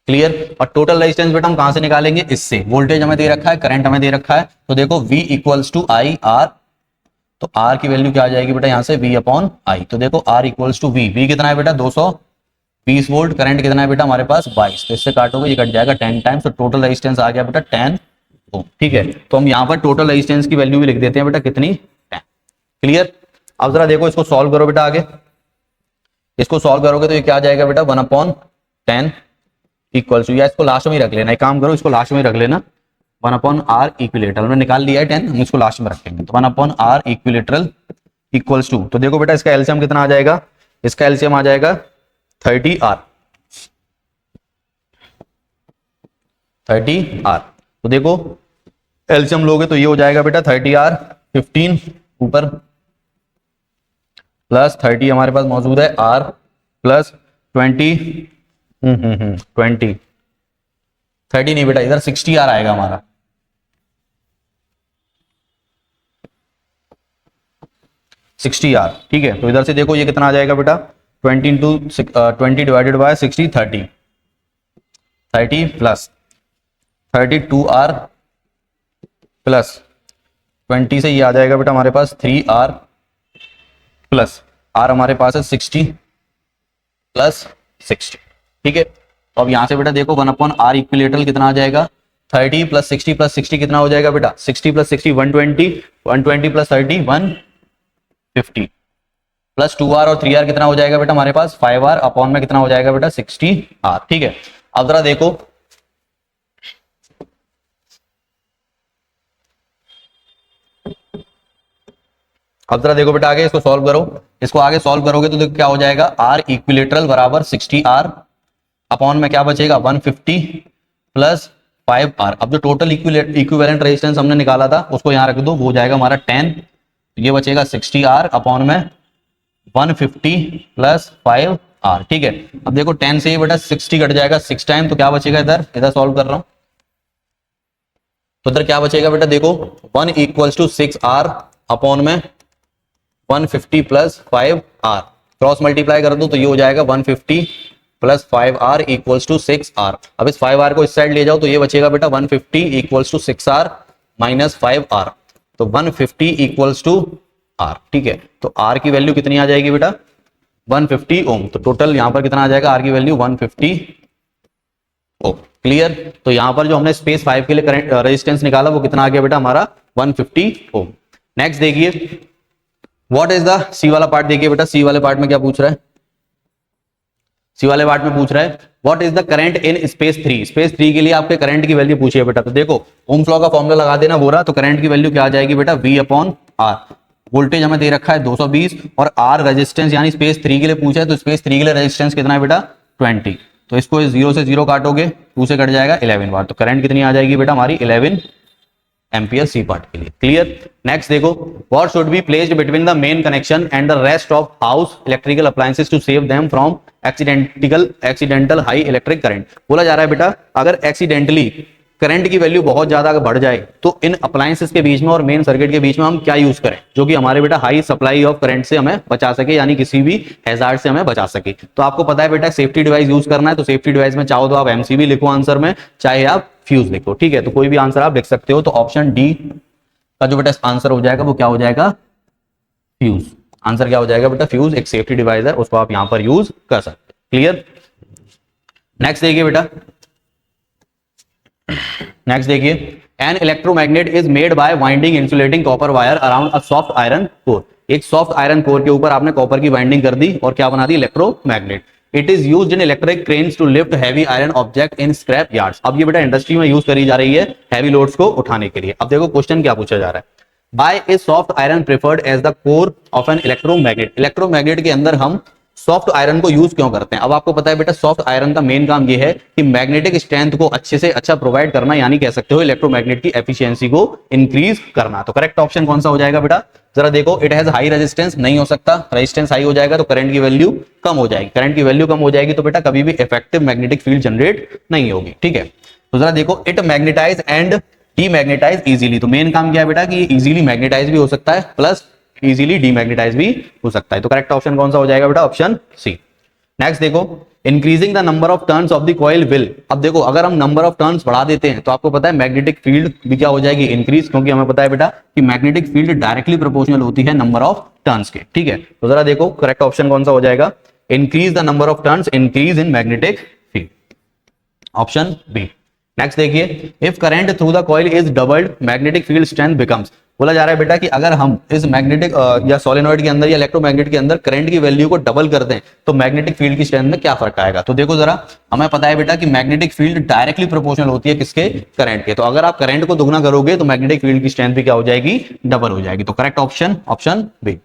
क्लियर। और टोटल रेजिस्टेंस बेटा हम कहां से निकालेंगे, इससे, वोल्टेज हमें दे रखा है, करंट हमें दे रखा है, तो देखो V equals to I R, तो R की वैल्यू क्या आ जाएगी बेटा यहां से V/I। तो देखो R इक्वल्स टू V कितना है बेटा 220 वोल्ट, करंट कितना है बेटा हमारे पास 22, तो इससे काटोगे ये कट जाएगा 10 टाइम्स, तो टोटल रेजिस्टेंस आ गया बेटा 10 ओम, ठीक है। तो हम यहाँ पर टोटल रेजिस्टेंस की वैल्यू भी लिख देते हैं बेटा कितनी 10, क्लियर। अब जरा देखो इसको सॉल्व करो बेटा, आगे इसको सॉल्व करोगे तो ये क्या आ जाएगा बेटा 1/10 इक्वल्स टू, या इसको लास्ट में ही रख लेना, एक काम करो इसको लास्ट में ही रख लेना, 1/R इक्विलेटरल, हमने निकाल लिया है 10, हम इसको लास्ट में रखेंगे, तो 1/R इक्विलेटरल इक्वल्स टू, तो देखो बेटा इसका एलसीएम कितना आ जाएगा, इसका एलसीएम आ जाएगा 30R, तो देखो एलसीएम लोगे तो ये हो जाएगा बेटा 30R 15 ऊपर प्लस 30 हमारे पास मौजूद है R प्लस 20 30 नहीं बेटा इधर 60R आएगा हमारा, 60R, ठीक है। तो इधर से देखो ये कितना आ जाएगा बेटा 20 into 20 divided by 60, 30 plus 32R plus 20 से ये आ जाएगा बेटा हमारे पास 3R प्लस R हमारे पास है 60 प्लस 60, ठीक है। तो अब यहां से बेटा देखो 1/R इक्विलेटरल कितना आ जाएगा 30 प्लस 60 प्लस 60 कितना हो जाएगा बेटा 60 प्लस 60 120, 120 प्लस 30 150 प्लस 2R और 3R कितना हो जाएगा बेटा हमारे पास 5R अपॉन में कितना हो जाएगा बेटा 60R, ठीक है। अब जरा देखो बेटा आगे इसको सॉल्व करो, इसको आगे सॉल्व करोगे तो देखो क्या हो जाएगा R इक्विलेटरल बराबर 60R अपॉन में क्या बचेगा 150 प्लस 5R। अब जो टोटल इक्विवेलेंट रेजिस्टेंस हमने निकाला था उसको यहां रख दो, वो हो जाएगा हमारा 10, ये बचेगा 60R अपॉन में 150 प्लस 5R, ठीक है। अब देखो 10 से ये बेटा 60 कट जाएगा 6 टाइम, तो क्या बचेगा इधर सॉल्व कर रहा हूं, तो इधर क्या बचेगा बेटा देखो 1 इक्वल्स टू 6R अपॉन में 150 प्लस 5R, क्रॉस मल्टीप्लाई कर दो तो ये हो जाएगा 150 plus 5R equals to 6R। अब इस 5R को इस साइड ले जाओ तो ये बचेगा बेटा 150 equals to 6R minus 5R, तो 150 इक्वल्स टू R, ठीक है। तो R की वैल्यू कितनी आ जाएगी बेटा 150 ओम, तो टोटल यहां पर कितना आ जाएगा R की वैल्यू 150 ओम, क्लियर। तो यहां पर जो हमने स्पेस 5 के लिए करंट रेजिस्टेंस निकाला वो कितना आ गया बेटा हमारा 150 ओम। नेक्स्ट देखिए व्हाट इज द सी वाला पार्ट, देखिए बेटा सी वाले पार्ट में क्या पूछ रहा है, सी वाले पार्ट में पूछ रहा है what is the current in space 3। Space 3 के लिए आपके करंट की वैल्यू पूछी है बेटा, तो देखो ओम्स लॉ का फॉर्मूला लगा देना बोरा, तो करंट की वैल्यू क्या आ जाएगी बेटा, V अपॉन R। वोल्टेज हमें दे रखा है 220 और R रेजिस्टेंस यानी स्पेस 3 के लिए पूछा है, तो स्पेस 3 के लिए रेजिस्टेंस कितना है बेटा 20। तो इसको 0 से 0 काटोगे 2 से कट जाएगा 11 वाट, तो करंट कितनी आ जाएगी बेटा हमारी 11 एम्पियर सी पार्ट के लिए। क्लियर। नेक्स्ट देखो what should be placed between the main connection and the rest of house electrical appliances to save them from accidental high electric current. बोला जा रहा है बेटा अगर एक्सीडेंटली करंट की वैल्यू बहुत ज्यादा बढ़ जाए तो इन अप्लायंसेस के बीच में और मेन सर्किट के बीच में हम क्या यूज करें जो कि हमारे बेटा हाई सप्लाई ऑफ करंट से हमें बचा सके, यानी किसी भी हैजार्ड से हमें बचा सके। तो आपको पता है बेटा सेफ्टी डिवाइस यूज करना है, तो सेफ्टी डिवाइस में चाहो तो आप एमसीबी लिखो आंसर में, चाहे आप फ्यूज लिखो, ठीक है। तो कोई भी आंसर आप लिख सकते हो। तो ऑप्शन डी का जो बेटा आंसर हो जाएगा वो क्या हो जाएगा, फ्यूज। आंसर क्या हो जाएगा बेटा फ्यूज, एक सेफ्टी डिवाइस है, उसको आप यहां पर यूज कर सकते। क्लियर। नेक्स्ट देखिए बेटा, नेक्स्ट देखिए an electromagnet is made by winding insulating copper wire around a soft iron core. एक सॉफ्ट आयरन कोर के ऊपर आपने कॉपर की वाइंडिंग कर दी और क्या बना दी, electromagnet. It is used in electric cranes to lift heavy iron object in scrap yards. अब ये बेटा इंडस्ट्री में यूज करी जा रही है हैवी लोड्स को उठाने के लिए। अब देखो क्वेश्चन क्या पूछा जा रहा है, why is soft iron preferred as the core of an electromagnet. Electromagnet के अंदर हम सॉफ्ट आयरन को यूज क्यों करते हैं। अब आपको पता है बेटा सॉफ्ट आयरन का मेन काम ये है कि मैग्नेटिक स्ट्रेंथ को अच्छे से अच्छा प्रोवाइड करना, यानी कह सकते हो इलेक्ट्रोमैग्नेट की एफिशिएंसी को इंक्रीज करना। तो करेक्ट ऑप्शन कौन सा हो जाएगा बेटा, जरा देखो। इट हैज हाई रेजिस्टेंस, नहीं हो सकता, रेजिस्टेंस हाई हो जाएगा तो करंट की वैल्यू कम हो जाएगी, करंट की वैल्यू कम हो जाएगी तो बेटा कभी भी इफेक्टिव मैग्नेटिक फील्ड जनरेट नहीं होगी, ठीक है। तो जरा देखो it magnetize and demagnetize easily. तो मेन काम क्या है बेटा कि ये इजीली मैग्नेटाइज भी हो सकता है प्लस इजीली डीमैग्नेटाइज भी हो सकता है। तो करेक्ट ऑप्शन कौन सा हो जाएगा बेटा, ऑप्शन सी। नेक्स्ट देखो increasing the number of turns of the coil will. अब देखो अगर हम नंबर ऑफ टर्न्स बढ़ा देते हैं तो आपको पता है मैग्नेटिक फील्ड भी क्या हो जाएगी, इंक्रीज, क्योंकि हमें पता है बेटा कि मैग्नेटिक फील्ड डायरेक्टली प्रोपोर्शनल होती है नंबर ऑफ टर्न्स के, ठीक है। तो जरा देखो करेक्ट ऑप्शन कौन सा हो जाएगा, increase the number of turns, increase in magnetic field, option B. Next देखिए if current through the coil is doubled magnetic field strength becomes. बोला जा रहा है बेटा कि अगर हम इस मैग्नेटिक या सोलेनॉइड के अंदर या इलेक्ट्रोमैग्नेट के अंदर करंट की वैल्यू को डबल कर दें तो मैग्नेटिक फील्ड की स्ट्रेंथ में क्या फर्क आएगा। तो देखो जरा हमें पता है बेटा कि मैग्नेटिक फील्ड डायरेक्टली प्रोपोर्शनल होती है किसके, करंट के। तो अगर आप करंट को दुगना करोगे तो मैग्नेटिक फील्ड की स्ट्रेंथ भी क्या हो जाएगी, डबल हो जाएगी। तो correct option option B.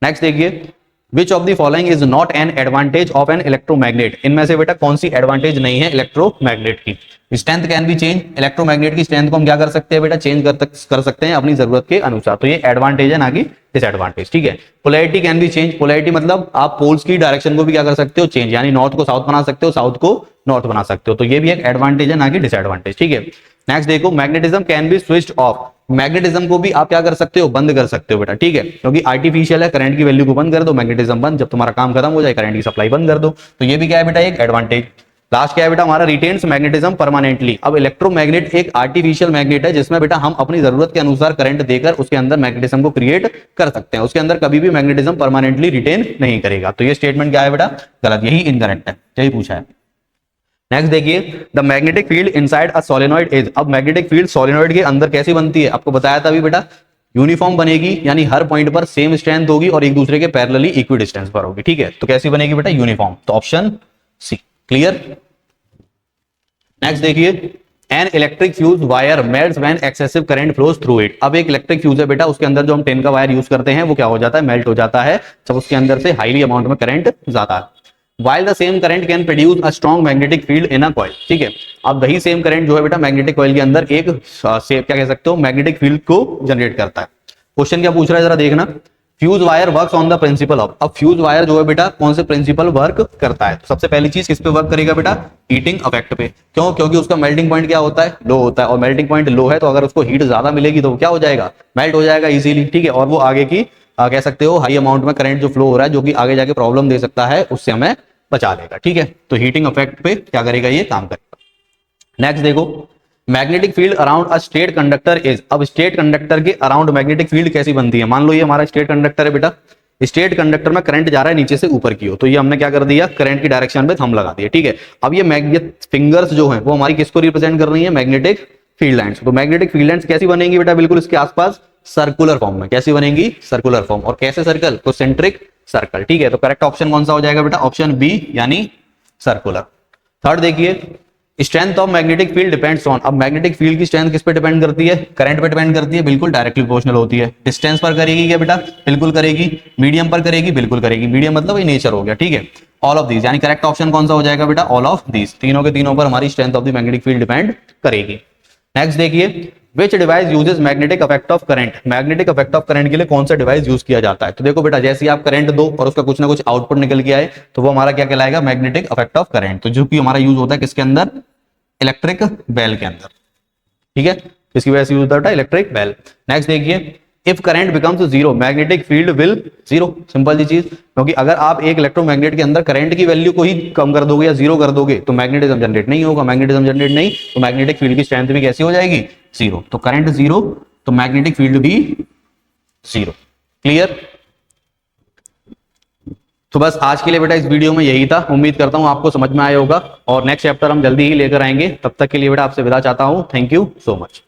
Next देखिए which of the following is not an advantage of an electromagnet. इनमें से बेटा कौन सी एडवांटेज नहीं है इलेक्ट्रोमैग्नेट की। Strength can be change, electromagnet की स्ट्रेंथ को हम क्या कर सकते हैं बेटा, चेंज कर सकते हैं अपनी जरूरत के अनुसार। तो ये एडवांटेज है ना कि डिसएडवांटेज, ठीक है। Polarity can be change, polarity मतलब आप पोल्स की डायरेक्शन को भी क्या कर सकते हो, चेंज, यानी नॉर्थ को साउथ बना सकते हो, साउथ को नॉर्थ बना सकते हो। तो ये भी एक एडवांटेज है ना कि डिसएडवांटेज, ठीक है। नेक्स्ट देखो magnetism can be switched off. Magnetism को भी आप क्या कर सकते हो, बंद कर सकते हो बेटा, ठीक है, क्योंकि आर्टिफिशियल है, करंट की वैल्यू को बंद कर दो, मैग्नेटिज्म बंद, जब तुम्हारा काम खत्म हो जाए करंट की सप्लाई बंद कर दो। तो ये भी क्या है बेटा, एक एडवांटेज। लास्ट क्या है बेटा हमारा, रिटेन्स मैग्नेटिज्म परमानेंटली। अब इलेक्ट्रोमैग्नेट एक आर्टिफिशियल मैग्नेट है जिसमें बेटा हम अपनी जरूरत के अनुसार करंट देकर उसके अंदर मैग्नेटिज्म को क्रिएट कर सकते हैं, उसके अंदर कभी भी मैग्नेटिज्म परमानेंटली रिटेन नहीं करेगा। तो ये स्टेटमेंट क्या है बेटा, गलत, यही इनकरेक्ट है, यही पूछा है। नेक्स्ट देखिए the magnetic field inside a solenoid is. अब मैग्नेटिक फील्ड सोलेनॉइड के अंदर कैसी बनती है, आपको बताया था अभी बेटा, यूनिफॉर्म बनेगी, यानी हर पॉइंट पर सेम स्ट्रेंथ होगी और एक दूसरे के पैरेलली इक्वी डिस्टेंस पर होगी, ठीक है। तो कैसी बनेगी बेटा, यूनिफॉर्म। तो ऑप्शन सी। क्लियर। नेक्स्ट देखिए an electric fuse wire melts when excessive current flows through it. अब एक इलेक्ट्रिक फ्यूज है बेटा, उसके अंदर जो हम 10 का वायर यूज करते हैं वो क्या हो जाता है, मेल्ट हो जाता है जब उसके अंदर से हाईली अमाउंट में करंट जाता है। While the same current can produce a strong magnetic field in a coil, ठीक है। अब वही सेम करंट जो है बेटा मैग्नेटिक कॉइल के अंदर एक क्या कह सकते हो, मैग्नेटिक फील्ड को जनरेट करता है। क्वेश्चन क्या पूछ रहा है जरा देखना, fuse wire works on the principle of. अब फ्यूज वायर जो है बेटा कौन से प्रिंसिपल वर्क करता है। तो सबसे पहली चीज किस पे वर्क करेगा बेटा, हीटिंग इफेक्ट पे। क्यों, क्योंकि उसका मेल्टिंग पॉइंट क्या होता है, लो होता है, और मेल्टिंग पॉइंट लो है तो अगर उसको हीट ज्यादा मिलेगी तो क्या हो जाएगा, मेल्ट हो जाएगा इजीली, ठीक है। और वो आगे की कह सकते हो हाई अमाउंट में करंट जो फ्लो हो रहा है जो कि आगे जाके प्रॉब्लम दे सकता है, उससे हमें बचा लेगा, ठीक है। तो हीटिंग इफेक्ट पे क्या करेगा, ये काम करेगा। नेक्स्ट देखो magnetic field around a straight conductor is. अब स्टेट कंडक्टर के अराउंड मैग्नेटिक फील्ड कैसी बनती है। मान लो ये हमारा स्टेट कंडक्टर है बेटा, स्टेट कंडक्टर में करंट जा रहा है नीचे से ऊपर की ओर, तो ये हमने क्या कर दिया, करंट की डायरेक्शन पे थंब लगा दिया, ठीक है। अब ये फिंगर्स जो है वो हमारी किसको रिप्रेजेंट कर रही है, मैग्नेटिक फील्ड लाइंस। तो मैग्नेटिक फील्ड लाइंस कैसी बनेंगी बेटा, बिल्कुल इसके आसपास सर्कुलर फॉर्म में। कैसी बनेंगी, सर्कुलर फॉर्म। और कैसे सर्कल, तो सेंट्रिक सर्कल, ठीक है। तो करेक्ट ऑप्शन कौन सा हो जाएगा बेटा, ऑप्शन बी, यानी सर्कुलर। थर्ड देखिए, strength of magnetic field depends on, अब मैग्नेटिक फील्ड की स्ट्रेंथ किस पे डिपेंड करती है, करंट पे डिपेंड करती है, बिल्कुल डायरेक्टली प्रोपोर्शनल होती है। डिस्टेंस पर करेगी क्या बेटा, बिल्कुल करेगी। मीडियम पर करेगी, बिल्कुल करेगी। मीडियम मतलब ये नेचर हो गया, ठीक है। ऑल ऑफ दीज, यानी करेक्ट ऑप्शन कौन सा हो जाएगा बेटा, ऑल ऑफ दीज, तीनों के तीनों पर हमारी strength of the magnetic field depend करेगी। नेक्स्ट देखिए, विच device uses magnetic effect of current, magnetic effect of current के लिए कौन सा डिवाइस यूज किया जाता है। तो देखो बेटा, जैसे ही आप करंट दो और उसका कुछ ना कुछ आउटपुट निकल के आए तो वो हमारा क्या कहलाएगा, मैग्नेटिक इफेक्ट ऑफ करंट। तो जो कि हमारा यूज होता है किसके अंदर, इलेक्ट्रिक बेल के अंदर, ठीक है। किसकी वजह से यूज होता है, इलेक्ट्रिक बेल। नेक्स्ट देखिए, if current becomes zero magnetic field will zero, simple सी चीज, क्योंकि अगर आप एक इलेक्ट्रोमैग्नेट के अंदर करंट की वैल्यू को ही कम कर दोगे या जीरो कर दोगे तो मैग्नेटिज्म जनरेट नहीं होगा, मैग्नेटिज्म जनरेट नहीं तो मैग्नेटिक फील्ड की स्ट्रेंथ भी कैसी हो जाएगी, जीरो। तो करंट जीरो तो मैग्नेटिक फील्ड भी जीरो। क्लियर। तो बस आज के लिए बेटा इस वीडियो में यही था, उम्मीद करता हूं आपको समझ में आया होगा और नेक्स्ट चैप्टर हम जल्दी ही लेकर आएंगे। तब तक के लिए बेटा आपसे विदा चाहता हूं, थैंक यू सो मच।